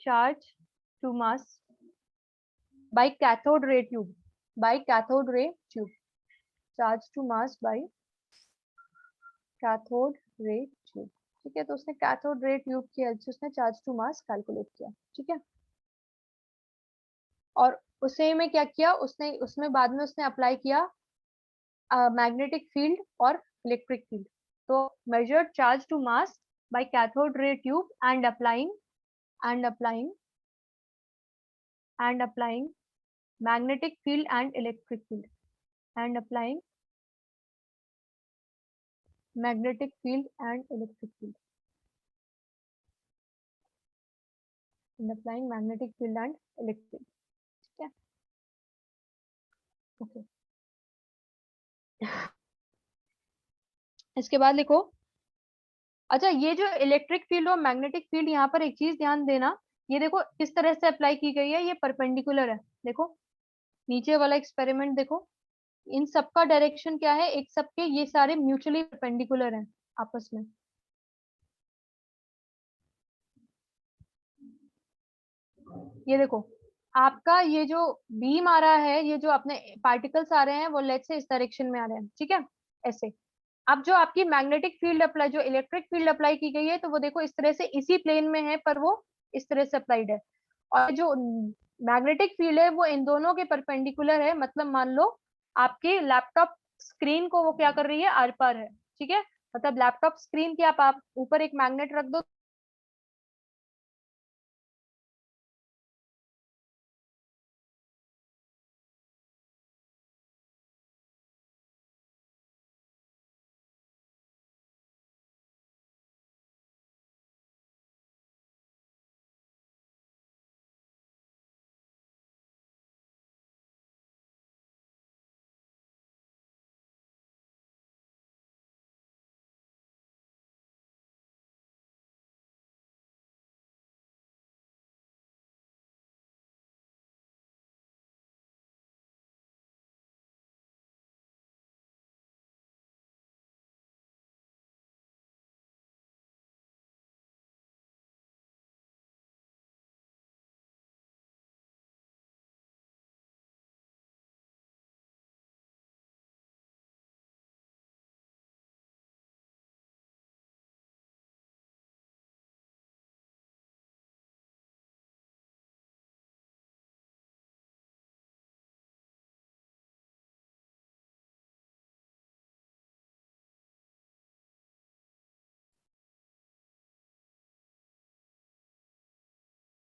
charge to mass by cathode ray tube. By cathode ray tube. Charge to mass by cathode ray tube. ठीक है, तो उसने cathode ray tube की help से उसने charge to mass calculate किया। ठीक है, और उसे में क्या किया उसने, उसमें बाद में उसने अप्लाई किया मैग्नेटिक फील्ड और इलेक्ट्रिक फील्ड। तो measured charge to mass by cathode ray tube and applying magnetic field and electric field and applying magnetic field and electric field and applying magnetic field and electric. ठीक है, okay. इसके बाद लिखो, अच्छा ये जो electric field और magnetic field, यहाँ पर एक चीज ध्यान देना, ये देखो किस तरह से अप्लाई की गई है, ये परपेंडिकुलर है। देखो नीचे वाला एक्सपेरिमेंट देखो, इन सबका डायरेक्शन क्या है, एक सबके ये सारे म्यूचुअली परपेंडिकुलर हैं आपस में। ये देखो आपका ये जो बीम आ रहा है, ये जो अपने पार्टिकल्स आ रहे हैं वो लेट्स से इस डायरेक्शन में आ रहे हैं। ठीक है, ऐसे। अब जो आपकी मैग्नेटिक फील्ड अप्लाई, जो इलेक्ट्रिक फील्ड अप्लाई की गई है, तो वो देखो इस तरह से इसी प्लेन में है, पर वो इस तरह से अप्लाइड है। और जो मैग्नेटिक फील्ड है वो इन दोनों के परपेंडिकुलर है। मतलब मान लो आपके लैपटॉप स्क्रीन को वो क्या कर रही है, आर पार है। ठीक है, मतलब लैपटॉप स्क्रीन की आप ऊपर एक मैग्नेट रख दो,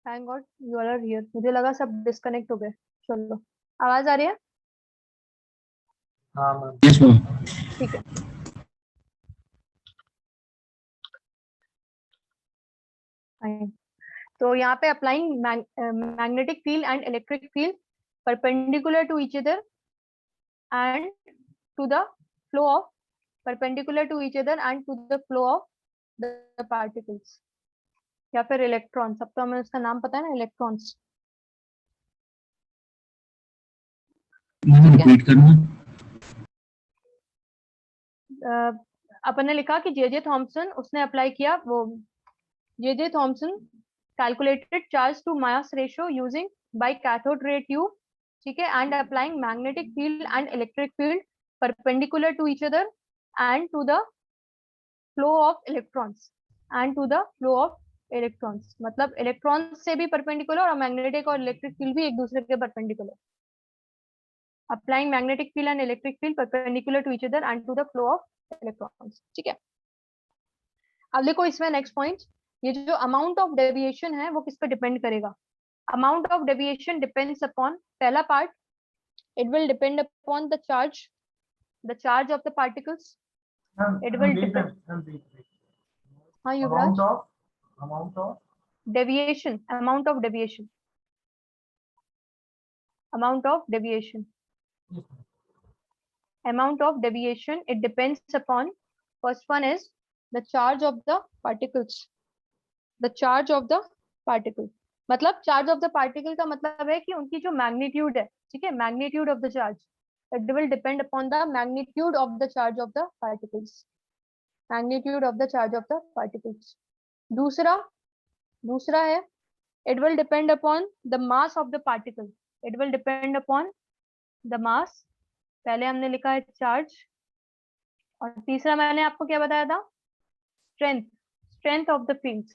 thank God you are here. मुझे लगा सब डिस्कनेक्ट हो गए। चलो, आवाज आ रही है? हाँ मैम। Yes, ma'am. ठीक है, fine. तो यहाँ पे applying magnetic field and electric field perpendicular to each other and to the flow of the particles, या फिर इलेक्ट्रॉन, सब तो हमें उसका नाम पता है ना, इलेक्ट्रॉन्स। रिपीट करना। अपन ने लिखा कि जे थॉमसन उसने अप्लाई किया, वो J Thomson calculated charge to mass ratio using by cathode ray tube. ठीक है, and applying magnetic field and electric field perpendicular to each other and to the flow of electrons मतलब electrons से भी perpendicular और magnetic और electric field भी एक दूसरे के perpendicular. Applying magnetic field and electric field perpendicular to each other and to the flow of electrons. ठीक है, अब देखो इसमें नेक्स्ट पॉइंट, ये जो अमाउंट ऑफ डेविएशन है वो किस पे डिपेंड करेगा? Amount of deviation depends upon, पहला part, it will depend upon the charge of the particles. It will depend, हाँ युवराज, amount of deviation, amount of deviation, amount of deviation, yes, amount of deviation, it depends upon, first one is the charge of the particles, the charge of the particle, मतलब charge of the particle का मतलब है कि उनकी जो magnitude है, ठीक है, magnitude of the charge, it will depend upon the magnitude of the charge of the particles, magnitude of the charge of the particles. दूसरा है it will depend upon the mass of the particle, it will depend upon the mass, पहले हमने लिखा है charge, और तीसरा मैंने आपको क्या बताया था? Strength of the field.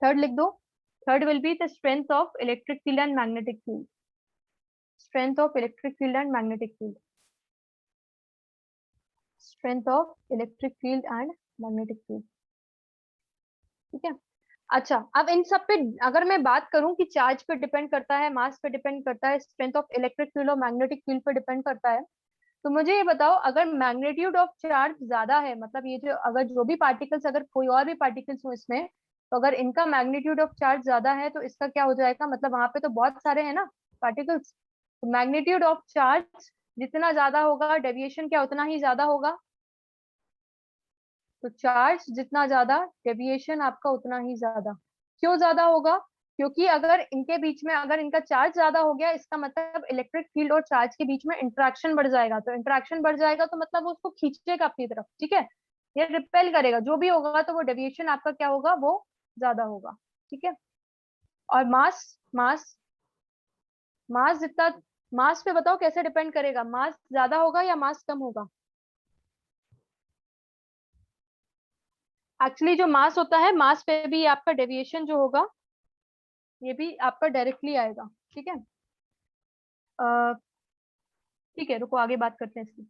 Third लिख दो, third will be the strength of electric field and magnetic field, strength of electric field and magnetic field, strength of electric field and magnetic field, ठीक है। अच्छा, अब इन सब पे अगर मैं बात करूं कि चार्ज पे डिपेंड करता है, मास पे डिपेंड करता है, स्ट्रेंथ ऑफ इलेक्ट्रिक फील्ड और मैग्नेटिक फील्ड पे डिपेंड करता है, तो मुझे ये बताओ अगर मैग्नीट्यूड ऑफ चार्ज ज्यादा है, मतलब ये जो अगर जो भी पार्टिकल्स, अगर कोई और भी पार्टिकल्स हो इसमें, तो अगर इनका मैग्नीट्यूड ऑफ चार्ज ज्यादा है तो इसका क्या हो जाएगा, मतलब वहां पे तो बहुत सारे हैं ना पार्टिकल्स, तो मैग्नीट्यूड ऑफ चार्ज जितना ज्यादा होगा डेविएशन क्या उतना ही ज्यादा होगा, तो चार्ज जितना ज्यादा डेविएशन आपका उतना ही ज्यादा। क्यों ज्यादा होगा? क्योंकि अगर इनके बीच में, अगर इनका चार्ज ज्यादा हो गया, इसका मतलब इलेक्ट्रिक फील्ड और चार्ज के बीच में इंटरेक्शन बढ़ जाएगा, तो इंटरेक्शन बढ़ जाएगा तो मतलब वो उसको खींचेगा अपनी तरफ, ठीक है, ये रिपेल करेगा, जो भी होगा, तो वो डेविएशन आपका क्या होगा, वो ज्यादा होगा, ठीक है। और मास जितना, मास पे बताओ कैसे डिपेंड करेगा, मास ज्यादा होगा या मास कम होगा? एक्चुअली जो मास होता है, मास पे भी आपका डेविएशन जो होगा ये भी आपका डायरेक्टली आएगा, ठीक है। ठीक है, रुको आगे बात करते हैं इसकी।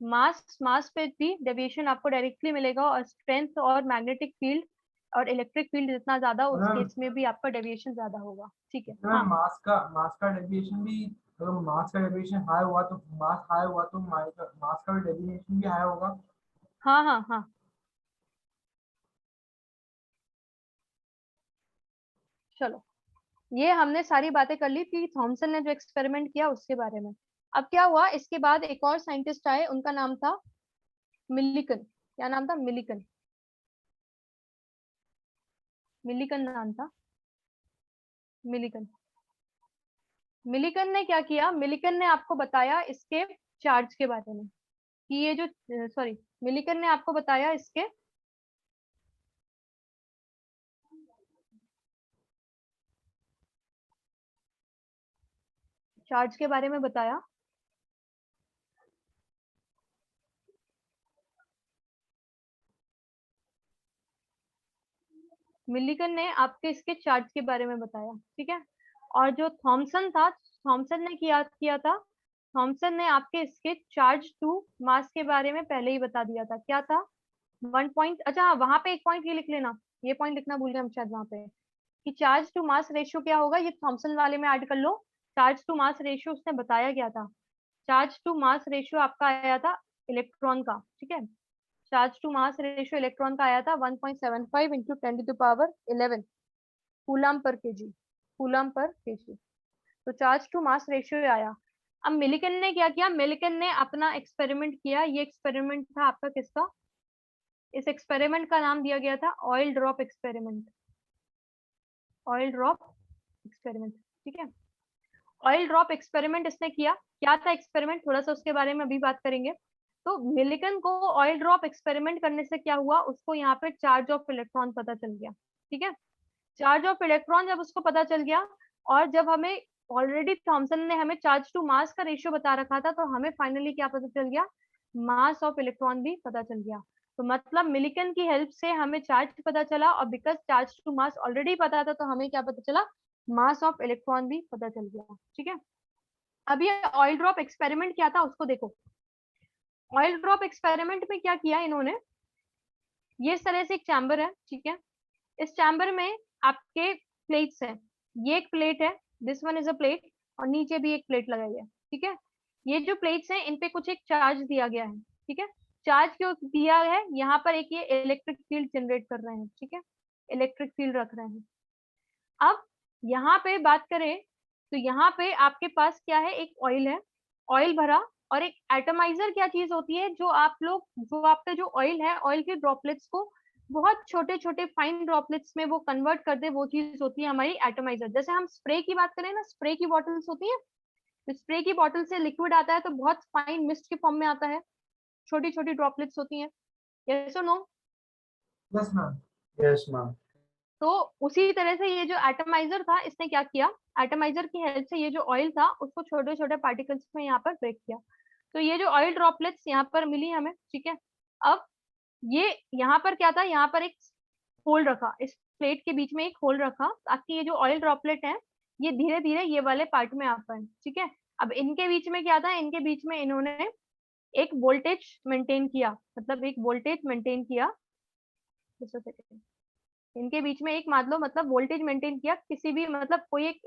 मास पे भी डेविएशन आपको डायरेक्टली मिलेगा, और स्ट्रेंथ और मैग्नेटिक फील्ड और इलेक्ट्रिक फील्ड जितना ज्यादा, उस केस में भी आपका डेविएशन ज्यादा होगा, ठीक है। हाँ, मास का डेविएशन भी, अगर मास का डेविएशन हाई हुआ तो मास हाई हुआ तो मास का डेविएशन भी हाई होगा। हाँ हाँ हाँ, चलो ये हमने सारी बातें कर ली थी थॉमसन ने जो एक्सपेरिमेंट किया उसके बारे में। अब क्या हुआ, इसके बाद एक और साइंटिस्ट आए, उनका नाम था मिलिकन। क्या नाम था? मिलिकन, मिलिकन नाम था, मिलिकन। मिलिकन ने क्या किया, मिलिकन ने आपको बताया इसके चार्ज के बारे में, कि ये जो, सॉरी, मिलिकन ने आपको बताया इसके चार्ज के बारे में बताया। मिलिकन ने आपके इसके चार्ज के बारे में बताया, ठीक है। और जो थॉमसन था, थॉमसन ने किया था, थॉमसन ने आपके इसके चार्ज टू मास के बारे में पहले ही बता दिया था। क्या था? 1 पॉइंट, अच्छा हाँ, वहां पे एक पॉइंट ये लिख लेना, ये पॉइंट लिखना भूल गए हम शायद वहां पे, कि चार्ज टू मास रेशियो क्या होगा, ये थॉमसन वाले में ऐड कर लो। चार्ज टू मास रेशियो उसने बताया क्या था, चार्ज टू मास रेशियो आपका आया था इलेक्ट्रॉन का, ठीक है। Charge to mass ratio electron का आया था 1.75 into 10⁻11 coulomb per kg, coulomb per kg. तो चार्ज टू मास रेशियो आया। अब मिलिकन ने क्या किया, मिलिकन ने अपना एक्सपेरिमेंट किया। ये एक्सपेरिमेंट था आपका किसका? इस एक्सपेरिमेंट का नाम दिया गया था oil drop experiment, oil drop experiment, ठीक है। ऑयल ड्रॉप एक्सपेरिमेंट इसने किया। क्या था एक्सपेरिमेंट, थोड़ा सा उसके बारे में अभी बात करेंगे। तो मिलिकन को ऑयल ड्रॉप एक्सपेरिमेंट करने से क्या हुआ, उसको यहाँ पे चार्ज ऑफ इलेक्ट्रॉन पता चल गया, ठीक है। चार्ज ऑफ इलेक्ट्रॉन जब उसको पता चल गया, और जब हमें ऑलरेडी थॉमसन ने हमें चार्ज टू मास का रेशियो बता रखा था, तो हमें फाइनली क्या पता चल गया, मास ऑफ इलेक्ट्रॉन भी पता चल गया। तो मतलब मिलिकन की हेल्प से हमें चार्ज पता चला, और because charge to mass already पता था, तो हमें क्या पता चला, मास ऑफ इलेक्ट्रॉन भी पता चल गया, ठीक है। अब ये ऑयल ड्रॉप एक्सपेरिमेंट क्या था उसको देखो। ऑयल ड्रॉप एक्सपेरिमेंट में क्या किया इन्होंने, ये इस तरह से एक चैम्बर है, ठीक है। इस चैम्बर में आपके प्लेट्स हैं, ये एक प्लेट है, this one is a plate, और नीचे भी एक प्लेट लगाई है, ठीक है। ये जो प्लेट्स हैं इन पे कुछ एक चार्ज दिया गया है, ठीक है। चार्ज क्यों दिया है, यहाँ पर एक ये इलेक्ट्रिक फील्ड जनरेट कर रहे हैं, ठीक है, इलेक्ट्रिक फील्ड रख रहे हैं। अब यहाँ पे बात करें तो यहाँ पे आपके पास क्या है, एक ऑयल है, ऑयल भरा, और एक एटमाइजर क्या चीज होती है, जो आपका जो ऑयल है, ऑयल के ड्रॉपलेट्स को बहुत छोटे छोटे फाइन ड्रॉपलेट्स में वो कन्वर्ट कर दे, वो चीज होती है हमारी एटमाइजर। जैसे हम स्प्रे की बात करें ना, स्प्रे की बॉटल्स होती है, तो स्प्रे की बॉटल से लिक्विड आता है तो बहुत फाइन मिस्ट के फॉर्म में आता है, छोटी छोटी ड्रॉपलेट्स होती हैं, यस और no? Yes ma'am. Yes ma'am. तो उसी तरह से ये जो एटमाइजर था, इसने क्या किया, एटमाइजर की हेल्प से ये जो ऑयल था उसको छोटे छोटे पार्टिकल्स में यहाँ पर ब्रेक किया। तो ये जो ऑयल ड्रॉपलेट्स यहाँ पर मिली हमें, ठीक है। अब ये यहाँ पर क्या था, यहाँ पर एक होल रखा, इस प्लेट के बीच में एक होल रखा, ताकि ये जो ऑयल ड्रॉपलेट है ये धीरे धीरे ये वाले पार्ट में आ पाए, ठीक है। अब इनके बीच में क्या था, इनके बीच में इन्होंने एक वोल्टेज मेंटेन किया, मतलब एक वोल्टेज मेंटेन किया, इनके बीच में एक मान लो मतलब वोल्टेज मेंटेन किया, किसी भी मतलब कोई एक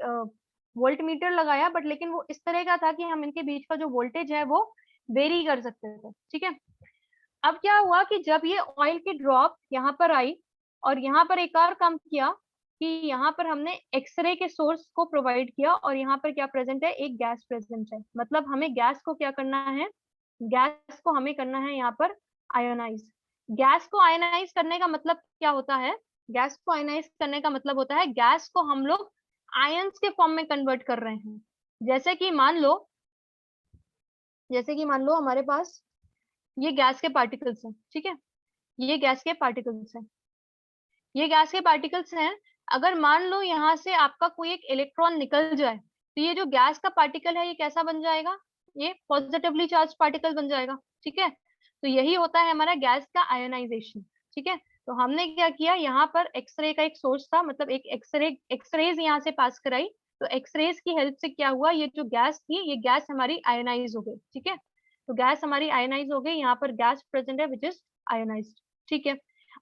वोल्ट मीटर लगाया, बट लेकिन वो इस तरह का था कि हम इनके बीच का जो वोल्टेज है वो वेरी कर सकते थे, ठीक है। अब क्या हुआ कि जब ये ऑयल की ड्रॉप यहाँ पर आई, और यहाँ पर एक और काम किया कि यहाँ पर हमने एक्सरे के सोर्स को प्रोवाइड किया, और यहाँ पर क्या प्रेजेंट है, एक गैस प्रेजेंट है, मतलब हमें गैस को क्या करना है, गैस को हमें करना है यहाँ पर आयोनाइज। गैस को आयोनाइज करने का मतलब क्या होता है, गैस को आयोनाइज करने का मतलब होता है गैस को हम लोग आयंस के फॉर्म में कन्वर्ट कर रहे हैं। जैसे कि मान लो हमारे पास ये गैस के पार्टिकल्स हैं, ठीक है, ये गैस के पार्टिकल्स हैं, ये गैस के पार्टिकल्स हैं। अगर मान लो यहाँ से आपका कोई एक इलेक्ट्रॉन निकल जाए, तो ये जो गैस का पार्टिकल है ये कैसा बन जाएगा, ये पॉजिटिवली चार्ज पार्टिकल बन जाएगा, ठीक है। तो यही होता है हमारा गैस का आयोनाइजेशन, ठीक है। तो हमने क्या किया, यहाँ पर एक्सरे का एक सोर्स था, मतलब एक एक्सरेज यहाँ से पास कराई, तो एक्सरेज की हेल्प से क्या हुआ, ये जो गैस थी ये गैस हमारी आयोनाइज हो गई, ठीक है। तो गैस हमारी आयोनाइज हो गई, यहाँ पर गैस प्रेजेंट है विच इज आयोनाइज्ड, ठीक है।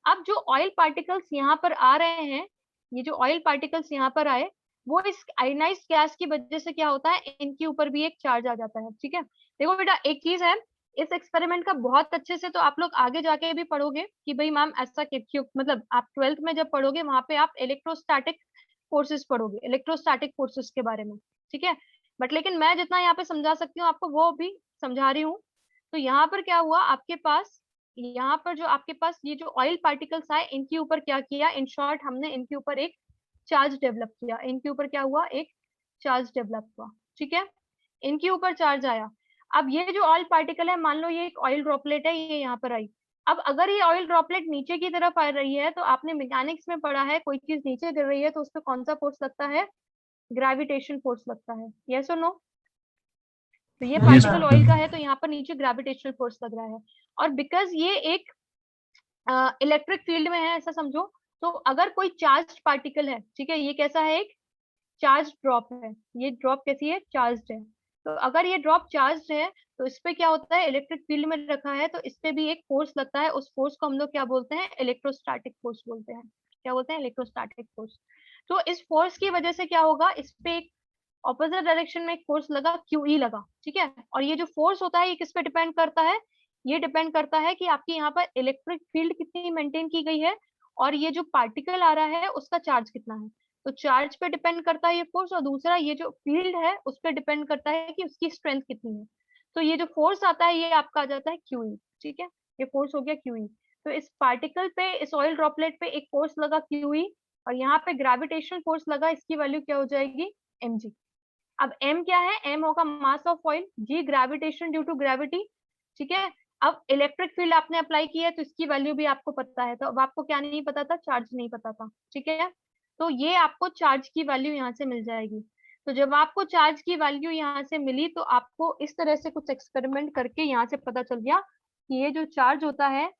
अब जो ऑयल पार्टिकल्स यहाँ पर आ रहे हैं, ये जो ऑयल पार्टिकल्स यहाँ पर आए, वो इस आयोनाइज्ड गैस की वजह से क्या होता है, इनके ऊपर भी एक चार्ज आ जाता है, ठीक है। देखो बेटा एक चीज है, इस एक्सपेरिमेंट का बहुत अच्छे से तो आप लोग आगे जाके भी पढ़ोगे कि भाई मैम ऐसा क्यों, मतलब आप 12th में जब पढ़ोगे वहां पे आप इलेक्ट्रोस्टैटिक फोर्सेस पढ़ोगे, इलेक्ट्रोस्टैटिक फोर्सेस के बारे में, ठीक है। बट लेकिन मैं जितना यहाँ पे समझा सकती हूँ आपको वो भी समझा रही हूँ। तो यहाँ पर क्या हुआ, आपके पास यहाँ पर जो आपके पास ये जो ऑयल पार्टिकल्स आए, इनके ऊपर क्या किया, इन शॉर्ट हमने इनके ऊपर एक चार्ज डेवलप किया, इनके ऊपर क्या हुआ, एक चार्ज डेवलप हुआ, ठीक है, इनके ऊपर चार्ज आया। अब ये जो ऑयल पार्टिकल है, मान लो ये एक ऑयल ड्रॉपलेट है, ये यहाँ पर आई। अब अगर ये ऑयल ड्रॉपलेट नीचे की तरफ आ रही है, तो आपने मैकेनिक्स में पढ़ा है, कोई चीज नीचे गिर रही है तो उस पर कौन सा फोर्स लगता है, ग्रेविटेशन फोर्स लगता है, यस और नो? तो ये पार्टिकल ऑयल का है तो यहाँ पर नीचे ग्रेविटेशनल फोर्स लग रहा है, और बिकॉज ये एक इलेक्ट्रिक फील्ड में है ऐसा समझो, तो अगर कोई चार्ज पार्टिकल है, ठीक है, ये कैसा है, एक चार्ज ड्रॉप है, ये ड्रॉप कैसी है, चार्ज है। तो अगर ये ड्रॉप चार्ज है तो इस पे क्या होता है, इलेक्ट्रिक फील्ड में रखा है तो इस पे भी एक फोर्स लगता है, उस फोर्स को हम लोग क्या बोलते हैं, इलेक्ट्रोस्टैटिक फोर्स बोलते हैं। क्या बोलते हैं, इलेक्ट्रोस्टैटिक फोर्स। तो इस फोर्स की वजह से क्या होगा, इस पे एक ऑपोजिट डायरेक्शन में एक फोर्स लगा, QE लगा, ठीक है। और ये जो फोर्स होता है ये किस पे डिपेंड करता है, ये डिपेंड करता है कि आपकी यहाँ पर इलेक्ट्रिक फील्ड कितनी मेंटेन की गई है, और ये जो पार्टिकल आ रहा है उसका चार्ज कितना है। तो चार्ज पे डिपेंड करता है ये फोर्स, और दूसरा ये जो फील्ड है उस पर डिपेंड करता है कि उसकी स्ट्रेंथ कितनी है। तो ये जो फोर्स आता है ये आपका आ जाता है QE, ठीक है, ये फोर्स हो गया QE। तो इस पार्टिकल पे, इस ऑयल ड्रॉपलेट पे एक फोर्स लगा QE, और यहाँ पे ग्रेविटेशनल फोर्स लगा, इसकी वैल्यू क्या हो जाएगी, mg। अब m क्या है, m होगा mass of oil, g gravitation due to gravity, ठीक है। अब इलेक्ट्रिक फील्ड आपने अप्लाई किया है तो इसकी वैल्यू भी आपको पता है, तो अब आपको क्या नहीं पता था, चार्ज नहीं पता था, ठीक है। तो ये आपको चार्ज की वैल्यू यहाँ से मिल जाएगी। तो जब आपको चार्ज की वैल्यू यहाँ से मिली तो आपको इस तरह से कुछ एक्सपेरिमेंट करके यहाँ से पता चल गया कि ये जो चार्ज होता है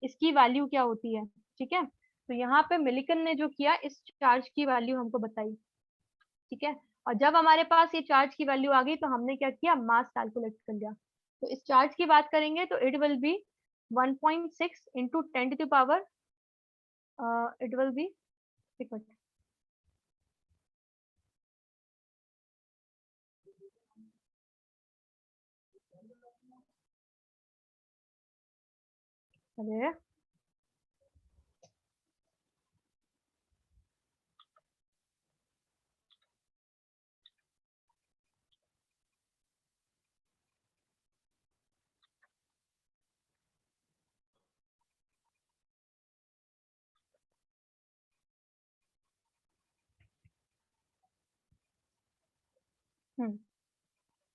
इसकी वैल्यू क्या होती है, ठीक है। तो यहाँ पे मिलिकन ने जो किया, इस चार्ज की वैल्यू हमको बताई, ठीक है। और जब हमारे पास ये चार्ज की वैल्यू आ गई तो हमने क्या किया, मास कैलकुलेट कर लिया। तो इस चार्ज की बात करेंगे तो it will be 1.6 into 10 to the power, it will be, अरे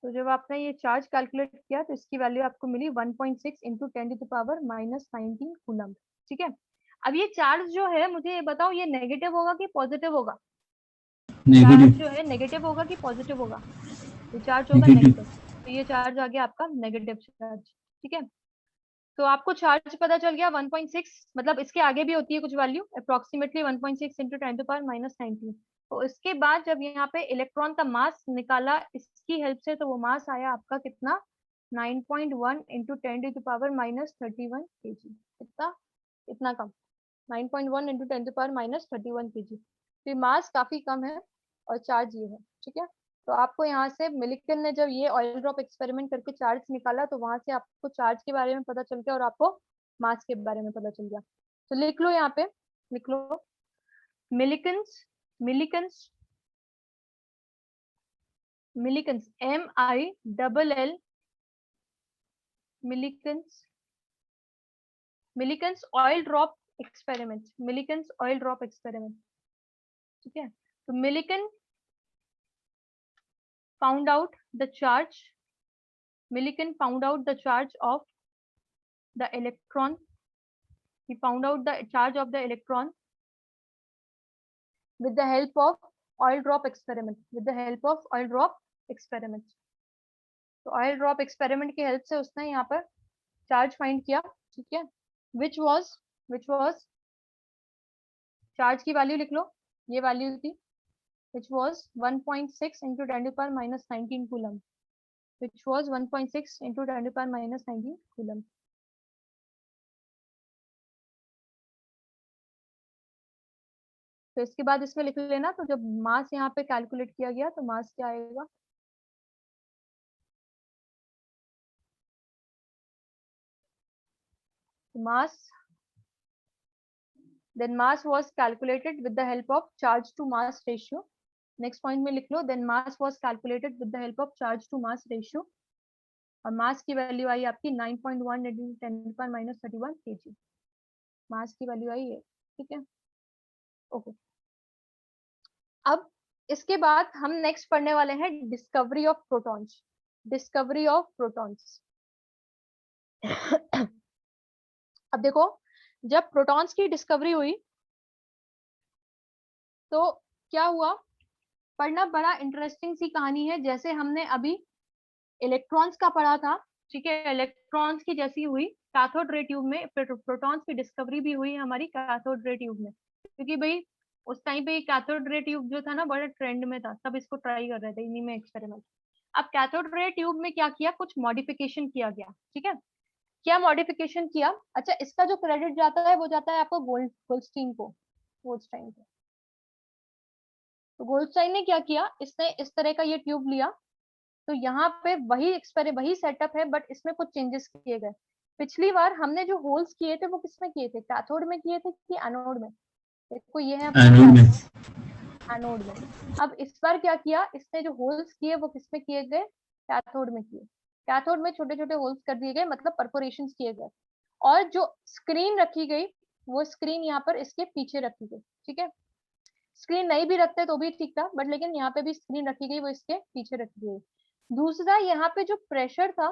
तो जब आपने ये चार्ज कैलकुलेट किया तो इसकी वैल्यू आपको मिली 1.6 into 10 to the power -19 coulomb. ठीक है, अब ये चार्ज जो है, मुझे ये बताओ, ये नेगेटिव होगा कि पॉजिटिव होगा? चार्ज जो है नेगेटिव होगा कि पॉजिटिव होगा? ये चार्ज होगा नेगेटिव, तो ये चार्ज आ गया आपका नेगेटिव चार्ज। ठीक है, तो आपको चार्ज पता चल गया 1.6, मतलब इसके आगे भी होती है कुछ value, approximately 1.6 into 10 to power -19। तो इसके बाद जब यहाँ पे इलेक्ट्रॉन का मास निकाला इसकी हेल्प से, तो वो मास आया आपका कितना, 9.1 इंटू 10 टू पावर -31 kg। कितना, इतना कम, 9.1 इंटू 10 टू पावर -31 kg। तो मास काफी कम है और चार्ज ये है। ठीक है, तो आपको यहाँ से मिलिकन ने जब ये ऑयल ड्रॉप एक्सपेरिमेंट करके चार्ज निकाला, तो वहां से आपको चार्ज के बारे में पता चल गया और आपको मास के बारे में पता चल गया। तो लिख लो, यहाँ पे लिख लो, Millikan's Millikan's Millikan's MILL Millikan's Millikan's oil drop experiment, Millikan's oil drop experiment. ठीक है, तो Millikan found out the charge, Millikan found out the charge of the electron, he found out the charge of the electron with the help of oil drop experiment, with the help of oil drop experiment। तो oil drop experiment की help से उसने यहाँ पर charge find किया। ठीक है, which was charge की वैल्यू लिख लो, ये वैल्यू थी, which was 1.6 into 10 to power -19 coulomb, which was 1.6 into 10 to power -19 coulomb। तो इसके बाद इसमें लिख लेना, तो जब मास यहाँ पे कैलकुलेट किया गया तो मास क्या आएगा, mass, then mass was calculated with the help of charge to mass ratio। Next point में लिख लो, then mass was calculated with the help of charge to mass ratio, और मास की वैल्यू आई आपकी 9.1 into 10 to power -31 kg, मास की value आई है। ठीक है, okay. अब इसके बाद हम नेक्स्ट पढ़ने वाले हैं discovery of protons, discovery of protons. अब देखो, जब प्रोटॉन्स की डिस्कवरी हुई तो क्या हुआ, पढ़ना बड़ा इंटरेस्टिंग सी कहानी है। जैसे हमने अभी इलेक्ट्रॉन्स का पढ़ा था, ठीक है, इलेक्ट्रॉन्स की जैसी हुई कैथोड रे ट्यूब में, प्रोटॉन्स की डिस्कवरी भी हुई हमारी कैथोड रे ट्यूब में, क्योंकि भाई उस टाइम पे कैथोड रे ट्यूब जो था ना बड़ा ट्रेंड में था, सब इसको ट्राई कर रहे थे, इन्हीं में एक्सपेरिमेंट। अब कैथोड रे ट्यूब में क्या किया, कुछ मॉडिफिकेशन किया गया। ठीक है, क्या मॉडिफिकेशन किया, अच्छा इसका जो क्रेडिट जाता है वो जाता है आपको गोल्डस्टीन को, गोल्डस्टाइन को। तो गोल्डस्टाइन ने क्या किया, इसने इस तरह का ये ट्यूब लिया, तो यहाँ पे वही सेटअप है, बट इसमें कुछ चेंजेस किए गए। पिछली बार हमने जो होल्स किए थे वो किसमें किए थे, कैथोड में किए थे कि एनोड में? देखो ये है एनोड में। अब इस बार क्या किया, इसने जो होल्स किए वो किसमें किए गए, कैथोड में किए। कैथोड में छोटे छोटे होल्स कर दिए गए, मतलब परफोरेशन किए गए, और जो स्क्रीन रखी गई वो स्क्रीन यहाँ पर इसके पीछे रखी गई। ठीक है, स्क्रीन नहीं भी रखते तो भी ठीक था, बट लेकिन यहाँ पे भी स्क्रीन रखी गई, वो इसके पीछे रखी गई। दूसरा, यहाँ पे जो प्रेशर था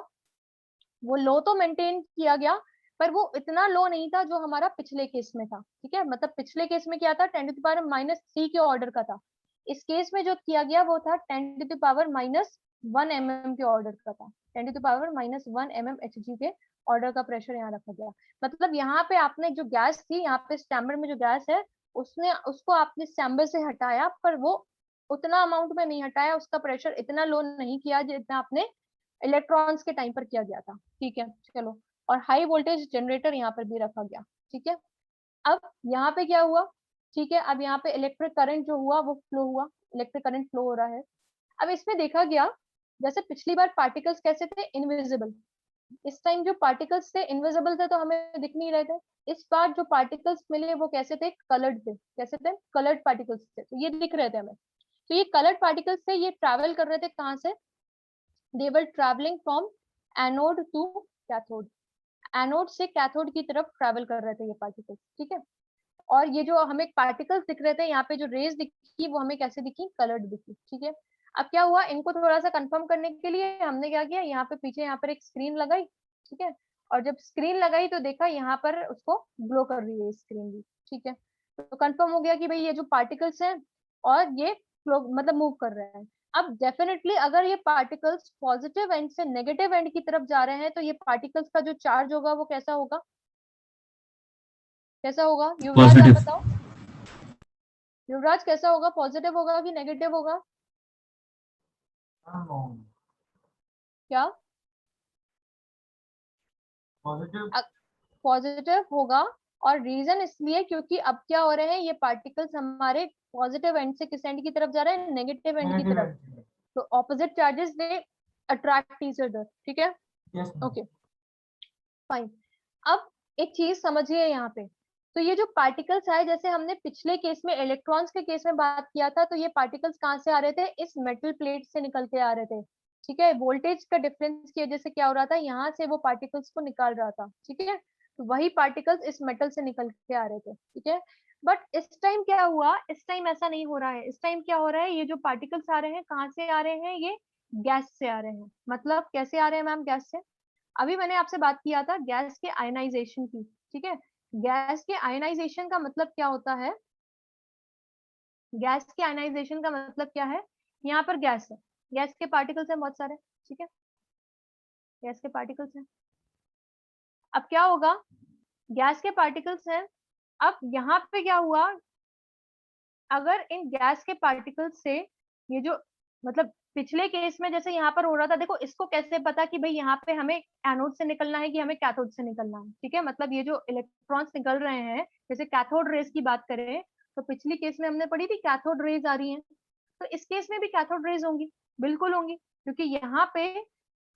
वो लो तो मेंटेन किया गया, पर वो इतना लो नहीं था जो हमारा पिछले केस में था। ठीक है, मतलब पिछले केस में क्या था, 10 टू पावर -3 के ऑर्डर का था। इस केस में जो किया गया वो था 10 टू पावर -1 mm के ऑर्डर का था, 10 टू पावर -1 mm Hg के ऑर्डर का प्रेशर यहाँ रखा गया। मतलब यहाँ पे आपने जो गैस थी, यहाँ पे चैम्बर में जो गैस है उसको आपने चैम्बर से हटाया, पर वो उतना अमाउंट में नहीं हटाया, उसका प्रेशर इतना लो नहीं किया जितना आपने इलेक्ट्रॉन्स के टाइम पर किया गया था। ठीक है, चलो और हाई वोल्टेज जनरेटर यहाँ पर भी रखा गया। ठीक है, अब यहाँ पे क्या हुआ, ठीक है, अब यहाँ पे इलेक्ट्रिक करंट जो हुआ वो फ्लो हुआ, इलेक्ट्रिक करंट फ्लो हो रहा है। अब इसमें देखा गया जैसे पिछली बार पार्टिकल्स कैसे थे, इनविजिबल, इस टाइम जो पार्टिकल्स थे इनविजिबल थे तो हमें दिख नहीं रहे थे। इस बार जो पार्टिकल्स मिले वो कैसे थे, कलर्ड थे, कैसे थे, कलर्ड पार्टिकल्स थे, तो ये दिख रहे थे हमें। तो ये कलर्ड पार्टिकल्स थे, ये ट्रैवल कर रहे थे कहाँ से, they were travelling from anode to cathode, anode से कैथोड की तरफ ट्रैवल कर रहे थे ये पार्टिकल्स। ठीक है, और ये जो हमें पार्टिकल्स दिख रहे थे यहाँ पे जो रेज दिखी वो हमें कैसे दिखी, कलर्ड दिखी। ठीक है, अब क्या हुआ, इनको थोड़ा सा कंफर्म करने के लिए हमने क्या किया, यहाँ पे पीछे यहाँ पर एक स्क्रीन लगाई। ठीक है, और जब स्क्रीन लगाई तो देखा यहाँ पर उसको ग्लो कर रही है स्क्रीन भी। ठीक है, तो कंफर्म हो गया कि भाई ये जो पार्टिकल्स हैं और ये फ्लो मतलब मूव कर रहे हैं। अब डेफिनेटली अगर ये पार्टिकल्स पॉजिटिव एंड से नेगेटिव एंड की तरफ जा रहे हैं तो ये पार्टिकल्स का जो चार्ज होगा वो कैसा होगा, कैसा होगा, युवराज आप पॉजिटिव। बताओ, युवराज कैसा होगा, पॉजिटिव होगा कि नेगेटिव होगा, क्या पॉजिटिव। पॉजिटिव होगा। और रीजन इसलिए क्योंकि अब क्या हो रहे हैं, ये पार्टिकल्स हमारे पॉजिटिव एंड से किस एंड की तरफ जा रहे हैं, नेगेटिव एंड की नेगेटिव तरफ। तो opposite charges they attract each other. ठीक है, यस ओके फाइन। अब एक चीज समझिए यहाँ पे, तो ये जो पार्टिकल्स आए, जैसे हमने पिछले केस में इलेक्ट्रॉन्स के केस में बात किया था, तो ये पार्टिकल्स कहाँ से आ रहे थे, इस मेटल प्लेट से निकल के आ रहे थे। ठीक है, वोल्टेज का डिफरेंस की वजह से क्या हो रहा था, यहाँ से वो पार्टिकल्स को निकाल रहा था। ठीक है, तो वही पार्टिकल्स इस मेटल से निकल के आ रहे थे। ठीक है, बट इस टाइम क्या हुआ, इस टाइम ऐसा नहीं हो रहा है। इस टाइम क्या हो रहा है, ये जो पार्टिकल्स आ रहे हैं कहाँ से आ रहे हैं, ये गैस से आ रहे हैं। मतलब कैसे आ रहे हैं मैम, गैस से, अभी मैंने आपसे बात किया था गैस के आयनाइजेशन की। ठीक है, गैस के आयनाइजेशन का मतलब क्या होता है, गैस के आयनाइजेशन का मतलब क्या है, यहाँ पर गैस है, गैस के पार्टिकल्स हैं बहुत सारे। ठीक है, गैस के पार्टिकल्स हैं, अब क्या होगा, गैस के पार्टिकल्स हैं, अब यहाँ पे क्या हुआ, अगर इन गैस के पार्टिकल्स से ये जो मतलब पिछले केस में जैसे यहाँ पर हो रहा था, देखो इसको कैसे पता कि भाई यहाँ पे हमें एनोड से निकलना है कि हमें कैथोड से निकलना है। ठीक है, मतलब ये जो इलेक्ट्रॉन्स निकल रहे हैं, जैसे कैथोड रेज की बात करें तो पिछली केस में हमने पढ़ी थी कैथोड रेज आ रही है, तो इस केस में भी कैथोड रेज होंगी, बिल्कुल होंगी, क्योंकि यहाँ पे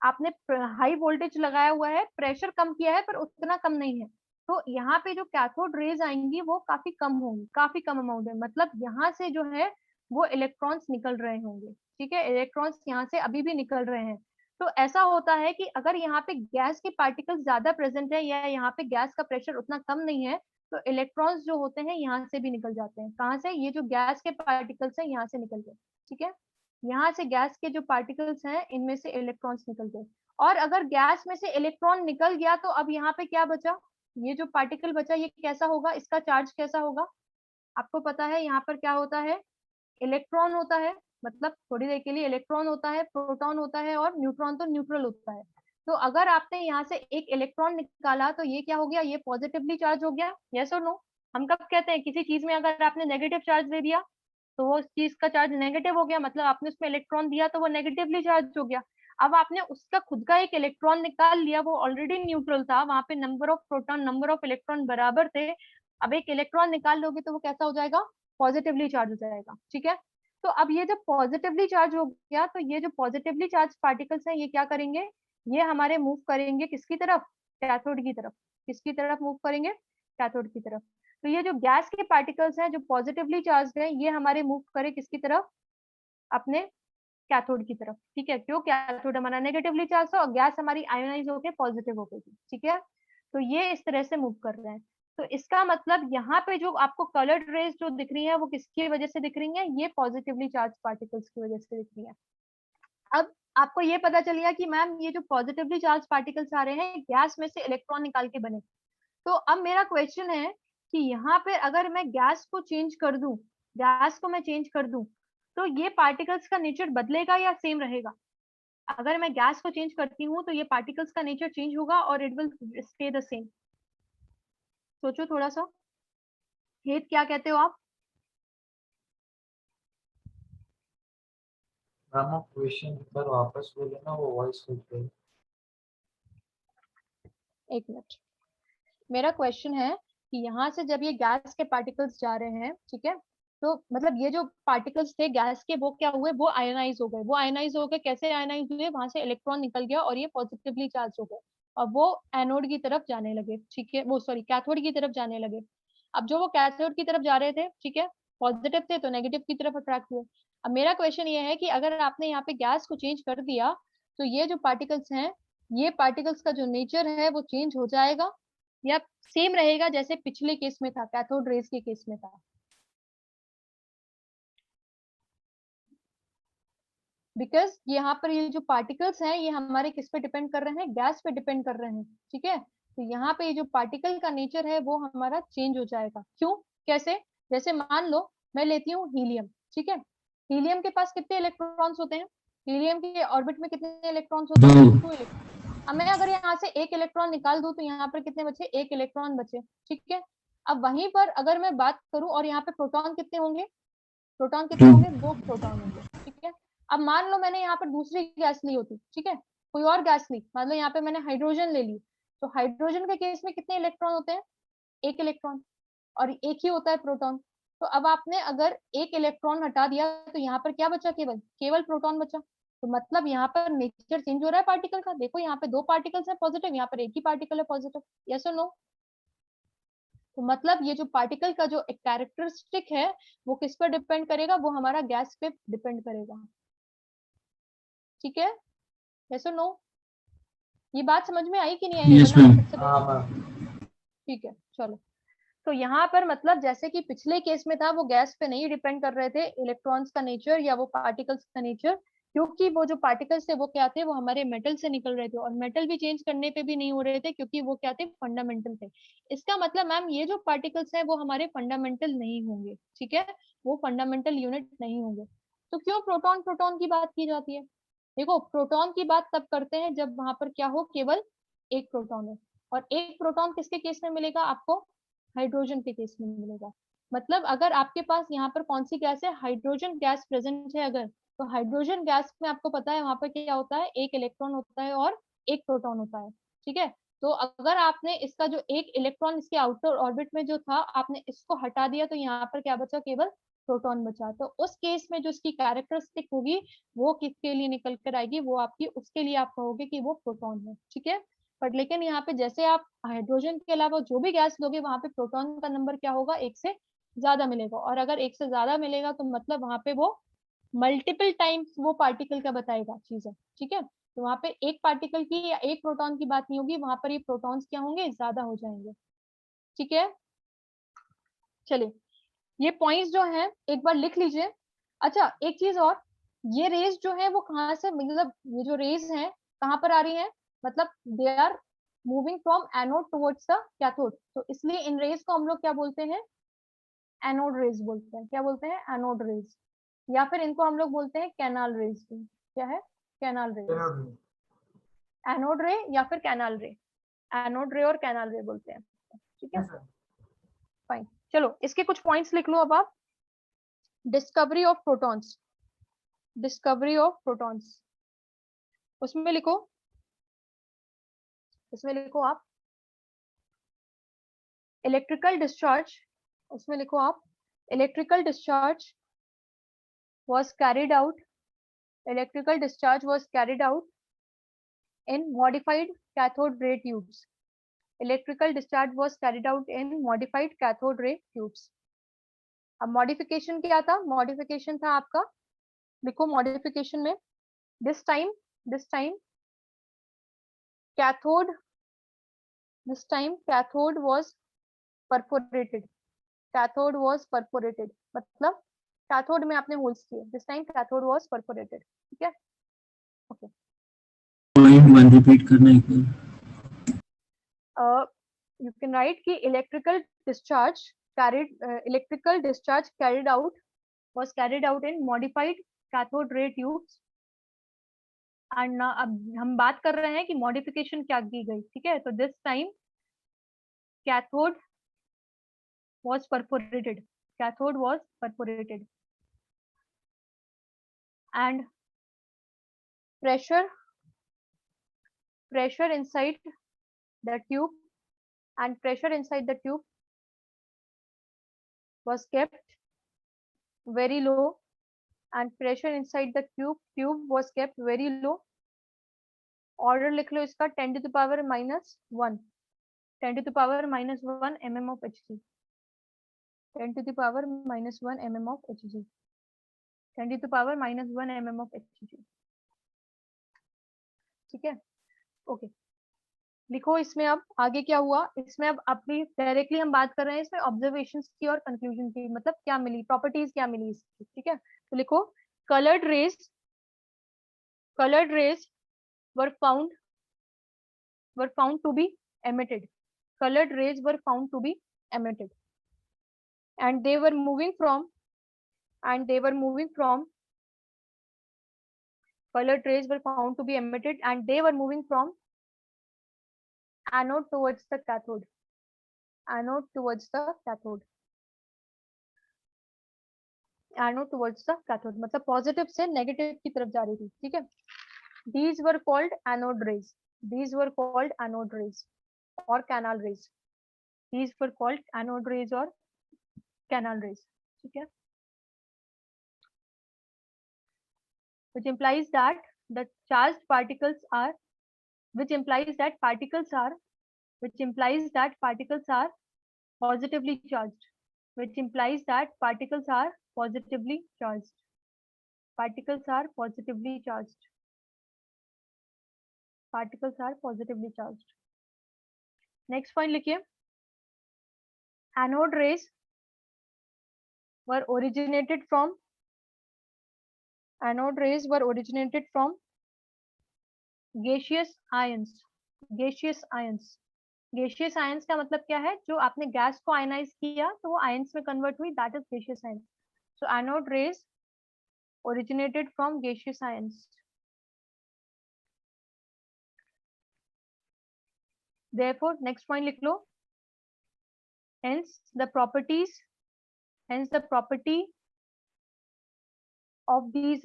आपने हाई वोल्टेज लगाया हुआ है, प्रेशर कम किया है पर उतना कम नहीं है, तो यहाँ पे जो कैथोड रेज आएंगी वो काफी कम होंगी, काफी कम अमाउंट है, मतलब यहाँ से जो है वो इलेक्ट्रॉन्स निकल रहे होंगे। ठीक है, इलेक्ट्रॉन्स यहाँ से अभी भी निकल रहे हैं। तो ऐसा होता है कि अगर यहाँ पे गैस के पार्टिकल्स ज्यादा प्रेजेंट है या यहाँ पे गैस का प्रेशर उतना कम नहीं है, तो इलेक्ट्रॉन्स जो होते हैं यहाँ से भी निकल जाते हैं। कहाँ से, ये जो गैस के पार्टिकल्स हैं यहाँ से निकल गए। ठीक है, यहाँ से गैस के जो पार्टिकल्स हैं इनमें से इलेक्ट्रॉन्स निकल गए, और अगर गैस में से इलेक्ट्रॉन निकल गया तो अब यहाँ पे क्या बचा, ये जो पार्टिकल बचा ये कैसा होगा, इसका चार्ज कैसा होगा, आपको पता है यहाँ पर क्या होता है, इलेक्ट्रॉन होता है, मतलब थोड़ी देर के लिए इलेक्ट्रॉन होता है, प्रोटॉन होता है और न्यूट्रॉन तो न्यूट्रल होता है। तो अगर आपने यहाँ से एक इलेक्ट्रॉन निकाला तो ये क्या हो गया, ये पॉजिटिवली चार्ज हो गया, यस और नो। हम कब कहते हैं किसी चीज में अगर आपने नेगेटिव चार्ज दे दिया तो वो उस चीज का चार्ज नेगेटिव हो गया, मतलब आपने उसमें इलेक्ट्रॉन दिया तो वो नेगेटिवली चार्ज हो गया। अब आपने उसका खुद का एक इलेक्ट्रॉन निकाल लिया, वो ऑलरेडी न्यूट्रल था, वहां पे number of proton number of electron बराबर थे, अब एक इलेक्ट्रॉन निकाल लोगे तो वो कैसा हो जाएगा, पॉजिटिवली चार्ज हो जाएगा। ठीक है, तो अब ये जब पॉजिटिवली चार्ज हो गया तो ये जो पॉजिटिवली चार्ज पार्टिकल्स हैं ये क्या करेंगे, ये हमारे मूव करेंगे किसकी तरफ, कैथोड की तरफ। किसकी तरफ मूव करेंगे, कैथोड की तरफ। तो ये जो गैस के पार्टिकल्स हैं जो पॉजिटिवली चार्ज हैं ये हमारे मूव करे किसकी तरफ, अपने कैथोड की तरफ। ठीक है, क्यों, कैथोड हमारा नेगेटिवली चार्ज था और गैस हमारी आयोनाइज होकर पॉजिटिव हो गई थी। ठीक है, तो ये इस तरह से मूव कर रहे हैं। तो इसका मतलब यहाँ पे जो आपको कलर्ड रेज जो दिख रही है वो किसकी वजह से दिख रही है, ये पॉजिटिवली चार्ज पार्टिकल्स की वजह से दिख रही है। अब आपको ये पता चल गया कि मैम ये जो पॉजिटिवली चार्ज पार्टिकल्स आ रहे हैं गैस में से इलेक्ट्रॉन निकाल के बने। तो अब मेरा क्वेश्चन है कि यहाँ पे अगर मैं गैस को चेंज कर दूं, गैस को मैं चेंज कर दूं तो ये पार्टिकल्स का नेचर बदलेगा या सेम रहेगा, अगर मैं गैस को चेंज करती हूँ तो ये पार्टिकल्स का नेचर चेंज होगा और it will stay the same. सोचो थोड़ा सा, हेत क्या कहते हो आप, मैम आप क्वेश्चन एक बार वापस बोले ना, वो वॉइस कट गई। एक मिनट, मेरा क्वेश्चन है कि यहाँ से जब ये गैस के पार्टिकल्स जा रहे हैं, ठीक है, तो मतलब ये जो पार्टिकल्स थे गैस के वो क्या हुए, वो आयनाइज हो गए। वो आयनाइज हो गए, कैसे आयनाइज हुए, वहां से इलेक्ट्रॉन निकल गया और ये पॉजिटिवली चार्ज हो गए और वो एनोड की तरफ जाने लगे, ठीक है, वो सॉरी कैथोड की तरफ जाने लगे। अब जो वो कैथोड की तरफ जा रहे थे, ठीक है, पॉजिटिव थे तो नेगेटिव की तरफ अट्रैक्ट हुए। अब मेरा क्वेश्चन ये है कि अगर आपने यहाँ पे गैस को चेंज कर दिया तो ये जो पार्टिकल्स हैं, ये पार्टिकल्स का जो नेचर है वो चेंज हो जाएगा या सेम रहेगा जैसे पिछले केस में था, कैथोड रेज के केस में था? बिकॉज यहाँ पर ये जो पार्टिकल्स हैं ये हमारे किस पे डिपेंड कर रहे हैं, गैस पे डिपेंड कर रहे हैं, ठीक है। तो यहाँ पे ये जो पार्टिकल का नेचर है वो हमारा चेंज हो जाएगा। क्यों, कैसे? जैसे मान लो मैं लेती हूँ हीलियम, ठीक है, हीलियम के पास कितने इलेक्ट्रॉन्स होते हैं, हीलियम के ऑर्बिट में कितने इलेक्ट्रॉन्स होते हैं, 2 इलेक्ट्रॉन। अब मैं अगर यहाँ से एक इलेक्ट्रॉन निकाल दूं तो यहाँ पर कितने बचे, एक इलेक्ट्रॉन बचे, ठीक है। अब वहीं पर अगर मैं बात करूं और यहाँ पे प्रोटॉन कितने होंगे, प्रोटॉन कितने होंगे, 2 प्रोटॉन होंगे, ठीक है। अब मान लो मैंने यहाँ पर दूसरी गैस ली होती, ठीक है, कोई और गैस ली, मान लो यहाँ पे मैंने हाइड्रोजन ले ली, तो हाइड्रोजन के केस में कितने इलेक्ट्रॉन होते हैं, एक इलेक्ट्रॉन, और एक ही होता है प्रोटॉन। तो अब आपने अगर एक इलेक्ट्रॉन हटा दिया तो यहाँ पर क्या बचा, केवल केवल प्रोटॉन बचा। तो मतलब यहाँ पर नेचर चेंज हो रहा है पार्टिकल का। देखो यहाँ पे 2 पार्टिकल्स है पॉजिटिव, यहाँ पर एक ही पार्टिकल है पॉजिटिव, यस और नो? तो मतलब ये जो पार्टिकल का जो एक कैरेक्टरिस्टिक है वो किस पर डिपेंड करेगा, वो हमारा गैस पे डिपेंड करेगा, ठीक है, यस और नो? ये बात समझ में आई कि नहीं आई? Yes, वरना मैं ma'am. फिर से हाँ बताऊं? मैम। ठीक है, चलो। तो यहाँ पर मतलब जैसे कि पिछले केस में था, वो गैस पे नहीं डिपेंड कर रहे थे इलेक्ट्रॉन्स का नेचर या वो पार्टिकल्स का नेचर, क्योंकि वो जो पार्टिकल्स थे वो क्या थे, वो हमारे मेटल से निकल रहे थे और मेटल भी चेंज करने पे भी नहीं हो रहे थे क्योंकि वो क्या थे, फंडामेंटल थे। इसका मतलब मैम ये जो पार्टिकल्स हैं वो हमारे फंडामेंटल नहीं होंगे, ठीक है, वो फंडामेंटल यूनिट नहीं होंगे। तो क्यों प्रोटॉन प्रोटॉन की बात की जाती है? देखो प्रोटॉन की बात तब करते हैं जब वहां पर क्या हो, केवल एक प्रोटॉन हो। और एक प्रोटॉन किसके केस में मिलेगा आपको, हाइड्रोजन के केस में मिलेगा। मतलब अगर आपके पास यहाँ पर कौन सी गैस है, हाइड्रोजन गैस प्रेजेंट है अगर, तो हाइड्रोजन गैस में आपको पता है वहां पर क्या होता है, एक इलेक्ट्रॉन होता है और एक प्रोटॉन होता है, ठीक है। तो अगर आपने इसका जो एक इलेक्ट्रॉन इसके आउटर ऑर्बिट में जो था आपने इसको हटा दिया तो यहाँ पर क्या बचा, केवल प्रोटॉन बचा। तो उस केस में जो इसकी कैरेक्टरिस्टिक होगी वो किसके लिए निकल कर आएगी, वो आपकी, उसके लिए आप कहोगे कि वो प्रोटॉन है, ठीक है। बट लेकिन यहाँ पे जैसे आप हाइड्रोजन के अलावा जो भी गैस लोगे वहां पे प्रोटॉन का नंबर क्या होगा, एक से ज्यादा मिलेगा, और अगर एक से ज्यादा मिलेगा तो मतलब वहां पे वो मल्टीपल टाइम्स वो पार्टिकल का बताएगा चीज है, ठीक है। तो वहां पे एक पार्टिकल की या एक प्रोटॉन की बात नहीं होगी, वहां पर ये प्रोटॉन्स क्या होंगे, ज्यादा हो जाएंगे, ठीक है। चलिए ये पॉइंट्स जो है एक बार लिख लीजिए। अच्छा एक चीज और, ये रेज जो है वो कहाँ से, मतलब ये जो रेज है कहाँ पर आ रही है, मतलब they are moving from anode towards the cathode, तो इसलिए इन रेज को हम लोग क्या बोलते हैं, एनोड रेज बोलते हैं। क्या बोलते हैं, एनोड रेज, या फिर इनको हम लोग बोलते हैं कैनाल रेज भी। क्या है, कैनाल रेज, एनोड रे या फिर कैनाल रे, एनोड रे और कैनाल रे बोलते हैं, ठीक है, फाइन। चलो इसके कुछ पॉइंट्स लिख लो अब आप। Discovery of protons, discovery of protons, उसमें लिखो, उसमें लिखो आप इलेक्ट्रिकल डिस्चार्ज, उसमें लिखो आप electrical discharge was carried out, electrical discharge was carried out in modified cathode ray tubes, electrical discharge was carried out in modified cathode ray tubes। अब modification क्या था, मॉडिफिकेशन था आपका, लिखो मॉडिफिकेशन में, this time cathode, this time cathode was perforated, cathode was perforated, मतलब cathode में आपने होल्स किए, this time cathode was perforated, ठीक है, ओके। पॉइंट 1 रिपीट करना एक बार। You can write कि electrical discharge carried out was carried out in modified cathode ray tubes, and अब हम बात कर रहे हैं कि मॉडिफिकेशन क्या की गई, ठीक है। तो this time cathode was perforated, cathode was perforated and pressure inside the tube and pressure inside the tube was kept very low, and pressure inside the tube was kept very low. Order लिख लो इसका 10 to the power minus 1, 10 to the power minus 1 mm of Hg, 10 to the power minus 1 mm of Hg, 10 to the power minus 1 mm of Hg. ठीक है, okay लिखो इसमें अब आगे क्या हुआ। इसमें अब अभी डायरेक्टली हम बात कर रहे हैं इसमें ऑब्जर्वेशंस की और कंक्लूजन की, मतलब क्या मिली, प्रॉपर्टीज क्या मिली इसकी। ठीक है, तो लिखो colored rays were found to be emitted, colored rays were found to be emitted, and they were moving from colored rays were found to be emitted and they were moving from anode towards the cathode, anode towards the cathode, anode towards the cathode, मतलब positive से negative की तरफ जा रही थी। ठीक है, these were called anode rays, these were called anode rays or canal rays, these were called anode rays or canal rays। ठीक है, which implies that the charged particles are, which implies that particles are positively charged, which implies that particles are positively charged, particles are positively charged, particles are positively charged। next point लिखिए, anode rays were originated from gaseous ions, gaseous ions, gaseous ions का मतलब क्या है, जो आपने gas को ionise किया तो वो आयंस में कन्वर्ट हुई, that is gaseous ions। so anode rays originated from gaseous ions, therefore next point लिख लो, hence the property of these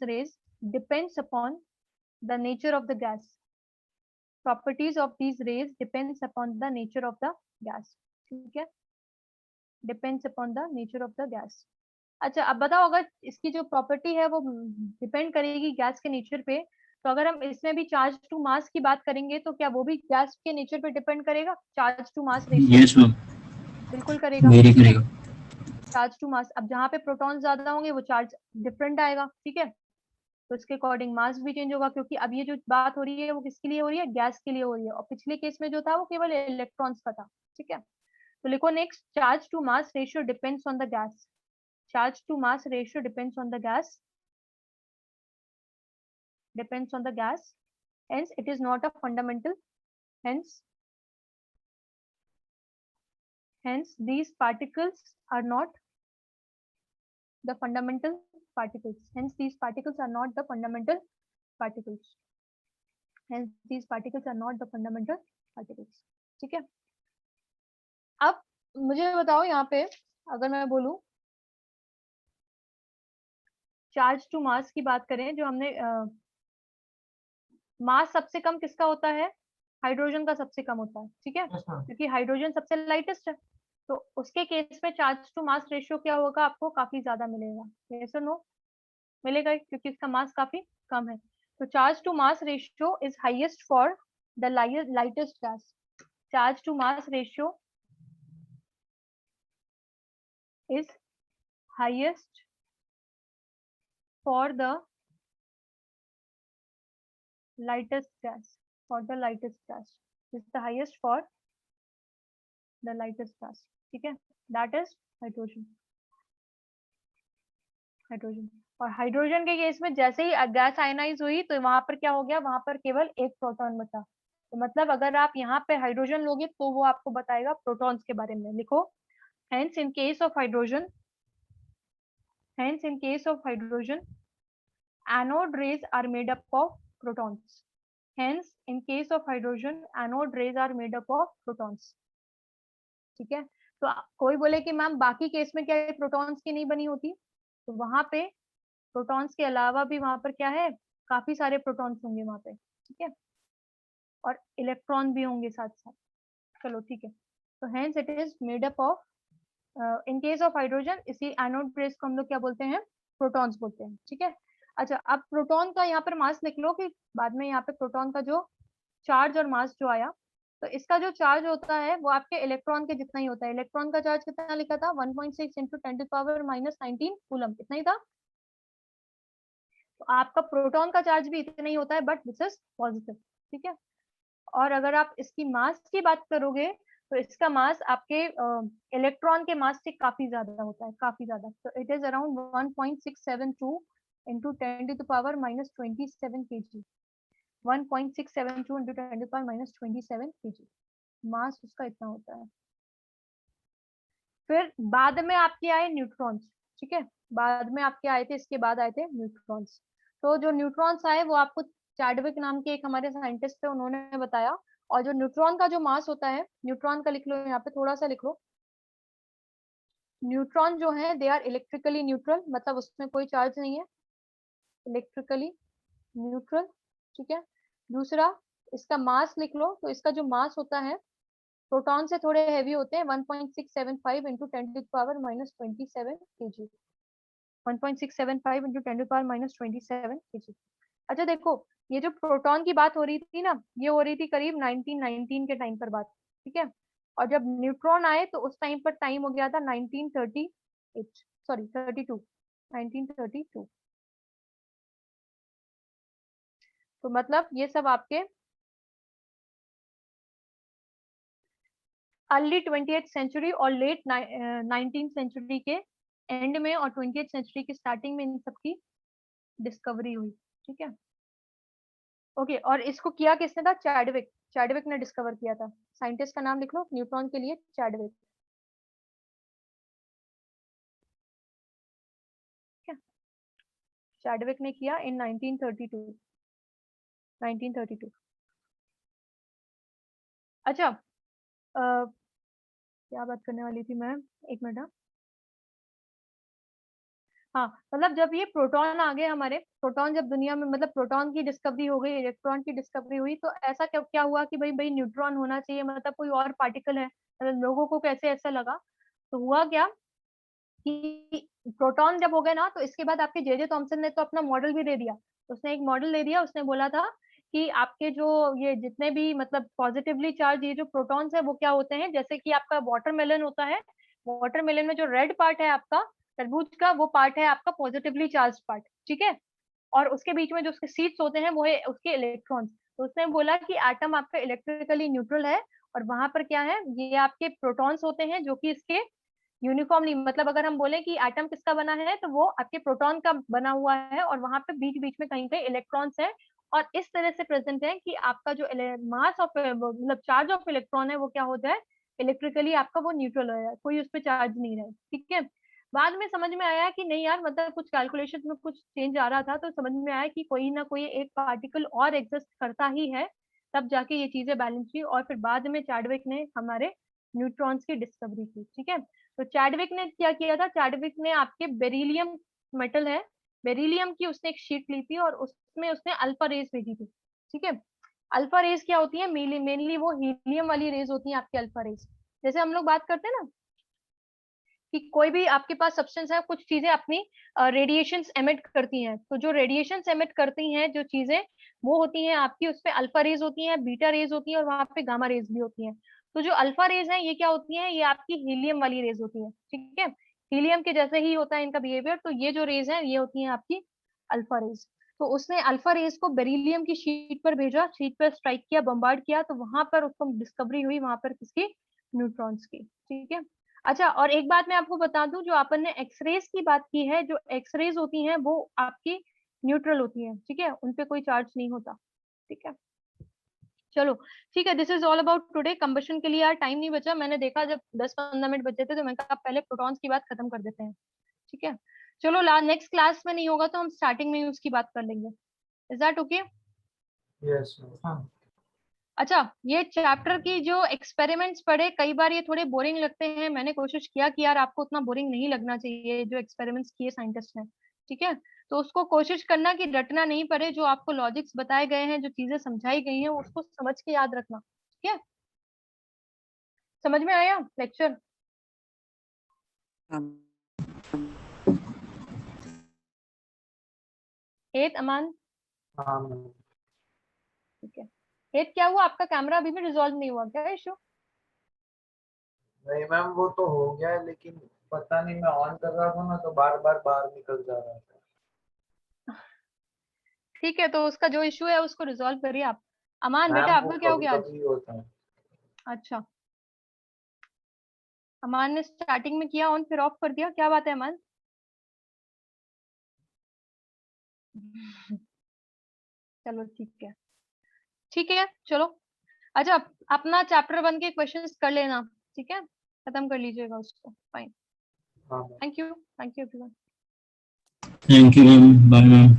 rays depends upon the nature of the gas, properties of these rays depends upon the nature of the gas। ठीक है, depends upon the nature of the gas। अच्छा अब बताओ, अगर इसकी जो property है वो डिपेंड करेगी गैस के नेचर पे, तो अगर हम इसमें भी चार्ज टू मास की बात करेंगे तो क्या वो भी गैस के नेचर पे डिपेंड करेगा, charge to mass ratio? Yes ma'am, बिल्कुल करेगा, वेरी करेगा। Charge to mass. अब जहाँ पे प्रोटॉन ज्यादा होंगे वो चार्ज डिफरेंट आएगा। ठीक है, तो इसके अकॉर्डिंग मास भी चेंज होगा, क्योंकि अब ये जो बात हो रही है वो किसके लिए हो रही है, गैस के लिए हो रही है, और पिछले केस में जो था वो केवल इलेक्ट्रॉन्स का था। ठीक है, तो लिखो next, charge to mass ratio depends on the gas, charge to mass ratio depends on the gas, hence it is not a fundamental, hence these particles are not the fundamental particles, hence these particles are not the fundamental particles, hence these particles are not the fundamental particles। ठीक है, अब मुझे बताओ यहाँ पे अगर मैं बोलूं चार्ज टू मास की बात करें, जो हमने मास सबसे कम किसका होता है, हाइड्रोजन का सबसे कम होता है। ठीक है, क्योंकि हाइड्रोजन सबसे लाइटेस्ट है, तो उसके केस में चार्ज टू मास रेशियो क्या होगा, आपको काफी ज्यादा मिलेगा। यस और नो? मिलेगा, क्योंकि इसका मास काफी कम है। तो charge to mass ratio is highest for the lightest gas, charge to mass ratio is highest for the lightest gas, is the highest for the lightest gas। ठीक है, that is हाइड्रोजन। और हाइड्रोजन के case में जैसे ही gas ionise हुई तो वहां पर क्या हो गया, वहां पर केवल एक प्रोटॉन बचा। तो मतलब अगर आप यहाँ पे हाइड्रोजन लोगे तो वो आपको बताएगा प्रोटॉन्स के बारे में। लिखो, hence in case of hydrogen anode rays are made up of protons, hence in case of hydrogen anode rays are made up of protons। ठीक है, तो कोई बोले कि मैम बाकी केस में क्या प्रोटॉन्स की नहीं बनी होती, तो वहां पे प्रोटॉन्स के अलावा भी वहां पर क्या है, काफी सारे प्रोटॉन्स होंगे वहां पे। ठीक है, और इलेक्ट्रॉन भी होंगे साथ साथ। चलो ठीक है, तो hence it is made up of, in case of hydrogen इसी एनोड बेस को हम लोग क्या बोलते हैं, प्रोटॉन्स बोलते हैं। ठीक है, अच्छा अब प्रोटॉन का यहाँ पर मास लिख लो कि बाद में यहाँ पे प्रोटॉन का जो चार्ज और मास जो आया, तो इसका जो चार्ज होता है वो आपके इलेक्ट्रॉन के जितना ही होता है। इलेक्ट्रॉन का चार्ज कितना लिखा था, 1.6 इंटू 10⁻⁻19 कूलम, इतना ही था। तो आपका प्रोटॉन का चार्ज भी इतना ही होता है, बट दिस इज पॉजिटिव। ठीक है, और अगर आप इसकी मास की बात करोगे तो इसका मास आपके इलेक्ट्रॉन के मास से काफी ज्यादा होता है, काफी ज्यादा। तो it is around 1.672 into 10⁻⁻27 kg, 1.672 into 10⁻⁻27 kg मास उसका इतना होता है। फिर बाद में आपके आए न्यूट्रॉन्स। ठीक है, बाद में आपके आए थे, इसके बाद आए थे न्यूट्रॉन्स। तो जो न्यूट्रॉन्स आए वो आपको चैडविक नाम के एक हमारे साइंटिस्ट थे, उन्होंने बताया। और जो न्यूट्रॉन का जो मास होता है, न्यूट्रॉन का लिख लो, यहाँ पे थोड़ा सा लिख लो। न्यूट्रॉन जो है दे आर इलेक्ट्रिकली न्यूट्रल, मतलब उसमें कोई चार्ज नहीं है, इलेक्ट्रिकली न्यूट्रल। ठीक है, दूसरा इसका मास लिख लो, तो इसका जो मास होता है प्रोटॉन से थोड़े हैवी होते हैं, 1.675 इंटू 10⁻⁻27 kg, 1.675 इंटू 10⁻⁻27 kg। अच्छा देखो, ये जो प्रोटॉन की बात हो रही थी ना, ये हो रही थी करीब 1919 के टाइम पर बात। ठीक है, और जब न्यूट्रॉन आए तो उस टाइम पर टाइम हो गया था 1938, सॉरी 32, 1932। तो मतलब ये सब आपके अर्ली 20th सेंचुरी और लेट 19th सेंचुरी के एंड में और 20th सेंचुरी की स्टार्टिंग में इन सब की डिस्कवरी हुई। ठीक है, ओके, और इसको किया किसने था, चैडविक, चैडविक ने डिस्कवर किया था। साइंटिस्ट का नाम लिख लो न्यूट्रॉन के लिए, चैडविक। चैडविक ने किया इन 1932, 1932। अच्छा क्या बात करने वाली थी मैं, एक मिनट। हाँ, मतलब जब ये प्रोटॉन आ गए हमारे, प्रोटॉन जब दुनिया में, मतलब प्रोटॉन की डिस्कवरी हो गई, इलेक्ट्रॉन की डिस्कवरी हुई, तो ऐसा क्या क्या हुआ कि भाई भाई न्यूट्रॉन होना चाहिए, मतलब कोई और पार्टिकल है, मतलब लोगों को कैसे ऐसा लगा। तो हुआ क्या कि प्रोटॉन जब हो गए ना, तो इसके बाद आपके जे थॉमसन ने तो अपना मॉडल भी दे दिया। उसने एक मॉडल दे दिया, उसने बोला था कि आपके जो ये जितने भी मतलब पॉजिटिवली चार्ज ये जो प्रोटॉन्स है वो क्या होते हैं, जैसे कि आपका वाटरमेलन होता है, वाटरमेलन में जो रेड पार्ट है आपका तरबूज का, वो पार्ट है आपका पॉजिटिवली चार्ज पार्ट। ठीक है, और उसके बीच में जो उसके सीड्स होते हैं वो है उसके इलेक्ट्रॉन्स। तो उसने बोला कि एटम आपका इलेक्ट्रिकली न्यूट्रल है, और वहां पर क्या है, ये आपके प्रोटॉन्स होते हैं जो कि इसके यूनिफॉर्मली, मतलब अगर हम बोले कि एटम किसका बना है, तो वो आपके प्रोटॉन का बना हुआ है, और वहां पे बीच बीच में कहीं कहीं इलेक्ट्रॉन्स है, और इस तरह से प्रेजेंट है कि आपका जो मास ऑफ मतलब चार्ज ऑफ इलेक्ट्रॉन है वो क्या हो जाए, इलेक्ट्रिकली आपका वो न्यूट्रल हो जाए, कोई उस पर चार्ज नहीं रहे। ठीक है, बाद में समझ में आया कि नहीं यार, मतलब कुछ कैलकुलेशन में कुछ चेंज आ रहा था, तो समझ में आया कि कोई ना कोई एक पार्टिकल और एग्जिस्ट करता ही है, तब जाके ये चीजें बैलेंस हुई, और फिर बाद में चैडविक ने हमारे न्यूट्रॉन्स की डिस्कवरी की। ठीक है, तो चैडविक ने क्या किया था, चैडविक ने आपके बेरिलियम मेटल है, बेरिलियम की उसने एक शीट ली थी, और उसमें उसने अल्फा रेज भेजी थी। ठीक है, अल्फा रेज क्या होती है, मेनली वो हीलियम वाली रेज होती है आपके अल्फा रेज। जैसे हम लोग बात करते हैं ना कि कोई भी आपके पास सब्सटेंस है, कुछ चीजें अपनी रेडिएशंस एमिट करती हैं, तो जो रेडिएशंस एमिट करती हैं जो चीजें, वो होती हैं आपकी, उसपे अल्फा रेज होती हैं, बीटा रेज होती हैं, और वहां पे गामा रेज भी होती हैं। तो जो अल्फा रेज है ये क्या होती है, ये आपकी हीलियम वाली रेज होती है। ठीक है, हीलियम के जैसे ही होता है इनका बिहेवियर, तो ये जो रेज है ये होती है आपकी अल्फा रेज। तो उसने अल्फा रेज को बेरिलियम की शीट पर भेजा, शीट पर स्ट्राइक किया, बम्बार्ड किया, तो वहां पर उसको डिस्कवरी हुई, वहां पर किसकी, न्यूट्रॉन्स की। ठीक है, अच्छा और एक बात मैं आपको बता दूं, जो अपन ने एक्सरेज की बात की है, जो एक्सरेज होती हैं वो आपकी न्यूट्रल होती हैं। ठीक है, उनपे कोई चार्ज नहीं होता। ठीक है, चलो ठीक है, this is all about today. Combustion के लिए यार टाइम नहीं बचा, मैंने देखा जब 10-15 मिनट बचे थे, तो मैंने कहा पहले प्रोटॉन्स की बात खत्म कर देते हैं। ठीक है, चलो नेक्स्ट क्लास में नहीं होगा तो हम स्टार्टिंग में ही उसकी बात कर लेंगे। Is that okay? यस। अच्छा, ये चैप्टर की जो एक्सपेरिमेंट्स पढ़े, कई बार ये थोड़े बोरिंग लगते हैं, मैंने कोशिश किया कि यार आपको उतना बोरिंग नहीं लगना चाहिए जो एक्सपेरिमेंट्स किए साइंटिस्ट ने। ठीक है, तो उसको कोशिश करना कि रटना नहीं पड़े, जो आपको लॉजिक्स बताए गए हैं, जो चीजें समझाई गई हैं, उसको समझ के याद रखना। ठीक है, समझ में आया लेक्चर? हेत, अमान? हाँ मैम। ठीक है, हेत क्या हुआ, आपका कैमरा अभी भी रिजॉल्व नहीं हुआ क्या इशू? नहीं मैम, वो तो हो गया है, लेकिन पता नहीं, मैं ऑन कर रहा था ना तो बार बार बाहर निकल जा रहा था। ठीक है, तो उसका जो इशू है उसको रिजॉल्व करिए आप। अमान मैम बेटा, वो आपका क्या हो कभी गया आज? कभी होता है। अच्छा, अमान ने स्टार्टिंग में किया ऑन फिर ऑफ कर दिया, क्या बात है अमान? चलो ठीक है, ठीक है, चलो। अच्छा, अपना चैप्टर 1 के क्वेश्चंस कर लेना, ठीक है, खत्म कर लीजिएगा उसको। फाइन, हाँ ma'am. Thank you everyone. Thank you, ma'am. Bye, ma'am.